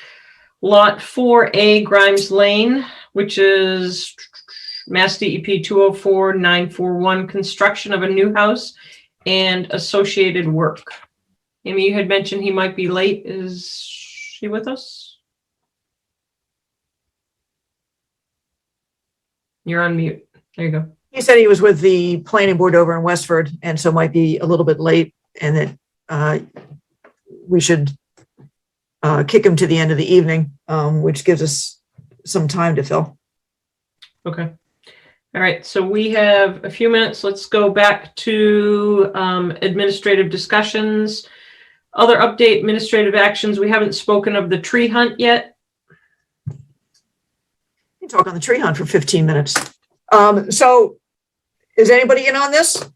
Lot 4A Grimes Lane, which is Mass DEP 204-941, construction of a new house and associated work. Amy, you had mentioned he might be late. Is she with us? You're on mute. There you go. He said he was with the planning board over in Westford, and so might be a little bit late, and that we should kick him to the end of the evening, which gives us some time to fill. Okay. All right. So we have a few minutes. Let's go back to administrative discussions. Other update administrative actions. We haven't spoken of the tree hunt yet. can talk on the tree hunt for 15 minutes. So is anybody in on this?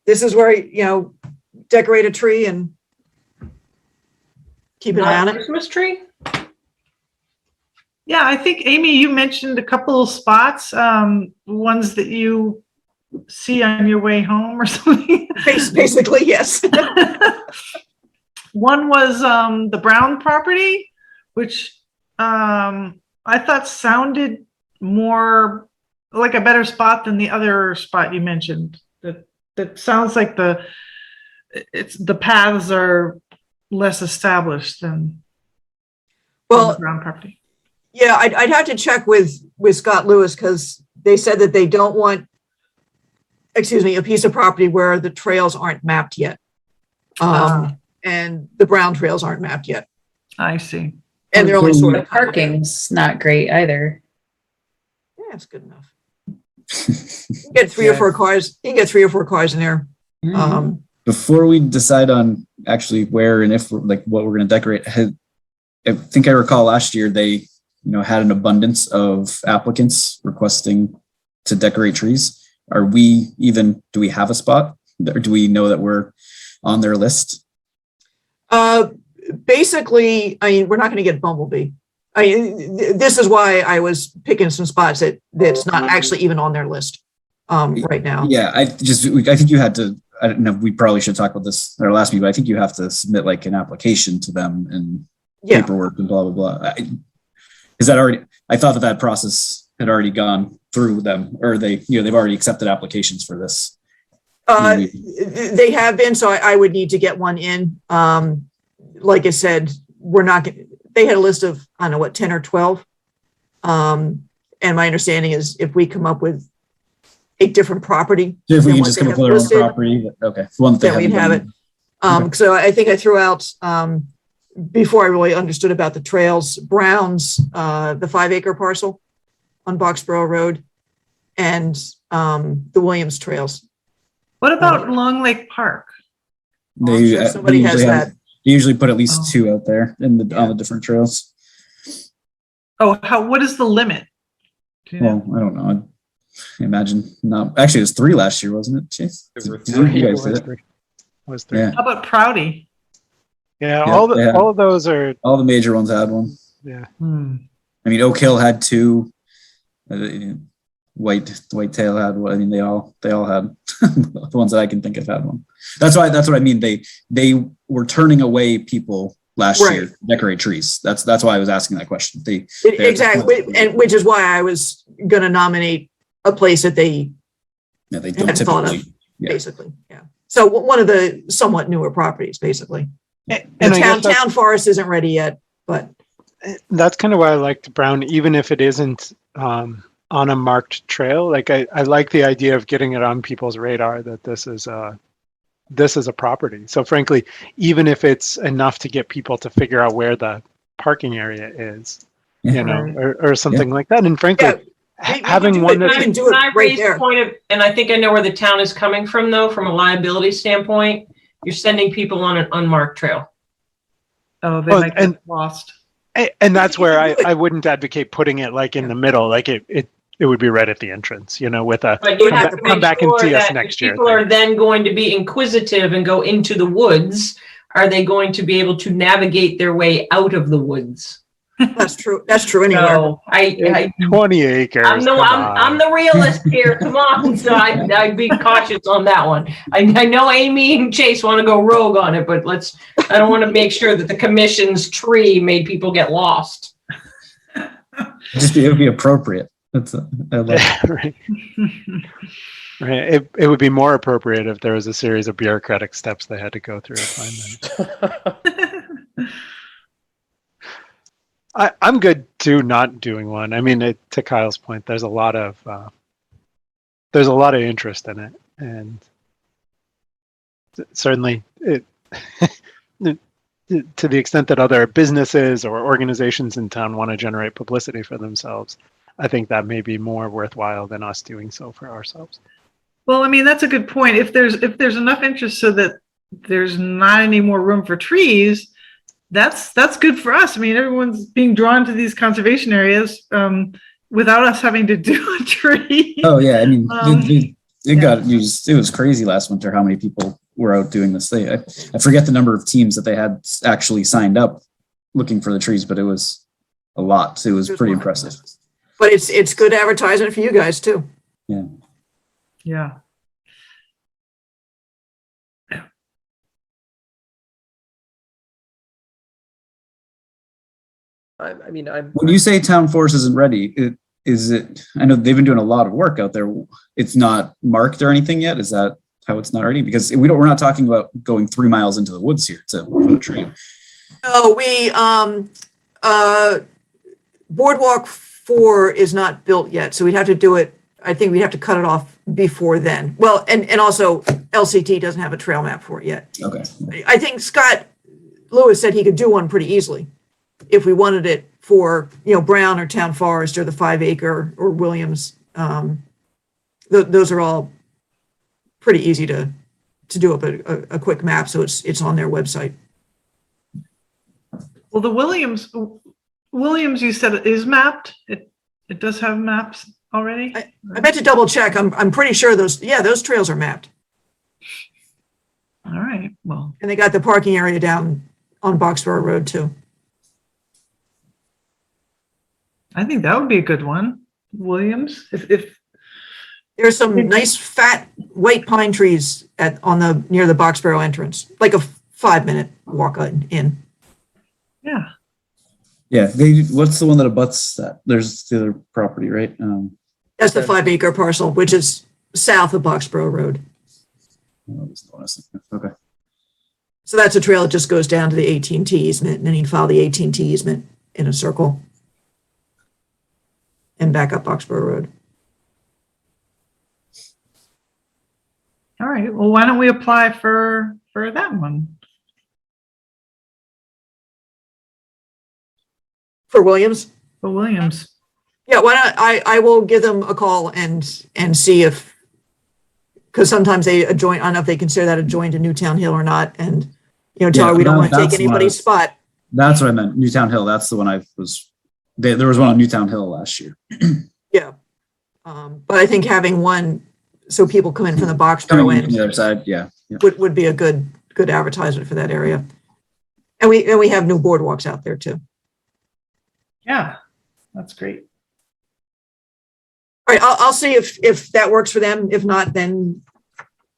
This is where, decorate a tree and keep an eye on Not a it. Christmas tree? Yeah, I think, Amy, you mentioned a couple of spots, ones that you see on your way home or something. Basically, yes. One was the Brown property, which I thought sounded more like a better spot than the other spot you mentioned. That sounds like the paths are less established than the Brown property. Yeah, I'd have to check with Scott Lewis, because they said that they don't want, a piece of property where the trails aren't mapped yet. And the Brown trails aren't mapped yet. I see. And they're only sort The of. parking's not great either. Yeah, it's good enough. You can get three or four cars. You can get 3 or 4 cars in there. Before we decide on actually where and if what we're going to decorate, I think I recall last year they had an abundance of applicants requesting to decorate trees. Do we have a spot, or do we know that we're on their list? Basically, we're not going to get Bumblebee. This is why I was picking some spots that's not actually even on their list right now. Yeah, I think you had to, I don't know, we probably should talk about this in our last meeting, but I think you have to submit like an application to them and paperwork and blah, blah, blah. Is that already, I thought that process had already gone through them, or they've already accepted applications for this. They have been, so I would need to get one in. Like I said, they had a list of, 10 or 12. And my understanding is if we come up with a different property. So if we can just come up with our own property, okay. One that then we'd have it. So I think I threw out, before I really understood about the trails, Brown's, the 5-acre parcel on Boxborough Road, and the Williams trails. What about Long Lake Park? Somebody has that. They usually put at least 2 out there on the different trails. Oh, what is the limit? Well, I don't know. I imagine not. Actually, it was 3 last year, wasn't it, Chase? There were Did 3. you guys did it? Was 3. Yeah. How about Prouty? Yeah, all of those are. All the major ones had one. Yeah. I mean, Oak Hill had 2. Whitetail had one. I mean, they all had the ones that I can think of had one. That's what I mean. They were turning away people last year to decorate trees. That's why I was asking that question. Exactly, and which is why I was going to nominate a place that they don't had thought of, basically. Yeah. So one of the somewhat newer properties, basically. And town forest isn't ready yet, but that's kind of why I liked Brown, even if it isn't on a marked trail. Like I like the idea of getting it on people's radar that this is a property. So frankly, even if it's enough to get people to figure out where the parking area is, or something like that. And frankly, having one that's can I raise the point of, and I think I know where the town is coming from, though, from a liability standpoint. You're sending people on an unmarked trail. Oh, they might get lost. And that's where I wouldn't advocate putting it like in the middle, like it would be right at the entrance, with a But you have to come back and see us next year. People are then going to be inquisitive and go into the woods. Are they going to be able to navigate their way out of the woods? That's true. That's true anywhere. So I 20 acres. I'm the realist here. Come on. So I'd be cautious on that one. I know Amy and Chase want to go rogue on it, but I don't want to make sure that the commission's tree made people get lost. It would be appropriate. Right. Right. It would be more appropriate if there was a series of bureaucratic steps they had to go through to find them. I'm good too not doing one. I mean, to Kyle's point, there's a lot of interest in it, and certainly to the extent that other businesses or organizations in town want to generate publicity for themselves, I think that may be more worthwhile than us doing so for ourselves. Well, I mean, that's a good point. If there's enough interest so that there's not any more room for trees, that's good for us. I mean, everyone's being drawn to these conservation areas without us having to do a tree. Oh yeah, I mean, it yeah. got used. It was crazy last winter how many people were out doing this thing. I forget the number of teams that they had actually signed up looking for the trees, but it was a lot. It was pretty impressive. But it's good advertisement for you guys too. Yeah. Yeah. I mean, I'm. When you say town force isn't ready, is it? I know they've been doing a lot of work out there. It's not marked or anything yet. Is that how it's not ready? Because we're not talking about going 3 miles into the woods here to put a tree. No, we Boardwalk 4 is not built yet, so we'd have to do it. I think we'd have to cut it off before then. Well, and also LCT doesn't have a trail map for it yet. Okay. I think Scott Lewis said he could do one pretty easily if we wanted it for, Brown or Town Forest or the 5 acre or Williams. Those are all pretty easy to do up a quick map, so it's on their website. Well, the Williams, you said it is mapped. It does have maps already. I meant to double check. I'm pretty sure those trails are mapped. All right. Well, And they got the parking area down on Boxborough Road too. I think that would be a good one. Williams, if There's some nice fat white pine trees near the Boxborough entrance, like a 5-minute walk in. yeah. Yeah. What's the one that abuts that? There's the other property, right? That's the 5 acre parcel, which is south of Boxborough Road. Okay. So that's a trail that just goes down to the AT&T easement, and then you'd follow the AT&T easement in a circle and back up Boxborough Road. All right. Well, why don't we apply for that one? For Williams? For Williams. Yeah, why not? I will give them a call and see if, because sometimes they adjoin, I don't know if they consider that adjoined to Newtown Hill or not, and, tell her we don't want to take anybody's spot. That's what I meant. Newtown Hill. That's the one there was one on Newtown Hill last year. Yeah. But I think having one, so people come in from the Boxborough Coming in end from the other side. Yeah. would be a good advertisement for that area. And we have new boardwalks out there too. Yeah, that's great. All right, I'll see if that works for them. If not, then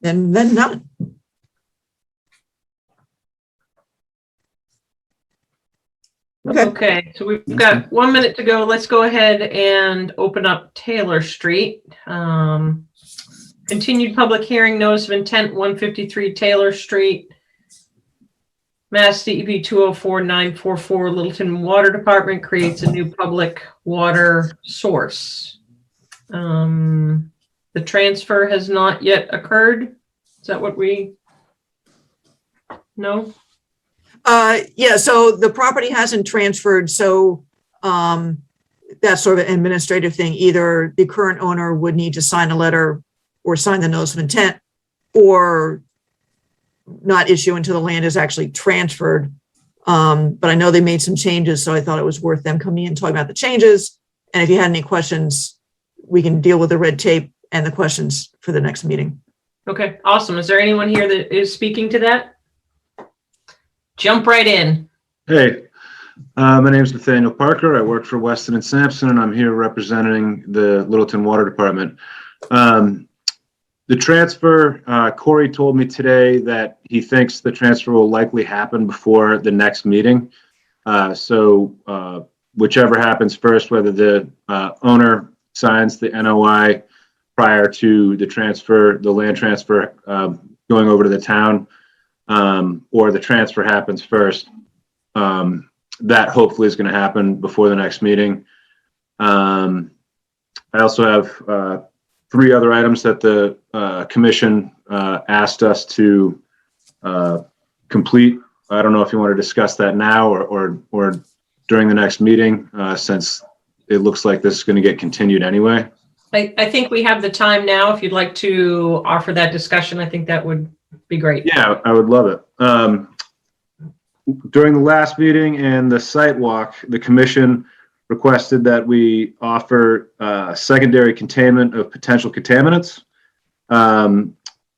not. Okay, so we've got 1 minute to go. Let's go ahead and open up Taylor Street. Continued public hearing, notice of intent, 153 Taylor Street. Mass DEP 204944 Littleton Water Department creates a new public water source. The transfer has not yet occurred. Is that what we know? Yeah, so the property hasn't transferred, so that's sort of an administrative thing. Either the current owner would need to sign a letter or sign the notice of intent, or not issue until the land is actually transferred. But I know they made some changes, so I thought it was worth them coming in and talking about the changes. And if you had any questions, we can deal with the red tape and the questions for the next meeting. Okay, awesome. Is there anyone here that is speaking to that? Jump right in. Hey, my name is Nathaniel Parker. I work for Weston and Sampson, and I'm here representing the Littleton Water Department. The transfer, Corey told me today that he thinks the transfer will likely happen before the next meeting. So whichever happens first, whether the owner signs the NOI prior to the transfer, the land transfer going over to the town, or the transfer happens first, that hopefully is going to happen before the next meeting. I also have 3 other items that the commission asked us to complete. I don't know if you want to discuss that now or during the next meeting, since it looks like this is going to get continued anyway. I think we have the time now. If you'd like to offer that discussion, I think that would be great. Yeah, I would love it. during the last meeting and the site walk, the commission requested that we offer secondary containment of potential contaminants.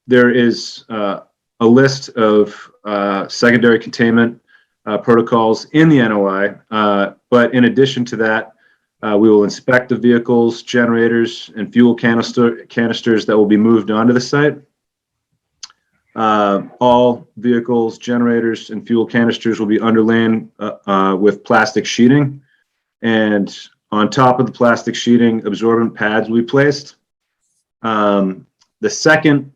There is a list of secondary containment protocols in the NOI, but in addition to that, we will inspect the vehicles, generators, and fuel canisters that will be moved onto the site. All vehicles, generators, and fuel canisters will be underlain with plastic sheeting. And on top of the plastic sheeting, absorbent pads will be placed. The second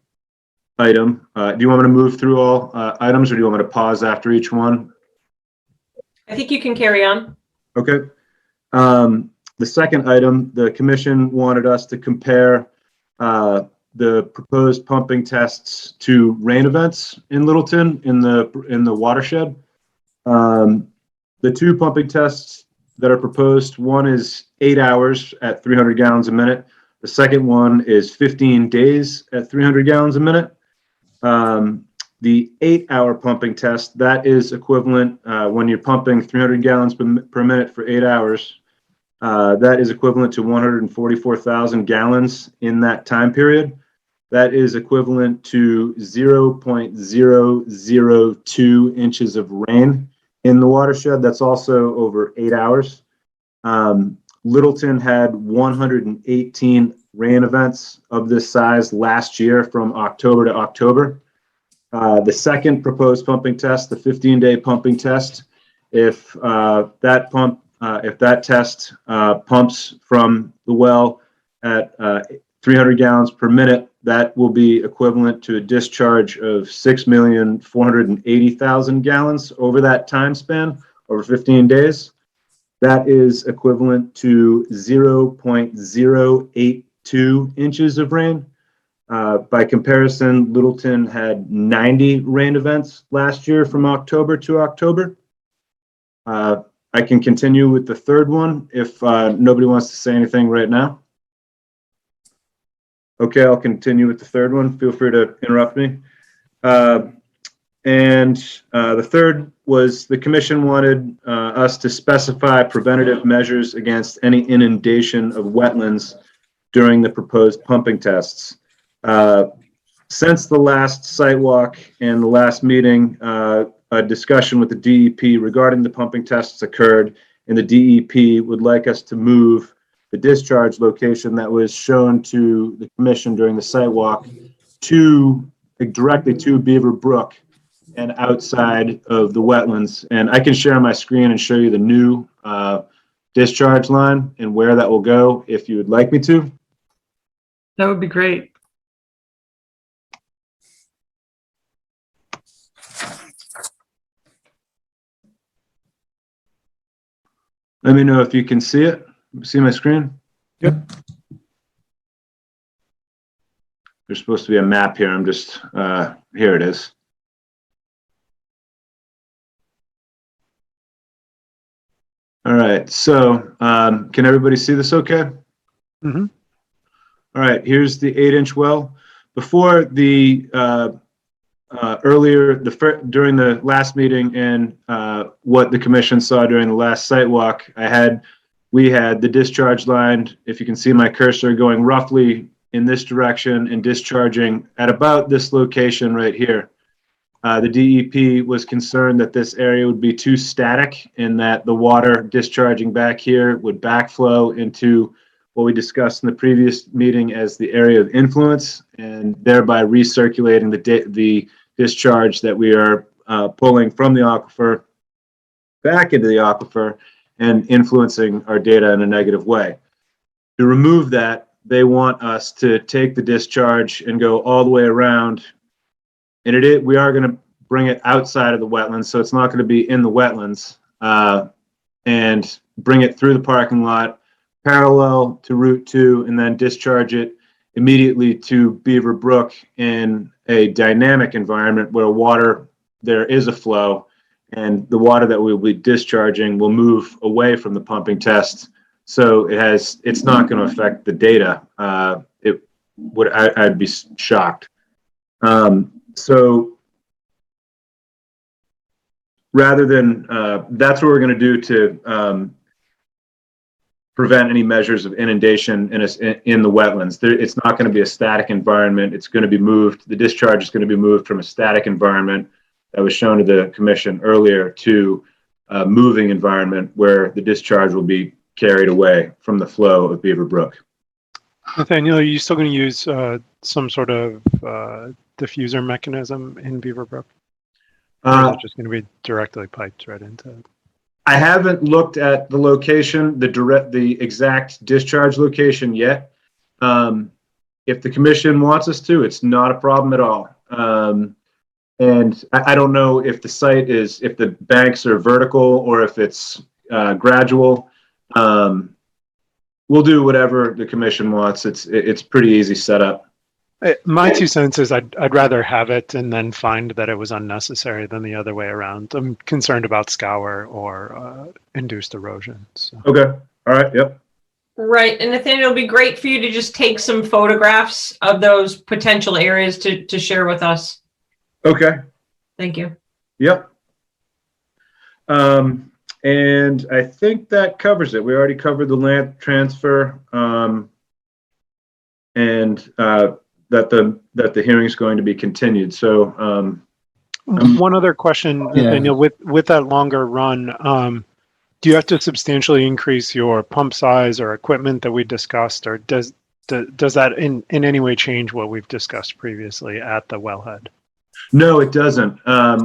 item, do you want me to move through all items, or do you want me to pause after each one? I think you can carry on. Okay. The second item, the commission wanted us to compare the proposed pumping tests to rain events in Littleton in the watershed. The two pumping tests that are proposed, one is 8 hours at 300 gallons a minute. The second one is 15 days at 300 gallons a minute. The 8-hour pumping test, that is equivalent when you're pumping 300 gallons per minute for 8 hours. That is equivalent to 144,000 gallons in that time period. That is equivalent to 0.002 inches of rain in the watershed. That's also over 8 hours. Littleton had 118 rain events of this size last year from October to October. The second proposed pumping test, the 15-day pumping test, if that test pumps from the well at 300 gallons per minute, that will be equivalent to a discharge of 6,480,000 gallons over that time span, over 15 days. That is equivalent to 0.082 inches of rain. By comparison, Littleton had 90 rain events last year from October to October. I can continue with the third one if nobody wants to say anything right now. Okay, I'll continue with the third one. Feel free to interrupt me. The third was the commission wanted us to specify preventative measures against any inundation of wetlands during the proposed pumping tests. Since the last site walk and the last meeting, a discussion with the DEP regarding the pumping tests occurred, and the DEP would like us to move the discharge location that was shown to the commission during the site walk directly to Beaver Brook and outside of the wetlands. And I can share my screen and show you the new discharge line and where that will go if you would like me to. That would be great. Let me know if you can see it. See my screen? Yep. There's supposed to be a map here. I'm just, here it is. All right, so can everybody see this okay? Mm-hmm. All right, here's the 8-inch well. Before the during the last meeting and what the commission saw during the last site walk, we had the discharge line, if you can see my cursor, going roughly in this direction and discharging at about this location right here. The DEP was concerned that this area would be too static and that the water discharging back here would backflow into what we discussed in the previous meeting as the area of influence, and thereby recirculating the discharge that we are pulling from the aquifer back into the aquifer and influencing our data in a negative way. To remove that, they want us to take the discharge and go all the way around, and we are going to bring it outside of the wetlands, so it's not going to be in the wetlands, and bring it through the parking lot, parallel to Route 2, and then discharge it immediately to Beaver Brook in a dynamic environment where there is a flow, and the water that we'll be discharging will move away from the pumping test. So it's not going to affect the data. I'd be shocked. So rather than, that's what we're going to do to prevent any measures of inundation in the wetlands. It's not going to be a static environment. It's going to be moved. The discharge is going to be moved from a static environment that was shown to the commission earlier to a moving environment where the discharge will be carried away from the flow of Beaver Brook. Nathaniel, are you still going to use some sort of diffuser mechanism in Beaver Brook? Or is it just going to be directly piped right into it? I haven't looked at the location, the exact discharge location yet. If the commission wants us to, it's not a problem at all. And I don't know if the site is, if the banks are vertical or if it's gradual. We'll do whatever the commission wants. It's pretty easy setup. My 2 cents is I'd rather have it and then find that it was unnecessary than the other way around. I'm concerned about scour or induced erosion. So. Okay. All right. Yep. Right. And Nathaniel, it'll be great for you to just take some photographs of those potential areas to share with us. Okay. Thank you. Yep. And I think that covers it. We already covered the land transfer, and that the hearing is going to be continued. So, one other question, Nathaniel, with that longer run, do you have to substantially increase your pump size or equipment that we discussed, or does that in any way change what we've discussed previously at the wellhead? No, it doesn't.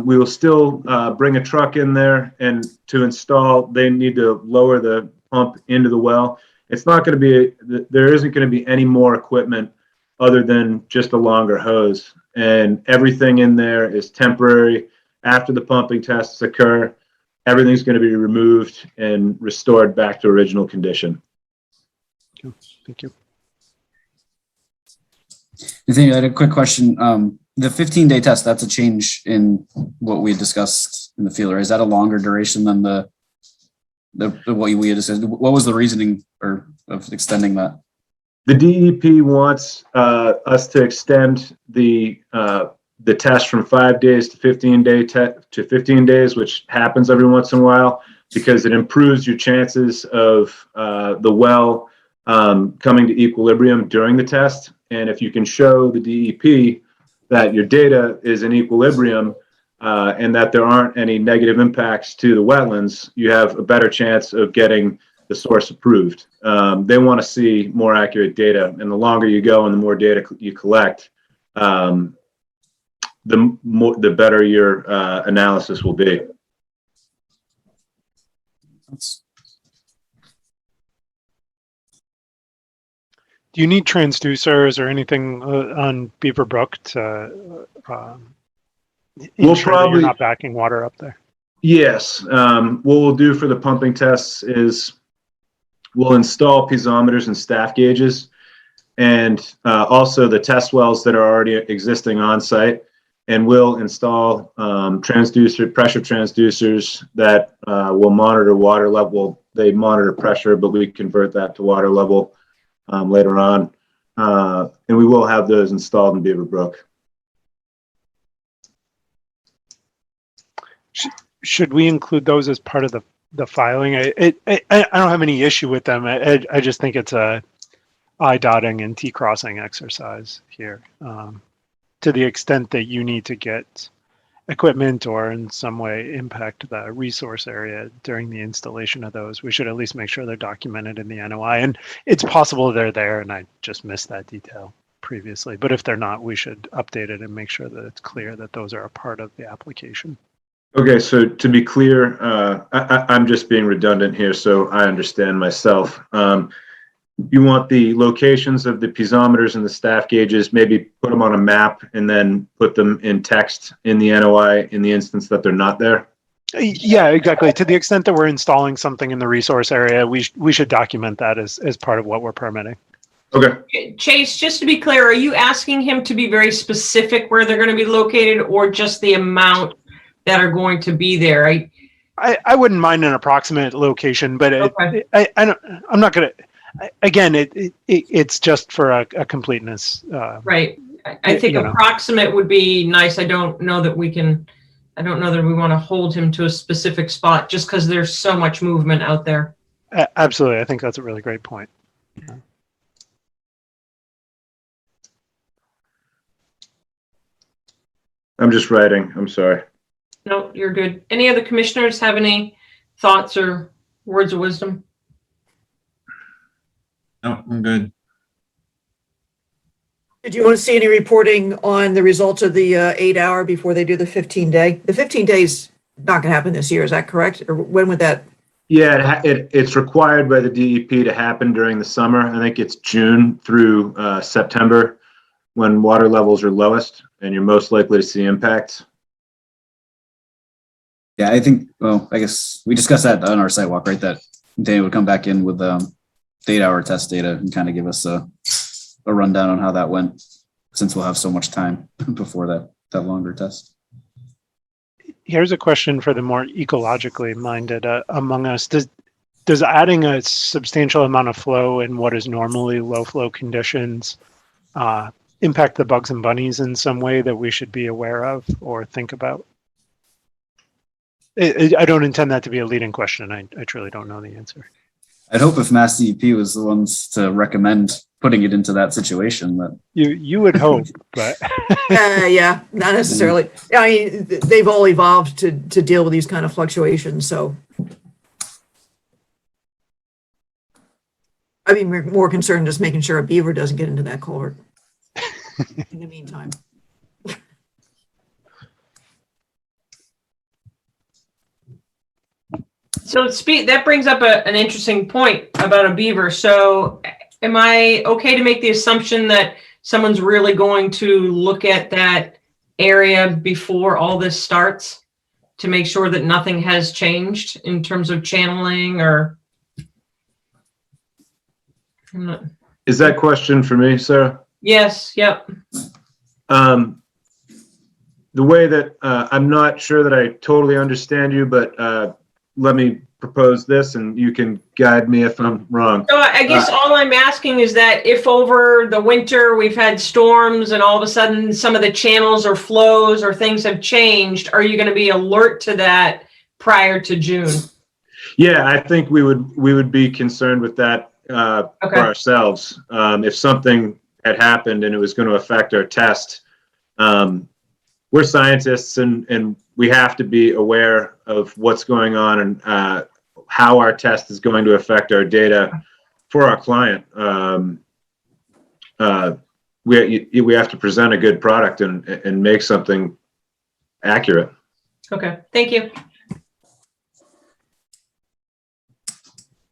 We will still bring a truck in there, and to install, they need to lower the pump into the well. It's not going to be, there isn't going to be any more equipment other than just a longer hose. And everything in there is temporary. After the pumping tests occur, everything's going to be removed and restored back to original condition. Thank you. Nathaniel, I had a quick question. The 15-day test, that's a change in what we discussed in the field, or is that a longer duration than the what we had discussed? What was the reasoning of extending that? The DEP wants us to extend the test from 5 days to 15 days, which happens every once in a while because it improves your chances of the well coming to equilibrium during the test. And if you can show the DEP that your data is in equilibrium and that there aren't any negative impacts to the wetlands, you have a better chance of getting the source approved. They want to see more accurate data, and the longer you go and the more data you collect, the better your analysis will be. Do you need transducers or anything on Beaver Brook to ensure that you're not backing water up there? Yes. What we'll do for the pumping tests is we'll install piezometers and staff gauges, and also the test wells that are already existing on site. And we'll install pressure transducers that will monitor water level. They monitor pressure, but we convert that to water level later on. And we will have those installed in Beaver Brook. Should we include those as part of the filing? I don't have any issue with them. I just think it's a I dotting and T crossing exercise here. To the extent that you need to get equipment or in some way impact the resource area during the installation of those, we should at least make sure they're documented in the NOI. And it's possible they're there and I just missed that detail previously. But if they're not, we should update it and make sure that it's clear that those are a part of the application. Okay, so to be clear, I'm just being redundant here, so I understand myself. You want the locations of the piezometers and the staff gauges, maybe put them on a map and then put them in text in the NOI in the instance that they're not there? Yeah, exactly. To the extent that we're installing something in the resource area, we should document that as part of what we're permitting. Okay. Chase, just to be clear, are you asking him to be very specific where they're going to be located, or just the amount that are going to be there? I wouldn't mind an approximate location, but Okay. I'm not going to. Again, it's just for a completeness. Right. I think approximate would be nice. I don't know that we can. I don't know that we want to hold him to a specific spot just because there's so much movement out there. Absolutely. I think that's a really great point. I'm just writing. I'm sorry. No, you're good. Any other commissioners have any thoughts or words of wisdom? No, I'm good. Did you want to see any reporting on the results of the 8-hour before they do the 15-day? The 15 days not going to happen this year, is that correct? Or when would that? Yeah, it's required by the DEP to happen during the summer. I think it's June through September when water levels are lowest and you're most likely to see impacts. Yeah, I think, well, I guess we discussed that on our site walk, right? That Dana would come back in with the 8-hour test data and kind of give us a rundown on how that went, since we'll have so much time before that longer test. Here's a question for the more ecologically minded among us. Does adding a substantial amount of flow in what is normally low flow conditions impact the bugs and bunnies in some way that we should be aware of or think about? I don't intend that to be a leading question. I truly don't know the answer. I'd hope if Mass DEP was the ones to recommend putting it into that situation, that you would hope, but Yeah, not necessarily. I mean, they've all evolved to deal with these kind of fluctuations. So I'd be more concerned just making sure a beaver doesn't get into that culvert in the meantime. So that brings up an interesting point about a beaver. So am I okay to make the assumption that someone's really going to look at that area before all this starts to make sure that nothing has changed in terms of channeling or? Is that question for me, Sarah? Yes, yep. The way that I'm not sure that I totally understand you, but let me propose this and you can guide me if I'm wrong. So I guess all I'm asking is that if over the winter we've had storms and all of a sudden some of the channels or flows or things have changed, are you going to be alert to that prior to June? Yeah, I think we would be concerned with that for ourselves. If something had happened and it was going to affect our test, we're scientists and we have to be aware of what's going on and how our test is going to affect our data for our client. We have to present a good product and make something accurate. Okay, thank you.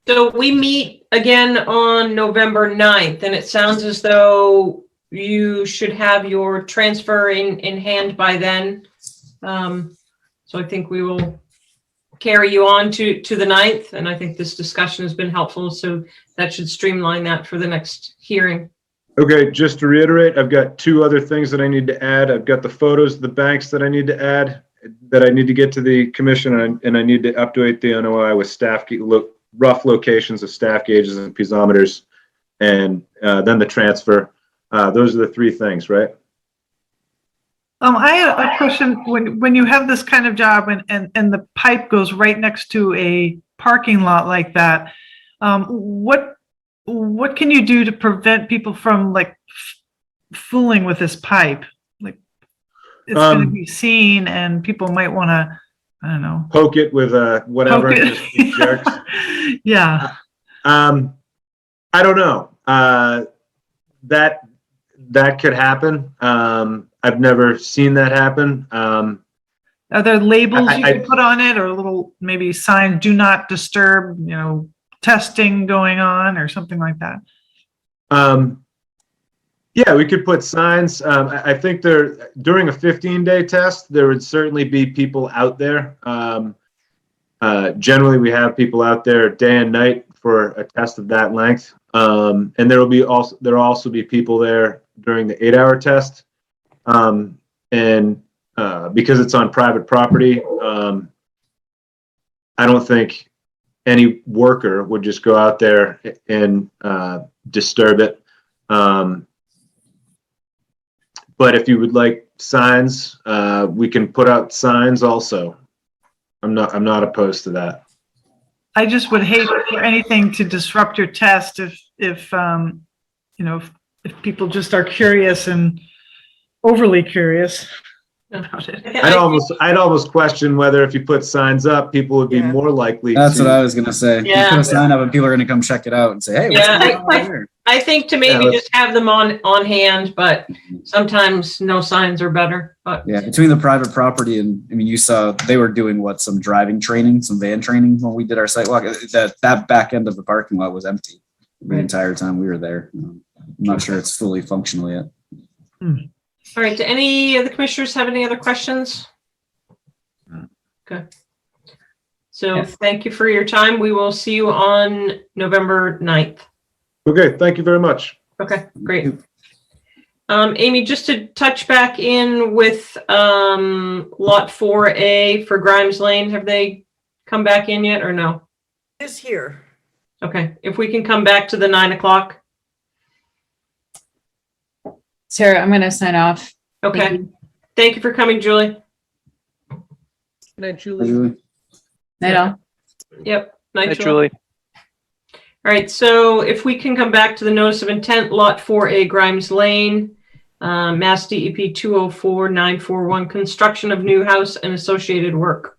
So we meet again on November 9th, and it sounds as though you should have your transfer in hand by then. So I think we will carry you on to the 9th, and I think this discussion has been helpful, so that should streamline that for the next hearing. Okay, just to reiterate, I've got 2 other things that I need to add. I've got the photos of the banks that I need to add, that I need to get to the commission, and I need to update the NOI with rough locations of staff gauges and piezometers, and then the transfer. Those are the 3 things, right? I have a question. When you have this kind of job and the pipe goes right next to a parking lot like that, what can you do to prevent people from like fooling with this pipe? Like it's going to be seen and people might want to, I don't know, poke it with whatever. Just jerks. Yeah. I don't know. That could happen. I've never seen that happen. Are there labels you can put on it, or a little maybe sign, "Do not disturb," testing going on, or something like that? Yeah, we could put signs. I think during a 15-day test, there would certainly be people out there. Generally, we have people out there day and night for a test of that length. And there'll also be people there during the 8-hour test. And because it's on private property, I don't think any worker would just go out there and disturb it. But if you would like signs, we can put out signs also. I'm not opposed to that. I just would hate for anything to disrupt your test if you know, if people just are curious and overly curious about it. I'd almost question whether if you put signs up, people would be Yeah. more likely That's to. what I was gonna say. You Yeah. put a sign up and people are gonna come check it out and say, hey, what's Yeah, going on over there? I think to maybe Yeah, just have them on hand, but sometimes no signs are better, but Yeah, between the private property and, I mean, you saw they were doing some driving training, some van training when we did our site walk. That back end of the parking lot was empty the Right. entire time we were there. I'm not sure it's fully functional yet. all right, do any of the commissioners have any other questions? Okay. So thank you for your time. We will see you on November 9th. Okay, thank you very much. Okay, great. Amy, just to touch back in with Lot 4A for Grimes Lane, have they come back in yet or no? Is here. Okay, if we can come back to the 9 o'clock. Sarah, I'm gonna sign off. Okay, thank you for coming, Julie. Good night, Julie. Night all. Yep. Night, Hi, Julie. Julie. All right, so if we can come back to the notice of intent, Lot 4A Grimes Lane, Mass DEP 204941, construction of new house and associated work.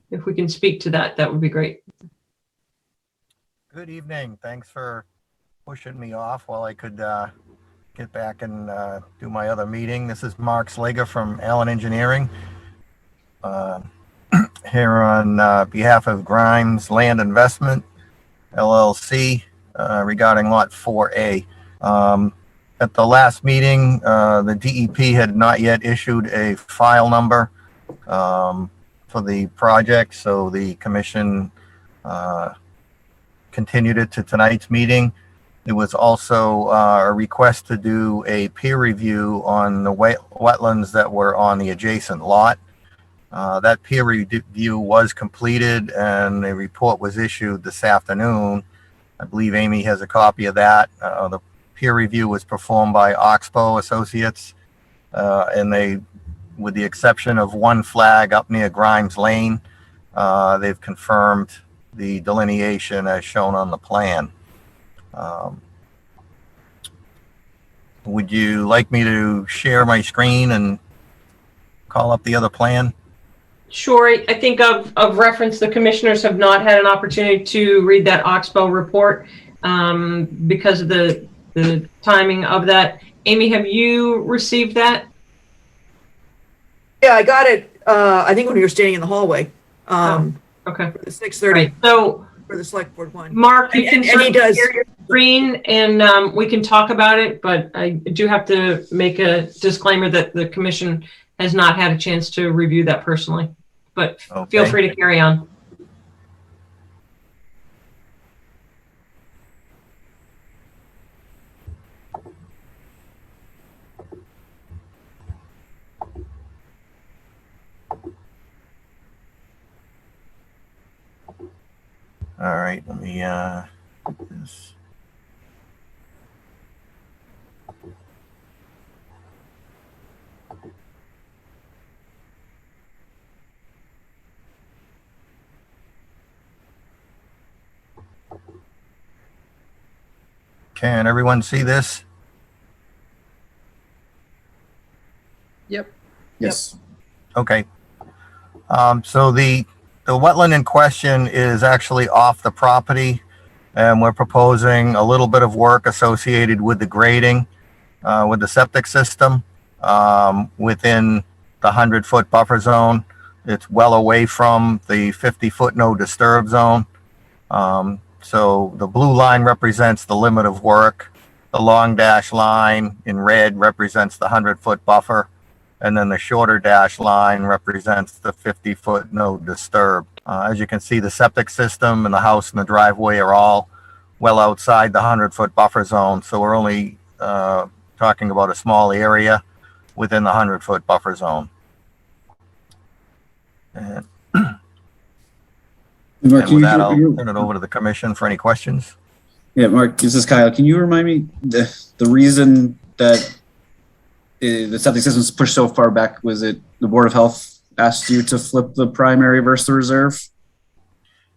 If we can speak to that, that would be great. Good evening. Thanks for pushing me off while I could get back and do my other meeting. This is Mark Slager from Allen Engineering. Here on behalf of Grimes Land Investment, LLC, regarding Lot 4A. At the last meeting, the DEP had not yet issued a file number for the project, so the commission continued it to tonight's meeting. There was also a request to do a peer review on the wetlands that were on the adjacent lot. That peer review was completed and a report was issued this afternoon. I believe Amy has a copy of that. The peer review was performed by Oxbow Associates, and they, with the exception of one flag up near Grimes Lane, they've confirmed the delineation as shown on the plan. Would you like me to share my screen and call up the other plan? Sure, I think of reference, the commissioners have not had an opportunity to read that Oxbow report because of the timing of that. Amy, have you received that? Yeah, I got it. I think when we were standing in the hallway. Okay. 6:30. Right, so for the select board one. Mark, you can And he certainly does. share your screen and we can talk about it, but I do have to make a disclaimer that the commission has not had a chance to review that personally, but feel Okay. free to carry on. All right, let me put this. Can everyone see this? Yep. Yes. Okay. So the wetland in question is actually off the property, and we're proposing a little bit of work associated with the grading, with the septic system, within the 100-foot buffer zone. It's well away from the 50-foot no disturb zone. So the blue line represents the limit of work. The long dash line in red represents the 100-foot buffer. And then the shorter dash line represents the 50-foot no disturb. As you can see, the septic system and the house and the driveway are all well outside the 100-foot buffer zone. So we're only talking about a small area within the 100-foot buffer zone. And Mark, and with that, I'll turn it over to the commission for any questions. Yeah, Mark, this is Kyle. Can you remind me the reason that the septic system's pushed so far back, was it the Board of Health asked you to flip the primary versus the reserve?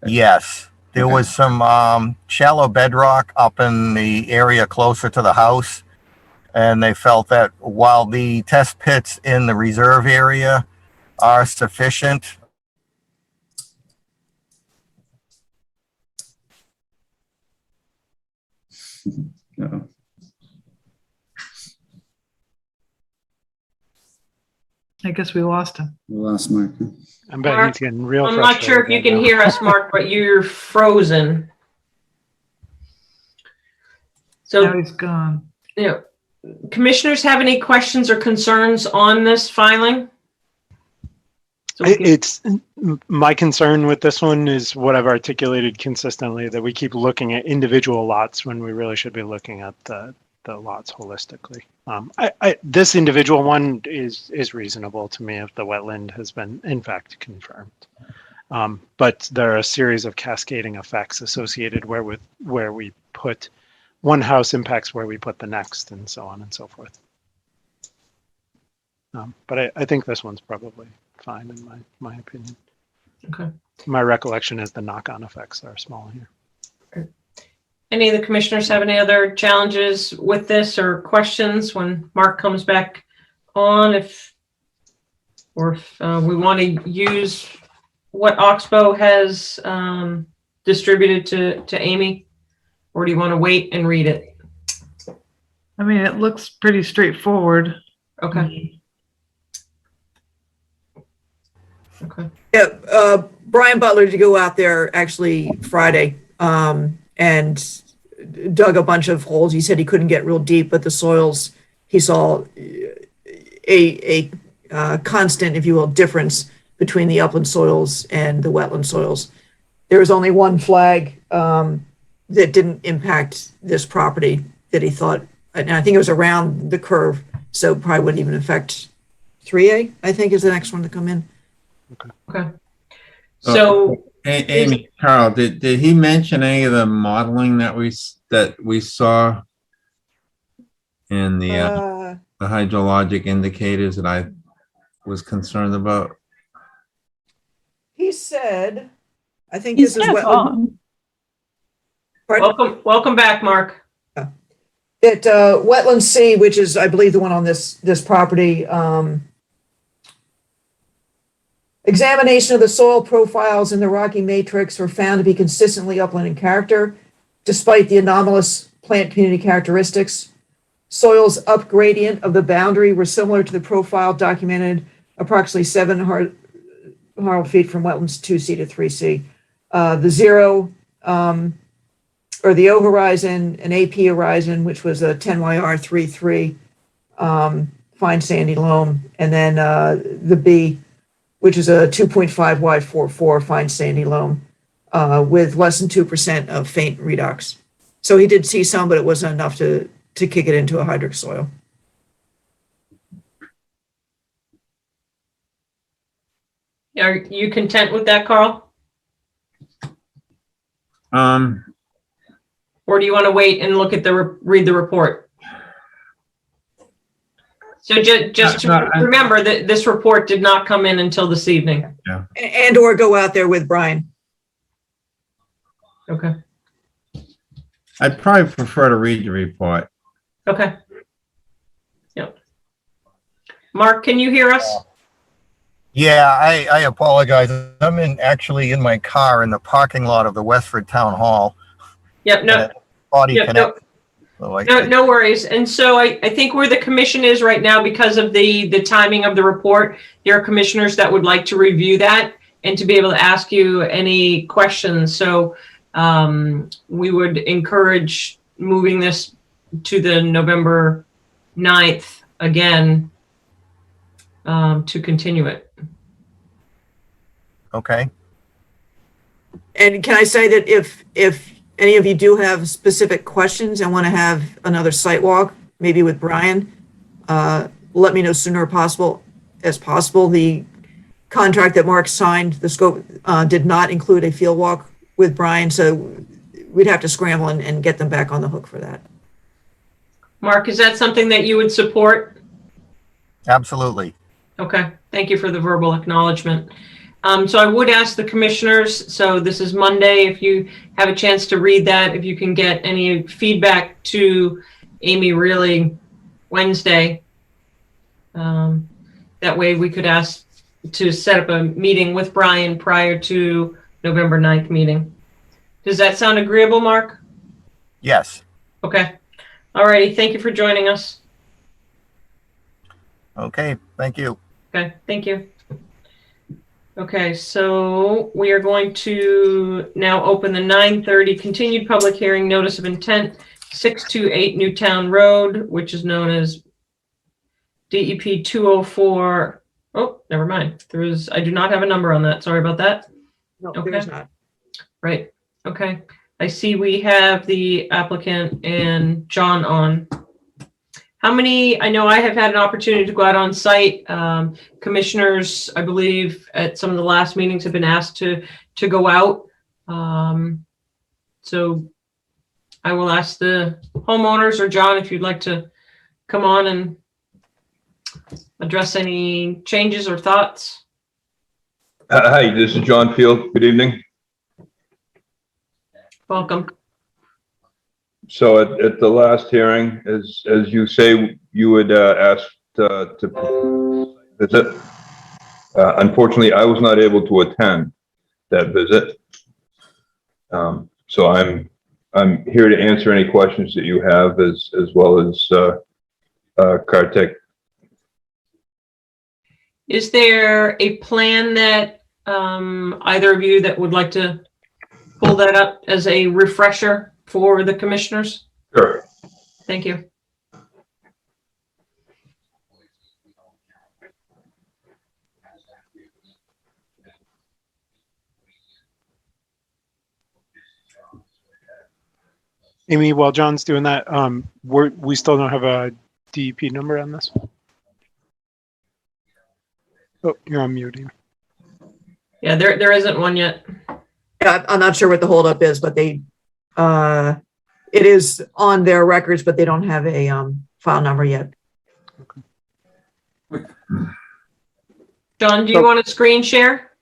Yes, there Okay. was some shallow bedrock up in the area closer to the house. And they felt that while the test pits in the reserve area are sufficient, No. I guess we lost him. We lost Mark. I bet Mark, he's getting real I'm not sure if you can hear us, Mark, but you're frozen. Now So, he's gone. you know, commissioners have any questions or concerns on this filing? So we can- It's my concern with this one is what I've articulated consistently, that we keep looking at individual lots when we really should be looking at the lots holistically. This individual one is reasonable to me if the wetland has been in fact confirmed. But there are a series of cascading effects associated where we put one house impacts where we put the next, and so on and so forth. But I think this one's probably fine in my opinion. Okay. My recollection is the knock-on effects are small here. Any of the commissioners have any other challenges with this or questions when Mark comes back on? If we want to use what Oxbow has distributed to Amy, or do you want to wait and read it? I mean, it looks pretty straightforward. Okay. Okay. Yeah, Brian Butler to go out there actually Friday and dug a bunch of holes. He said he couldn't get real deep, but the soils, he saw a constant, if you will, difference between the upland soils and the wetland soils. There was only one flag that didn't impact this property that he thought, and I think it was around the curve, so probably wouldn't even affect 3A, I think is the next one to come in. Okay. So, Amy, Carl, did he mention any of the modeling that we saw in the hydrologic indicators that I was concerned about? He said, I think this is wetland. Pardon? welcome back, Mark. That wetland C, which is, I believe, the one on this property, examination of the soil profiles in the rocky matrix were found to be consistently upland in character, despite the anomalous plant community characteristics. Soils up gradient of the boundary were similar to the profile documented approximately 700 feet from wetlands 2C to 3C. The zero, or the O horizon and AP horizon, which was a 10YR 3.3 fine sandy loam, and then the B, which is a 2.5 wide 4.4 fine sandy loam with less than 2% of faint redox. So he did see some, but it wasn't enough to kick it into a hydric soil. Are you content with that, Carl? Or do you want to wait and look at read the report? So just to remember that this report did not come in until this evening. Yeah. And or go out there with Brian. Okay. I'd probably prefer to read the report. Okay. Yep. Mark, can you hear us? yeah, I apologize. I'm actually in my car in the parking lot of the Westford Town Hall. Yep. No. Body Yep, connect. So No worries. And so I think where the commission is right now, because of the timing of the report, there are commissioners that would like to review that and to be able to ask you any questions. So we would encourage moving this to the November 9th again to continue it. Okay. And can I say that if any of you do have specific questions and want to have another site walk, maybe with Brian, let me know sooner as possible. The contract that Mark signed, the scope did not include a field walk with Brian, so we'd have to scramble and get them back on the hook for that. Mark, is that something that you would support? Absolutely. Okay, thank you for the verbal acknowledgement. So I would ask the commissioners, so this is Monday, if you have a chance to read that, if you can get any feedback to Amy really Wednesday. That way we could ask to set up a meeting with Brian prior to November 9th meeting. Does that sound agreeable, Mark? Yes. Okay. All righty. Thank you for joining us. Okay, thank you. Okay, thank you. Okay, so we are going to now open the 9:30 continued public hearing notice of intent, 628 Newtown Road, which is known as DEP 204. Oh, never mind. I do not have a number on that. Sorry about that. No, Okay. there's not. Right. Okay. I see we have the applicant and John on. How many, I know I have had an opportunity to go out on site. Commissioners, I believe, at some of the last meetings have been asked to go out. So I will ask the homeowners, or John, if you'd like to come on and address any changes or thoughts. Hi, this is John Field. Good evening. Welcome. So at the last hearing, as you say, you had asked to visit. Unfortunately, I was not able to attend that visit. So I'm here to answer any questions that you have, as well as Kartik. Is there a plan that either of you that would like to pull that up as a refresher for the commissioners? Sure. Thank you. Amy, while John's doing that, we still don't have a DEP number on this. Oh, you're on mute. Yeah, there isn't one yet. Yeah, I'm not sure what the holdup is, but it is on their records, but they don't have a file number yet. John, do you want to screen share?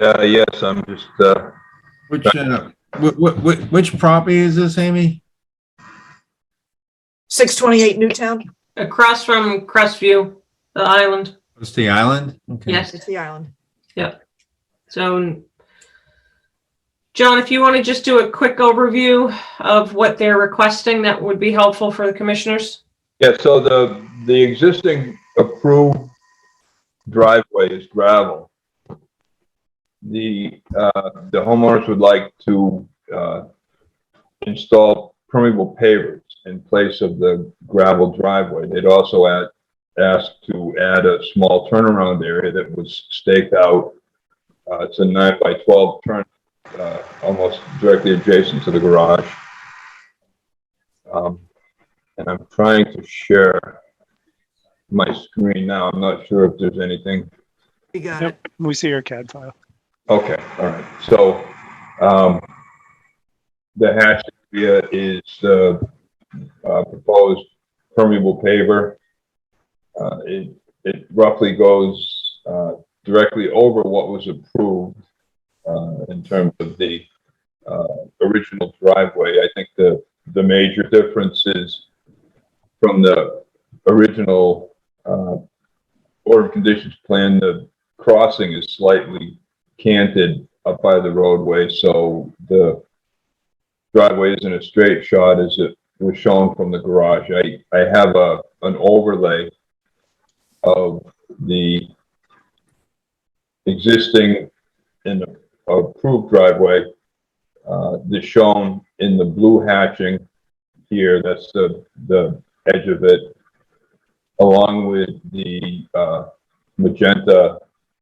Yes, I'm just. Which property is this, Amy? 628 Newtown? Across from Crestview, the island. It's the island? Okay. Yes. It's the island. Yep. So, John, if you want to just do a quick overview of what they're requesting, that would be helpful for the commissioners. Yeah, so the existing approved driveway is gravel. The homeowners would like to install permeable pavers in place of the gravel driveway. They'd also ask to add a small turnaround area that was staked out. It's a 9x12 turn, almost directly adjacent to the garage. And I'm trying to share my screen now. I'm not sure if there's anything. You got Yep, it. we see your CAD file. Okay, all right. So the hatch area is the proposed permeable paver. It roughly goes directly over what was approved in terms of the original driveway. I think the major difference is from the original order of conditions plan, the crossing is slightly canted up by the roadway, so the driveway isn't a straight shot as it was shown from the garage. I have an overlay of the existing and approved driveway that's shown in the blue hatching here. That's the edge of it, along with the magenta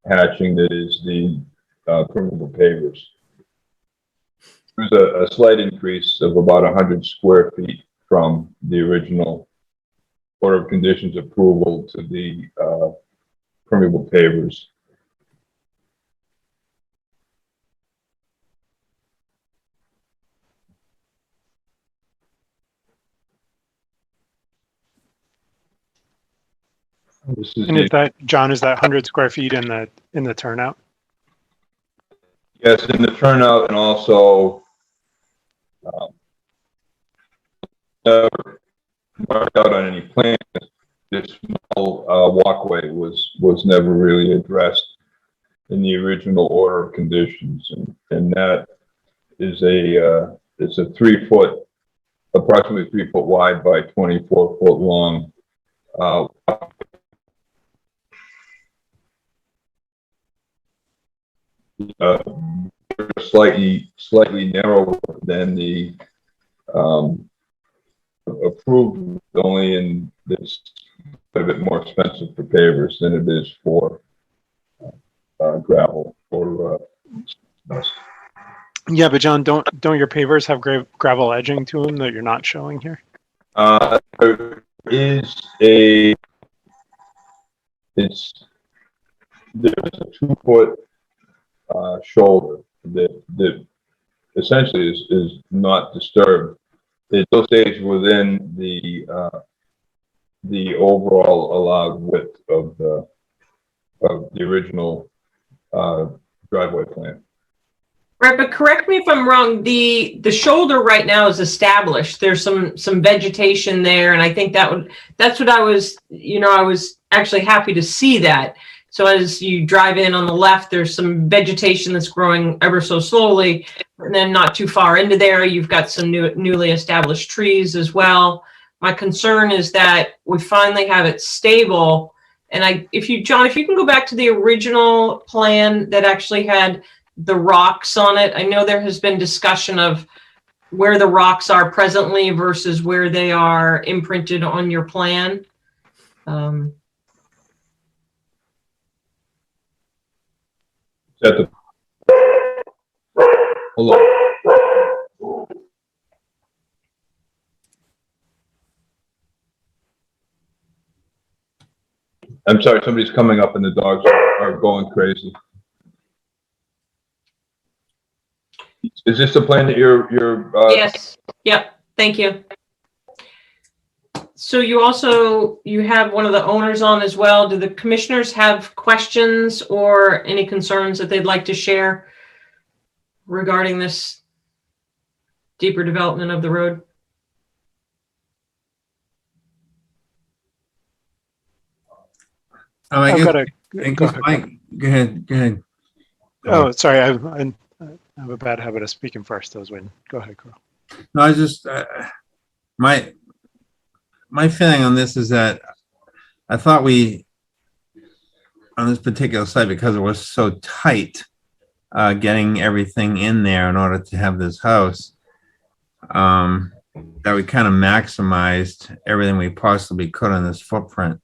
hatching that is the permeable pavers. There's a slight increase of about 100 square feet from the original order of conditions approval to the permeable pavers. This is And is that, John, is that 100 square feet in the turnout? yes, in the turnout, and also never marked out on any plan. This small walkway was never really addressed in the original order of conditions, and that is it's a 3 foot, approximately 3 foot wide by 24 foot long. Slightly narrower than the approved, only in this a bit more expensive for pavers than it is for gravel or Yeah, but John, don't your pavers have gravel edging to them that you're not showing here? there is there's a 2 foot shoulder that essentially is not disturbed. It still stays within the overall allowed width of the original driveway plan. Right, but correct me if I'm wrong, the shoulder right now is established. There's some vegetation there, and I think that's what I was, I was actually happy to see that. So as you drive in on the left, there's some vegetation that's growing ever so slowly, and then not too far into there, you've got some newly established trees as well. My concern is that we finally have it stable. And John, if you can go back to the original plan that actually had the rocks on it. I know there has been discussion of where the rocks are presently versus where they are imprinted on your plan. Hold on. I'm sorry, somebody's coming up and the dogs are going crazy. Is this the plan that you're Yes. Yep. Thank you. So you have one of the owners on as well. Do the commissioners have questions or any concerns that they'd like to share regarding this deeper development of the road? Go ahead. Oh, sorry. I have a bad habit of speaking first. I was waiting. Go ahead, Carl. No, I just my feeling on this is that I thought we on this particular site, because it was so tight, getting everything in there in order to have this house, that we kind of maximized everything we possibly could on this footprint.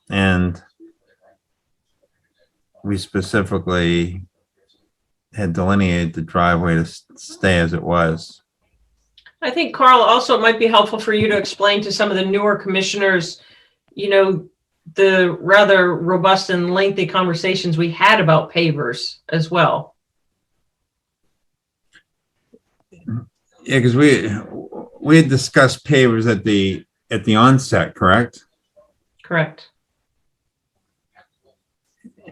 And we specifically had delineated the driveway to stay as it was. I think, Carl, also it might be helpful for you to explain to some of the newer commissioners, the rather robust and lengthy conversations we had about pavers as well. Yeah, because we had discussed pavers at the onset, correct? Correct.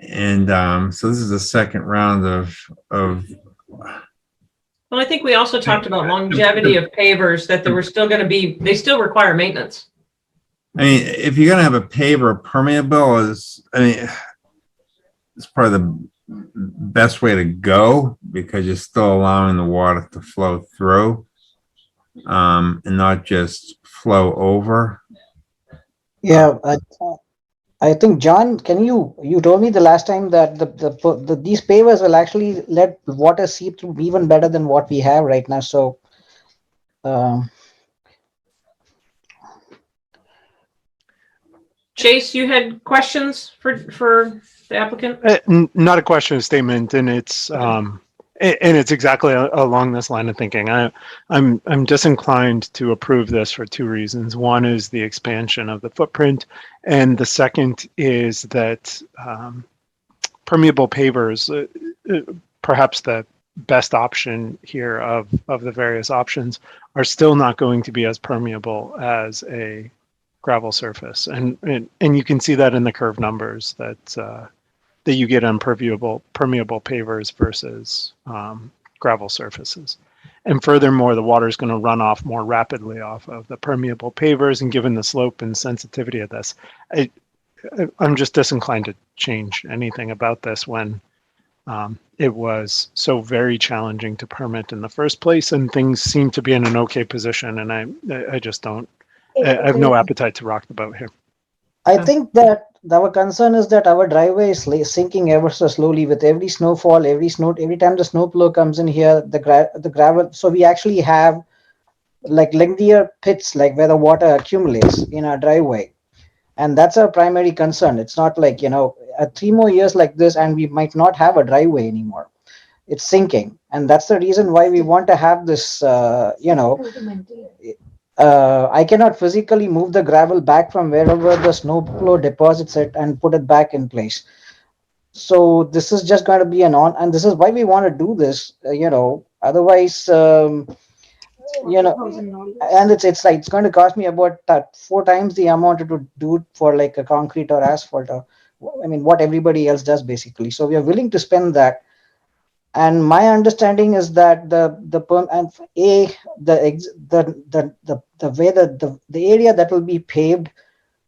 And so this is the second round of Well, I think we also talked about longevity of pavers, that they still require maintenance. I mean, if you're gonna have a paver permeable, it's probably the best way to go, because you're still allowing the water to flow through, and not just flow over. Yeah, I think, John, you told me the last time that these pavers will actually let water seep through even better than what we have right now. So, Chase, you had questions for the applicant? Not a question, a statement, and it's exactly along this line of thinking. I'm disinclined to approve this for two reasons. One is the expansion of the footprint, and the second is that permeable pavers, perhaps the best option here of the various options, are still not going to be as permeable as a gravel surface, and you can see that in the curve numbers that you get on permeable pavers versus gravel surfaces. And furthermore, the water is going to run off more rapidly off of the permeable pavers, and given the slope and sensitivity of this, I'm just disinclined to change anything about this when it was so very challenging to permit in the first place, and things seem to be in an okay position, and I just don't, I have no appetite to rock the boat here. I think that our concern is that our driveway is sinking ever so slowly with every snowfall, every time the snow flow comes in here, the gravel. So we actually have like lengthier pits, like where the water accumulates in our driveway, and that's our primary concern. It's not like 3 more years like this, and we might not have a driveway anymore. It's sinking, and that's the reason why we want to have this. I cannot physically move the gravel back from wherever the snow flow deposits it and put it back in place. So this is just going to be and this is why we want to do this, otherwise, and it's going to cost me about 4 times the amount it would do for like a concrete or asphalt, or what everybody else does basically. So we are willing to spend that. And my understanding is that the way that the area that will be paved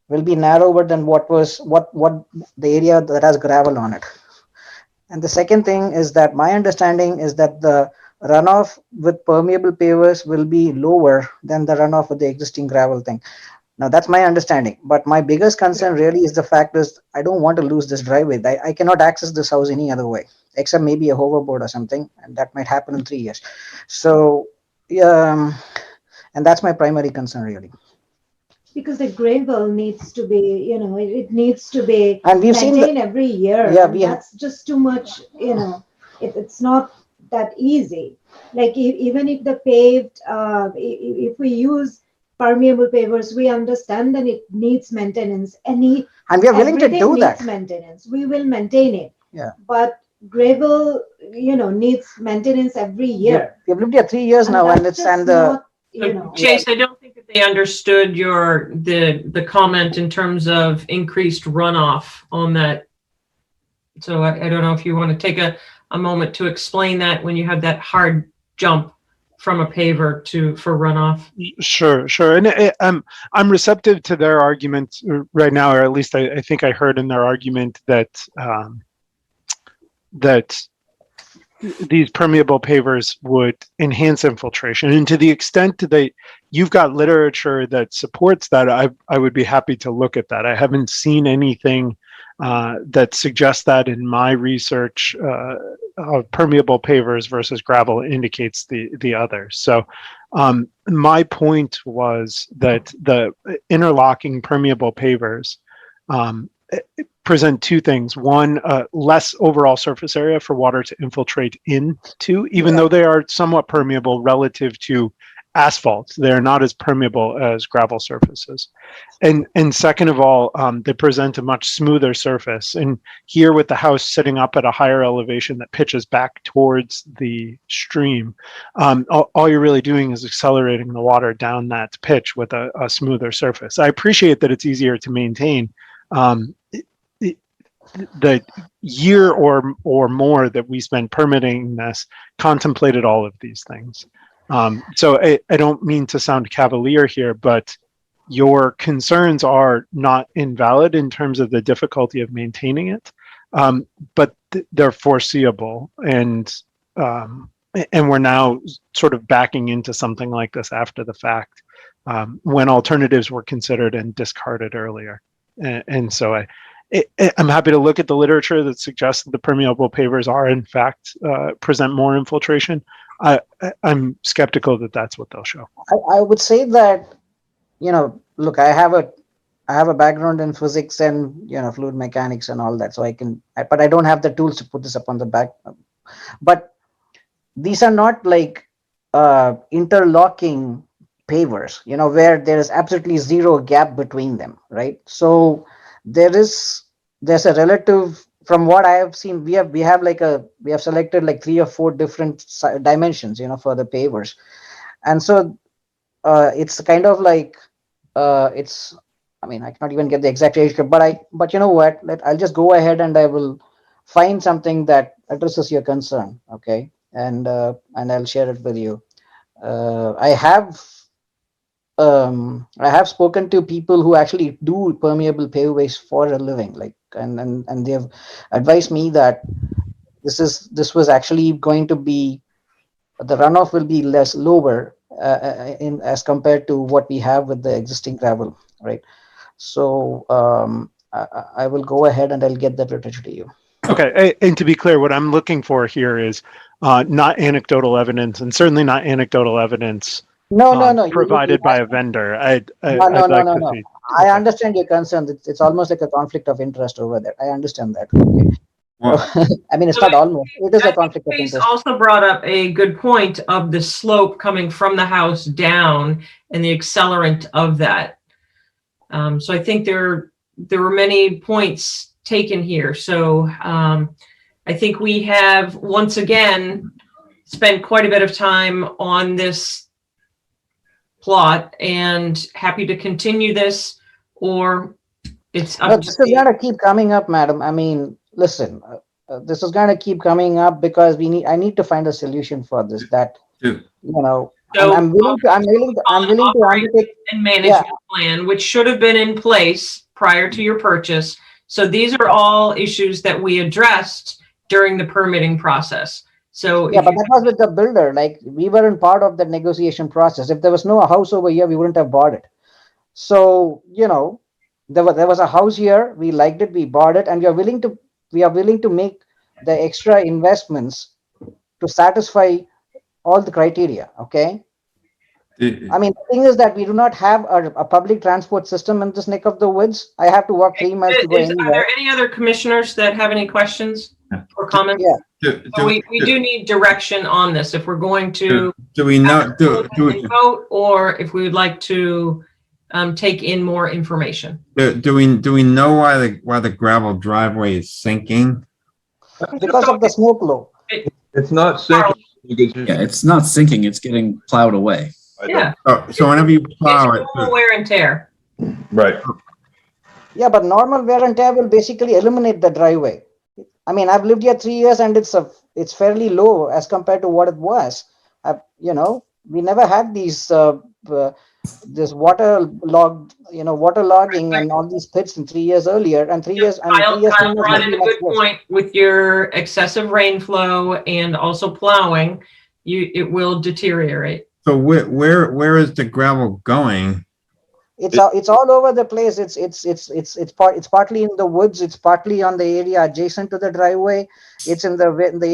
will be narrower than what the area that has gravel on it. And the second thing is that my understanding is that the runoff with permeable pavers will be lower than the runoff with the existing gravel thing. Now that's my understanding, but my biggest concern really is the fact is I don't want to lose this driveway. I cannot access this house any other way, except maybe a hoverboard or something, and that might happen in 3 years. So, and that's my primary concern really. Because the gravel needs to be, it needs to be and we've maintained every year. Yeah, that's just too much, it's not that easy. Like even if the paved, if we use permeable pavers, we understand that it needs maintenance. And we are willing to do that. Maintenance. We will maintain it. Yeah. But gravel, needs maintenance every year. Yeah. We've lived here 3 years now, and it's Chase, I don't think that they understood the comment in terms of increased runoff on that. So I don't know if you want to take a moment to explain that when you have that hard jump from a paver for runoff. Sure. And I'm receptive to their argument right now, or at least I think I heard in their argument that that these permeable pavers would enhance infiltration. And to the extent that you've got literature that supports that, I would be happy to look at that. I haven't seen anything that suggests that in my research of permeable pavers versus gravel indicates the other. So my point was that the interlocking permeable pavers present 2 things. One, less overall surface area for water to infiltrate into, even though they are somewhat permeable relative to asphalt. They're not as permeable as gravel surfaces. And second of all, they present a much smoother surface. And here with the house sitting up at a higher elevation that pitches back towards the stream, all you're really doing is accelerating the water down that pitch with a smoother surface. I appreciate that it's easier to maintain. The year or more that we spent permitting this contemplated all of these things. So I don't mean to sound cavalier here, but your concerns are not invalid in terms of the difficulty of maintaining it, but they're foreseeable, and we're now sort of backing into something like this after the fact, when alternatives were considered and discarded earlier. And so I'm happy to look at the literature that suggests that the permeable pavers are in fact present more infiltration. I'm skeptical that that's what they'll show. I would say that, look, I have a background in physics and fluid mechanics and all that, so but I don't have the tools to put this up on the back. But these are not like interlocking pavers, where there is absolutely zero gap between them, right? So there's a relative. From what I have seen, we have selected like 3 or 4 different dimensions, for the pavers, and so it's kind of like it's I mean, I cannot even get the exact age group, but you know what? I'll just go ahead and I will find something that addresses your concern. Okay. And I'll share it with you. I have spoken to people who actually do permeable paveways for a living, like, and they have advised me that this was actually going to be, the runoff will be lower in as compared to what we have with the existing gravel, right? So I will go ahead and I'll get that literature to you. Okay, and to be clear, what I'm looking for here is not anecdotal evidence, and certainly not anecdotal evidence No. provided by a vendor. I'd No. like to see. I understand your concern. It's almost like a conflict of interest over there. I understand that. Okay. I mean, it's not almost. It is a conflict of Chase interest. also brought up a good point of the slope coming from the house down and the accelerant of that. So I think there were many points taken here. So I think we have once again spent quite a bit of time on this plot and happy to continue this, or it's up No, to this is going to keep coming up, madam. I mean, listen, this is going to keep coming up because I need to find a solution for this. That, you know, So, I'm willing to undertake. And management plan, which should have been in place prior to your purchase. So these are all issues that we addressed during the permitting process. So Yeah, but that was with the builder. Like, we weren't part of the negotiation process. If there was no house over here, we wouldn't have bought it. So, you know, there was a house here. We liked it. We bought it, and we are willing to make the extra investments to satisfy all the criteria. Okay. I mean, the thing is that we do not have a public transport system in this neck of the woods. I have to walk 3 miles to go Are anywhere. there any other commissioners that have any questions or comments? Yeah. So we do need direction on this if we're going to Do we know, vote, or if we would like to take in more information. do we know why the gravel driveway is sinking? Because of the snow flow. It's not sinking. Yeah, it's not sinking. It's getting plowed away. Yeah. So whenever you plow it, Normal wear and tear. Right. Yeah, but normal wear and tear will basically eliminate the driveway. I mean, I've lived here 3 years and it's fairly low as compared to what it was. You know, we never had these this waterlogging and all these pits in 3 years earlier, and 3 years and 3 years. Kyle brought in a good point with your excessive rainflow and also plowing. It will deteriorate. So where is the gravel going? It's all over the place. It's partly in the woods. It's partly on the area adjacent to the driveway. It's in the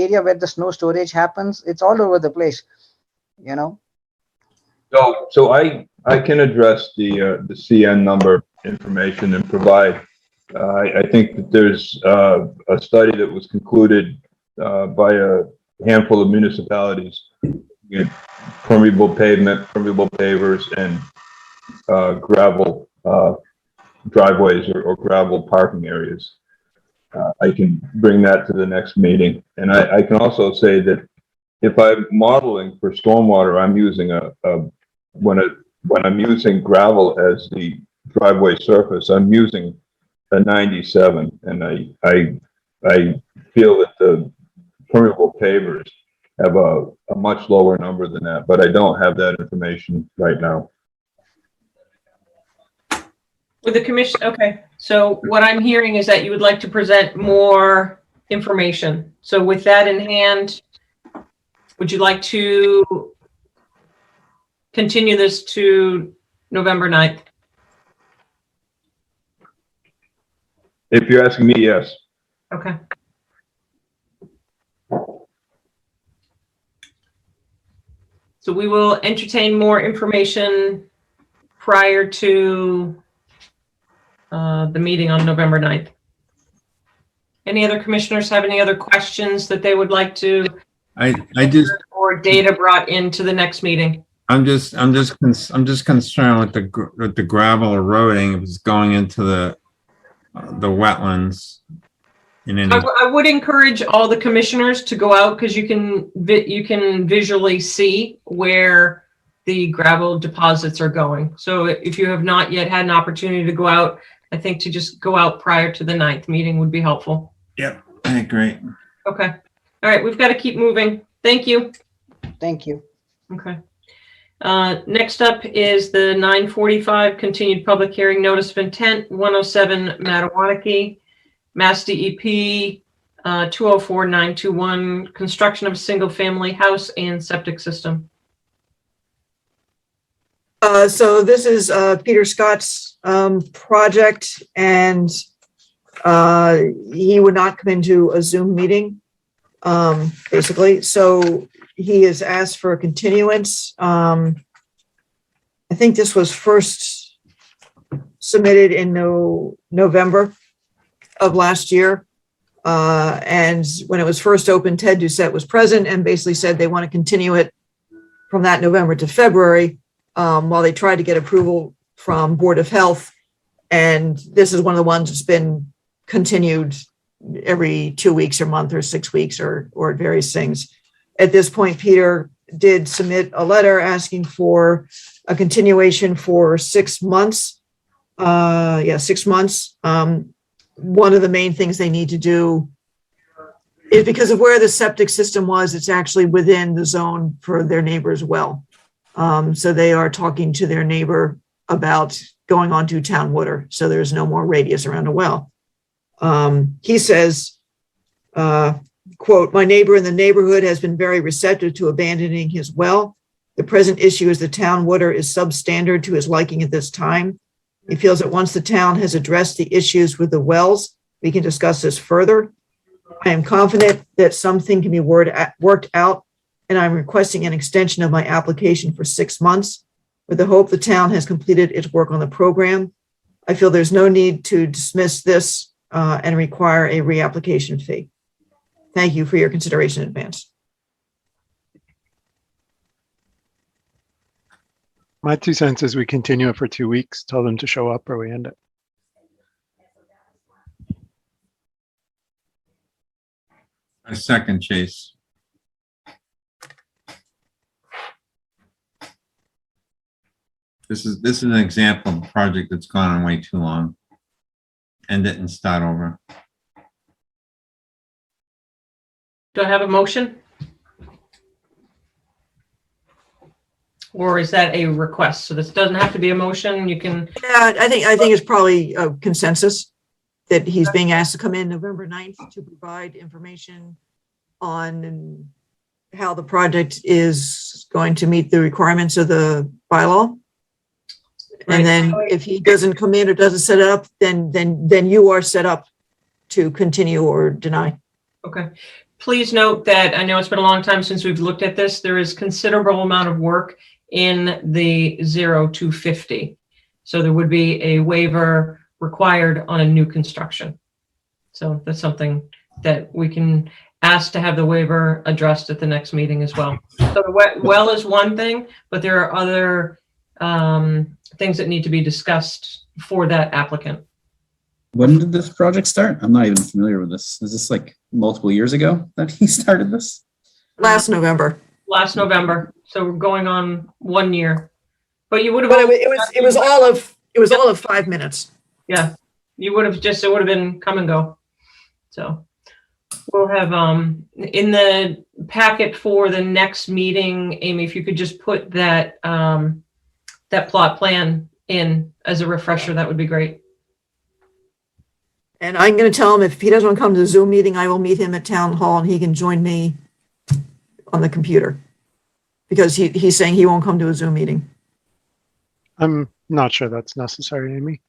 area where the snow storage happens. It's all over the place. You know. So I can address the CN number information and provide. I think that there's a study that was concluded by a handful of municipalities. Permeable pavement, permeable pavers, and gravel driveways or gravel parking areas. I can bring that to the next meeting. And I can also say that if I'm modeling for stormwater, I'm using when I'm using gravel as the driveway surface, I'm using a 97, and I feel that the permeable pavers have a much lower number than that, but I don't have that information right now. With the commission, okay. So what I'm hearing is that you would like to present more information. So with that in hand, would you like to continue this to November 9th? If you're asking me, yes. Okay. So we will entertain more information prior to the meeting on November 9th. Any other commissioners have any other questions that they would like to or data brought into the next meeting? I'm just concerned with the gravel eroding if it's going into the wetlands. I would encourage all the commissioners to go out because you can visually see where the gravel deposits are going. So if you have not yet had an opportunity to go out, I think to just go out prior to the 9th meeting would be helpful. Yep. Hey, great. Okay. All right. We've got to keep moving. Thank you. Thank you. Okay. Next up is the 9:45 continued public hearing notice of intent, 107 Mattawanakee, Mass DEP 204921, construction of a single family house and septic system. So this is Peter Scott's project, and he would not come into a Zoom meeting, basically. So he has asked for a continuance. I think this was first submitted in November of last year. And when it was first opened, Ted Doucette was present and basically said they want to continue it from that November to February, while they tried to get approval from Board of Health. And this is one of the ones that's been continued every 2 weeks or month or 6 weeks or various things. At this point, Peter did submit a letter asking for a continuation for 6 months. 6 months. One of the main things they need to do is, because of where the septic system was, it's actually within the zone for their neighbor's well. So they are talking to their neighbor about going onto town water, so there's no more radius around a well. He says, quote, "My neighbor in the neighborhood has been very receptive to abandoning his well. The present issue is the town water is substandard to his liking at this time. He feels that once the town has addressed the issues with the wells, we can discuss this further. I am confident that something can be worked out, and I'm requesting an extension of my application for 6 months with the hope the town has completed its work on the program. I feel there's no need to dismiss this and require a reapplication fee. Thank you for your consideration in advance." My 2 cents is we continue it for 2 weeks, tell them to show up, or we end it. A second, Chase. This is an example of a project that's gone on way too long. End it and start over. Do I have a motion? Or is that a request? So this doesn't have to be a motion. You can. Yeah, I think it's probably a consensus that he's being asked to come in November 9th to provide information on how the project is going to meet the requirements of the bylaw. And then if he doesn't come in or doesn't set it up, then you are set up to continue or deny. Okay. Please note that I know it's been a long time since we've looked at this. There is considerable amount of work in the 0 to 50. So there would be a waiver required on a new construction. So that's something that we can ask to have the waiver addressed at the next meeting as well. So the well is one thing, but there are other things that need to be discussed for that applicant. When did this project start? I'm not even familiar with this. Is this like multiple years ago that he started this? Last November. Last November. So we're going on 1 year. But you would have. But it was all of 5 minutes. Yeah, you would have it would have been come and go. So we'll have in the packet for the next meeting, Amy, if you could just put that that plot plan in as a refresher, that would be great. And I'm going to tell him if he doesn't want to come to the Zoom meeting, I will meet him at town hall and he can join me on the computer, because he's saying he won't come to a Zoom meeting. I'm not sure that's necessary, Amy.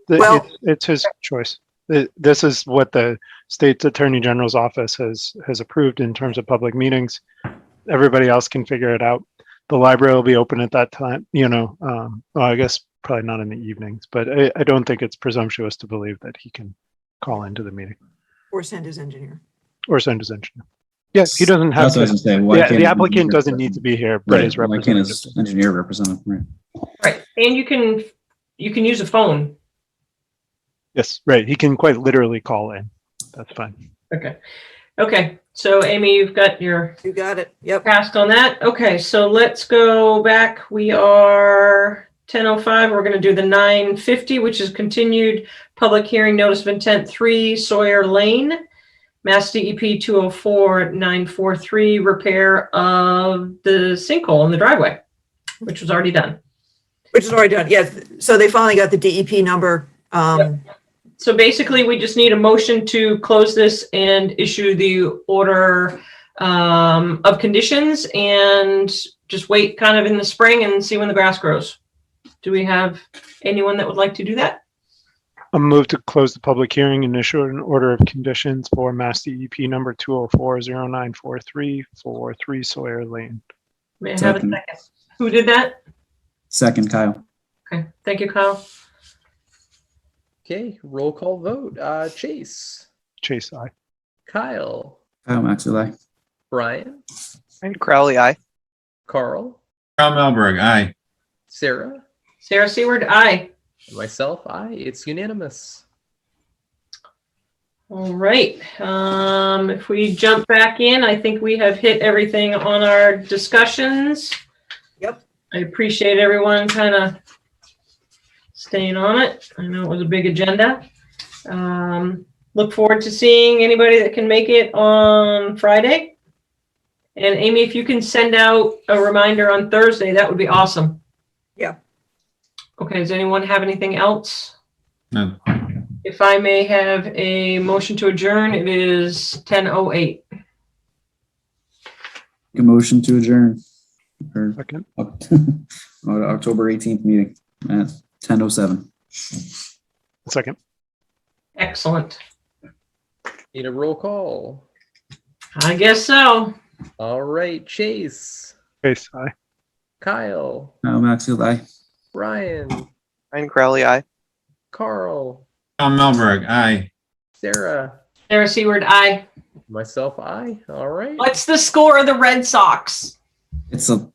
Well, it's his choice. This is what the state attorney general's office has approved in terms of public meetings. Everybody else can figure it out. The library will be open at that time, well, I guess probably not in the evenings, but I don't think it's presumptuous to believe that he can call into the meeting. Or send his engineer. Yes, he doesn't have to. The applicant doesn't need to be here, but his representative. Why can't his engineer represent him? Right. Right, and you can use a phone. Yes, right. He can quite literally call in. That's fine. Okay. Okay, so Amy, you've got your You got it. Yep. passed on that. Okay, so let's go back. We are 10:05. We're going to do the 9:50, which is continued public hearing notice of intent 3 Sawyer Lane, Mass DEP 204-943, repair of the sinkhole in the driveway, which was already done. Which is already done. Yes. So they finally got the DEP number. So basically, we just need a motion to close this and issue the order of conditions and just wait kind of in the spring and see when the grass grows. Do we have anyone that would like to do that? I'll move to close the public hearing and issue an order of conditions for Mass DEP number 204-0943 for 3 Sawyer Lane. May I have a second? Who did that? Second, Kyle. Okay, thank you, Kyle. Okay, roll call vote. Chase. Chase, aye. Kyle. Kyle Maxwell, aye. Brian. And Crowley, aye. Carl. Carl Melberg, aye. Sarah. Sarah Seward, aye. And myself, aye. It's unanimous. All right. If we jump back in, I think we have hit everything on our discussions. Yep. I appreciate everyone kind of staying on it. I know it was a big agenda. Look forward to seeing anybody that can make it on Friday. And Amy, if you can send out a reminder on Thursday, that would be awesome. Yeah. Okay, does anyone have anything else? No. If I may have a motion to adjourn, it is 10:08. A motion to adjourn. Second. October 18th meeting at 10:07. Second. Excellent. Need a roll call. I guess so. All right, Chase. Chase, aye. Kyle. Kyle Maxwell, aye. Brian. And Crowley, aye. Carl. Carl Melberg, aye. Sarah. Sarah Seward, aye. Myself, aye. All right. What's the score of the Red Sox? It's a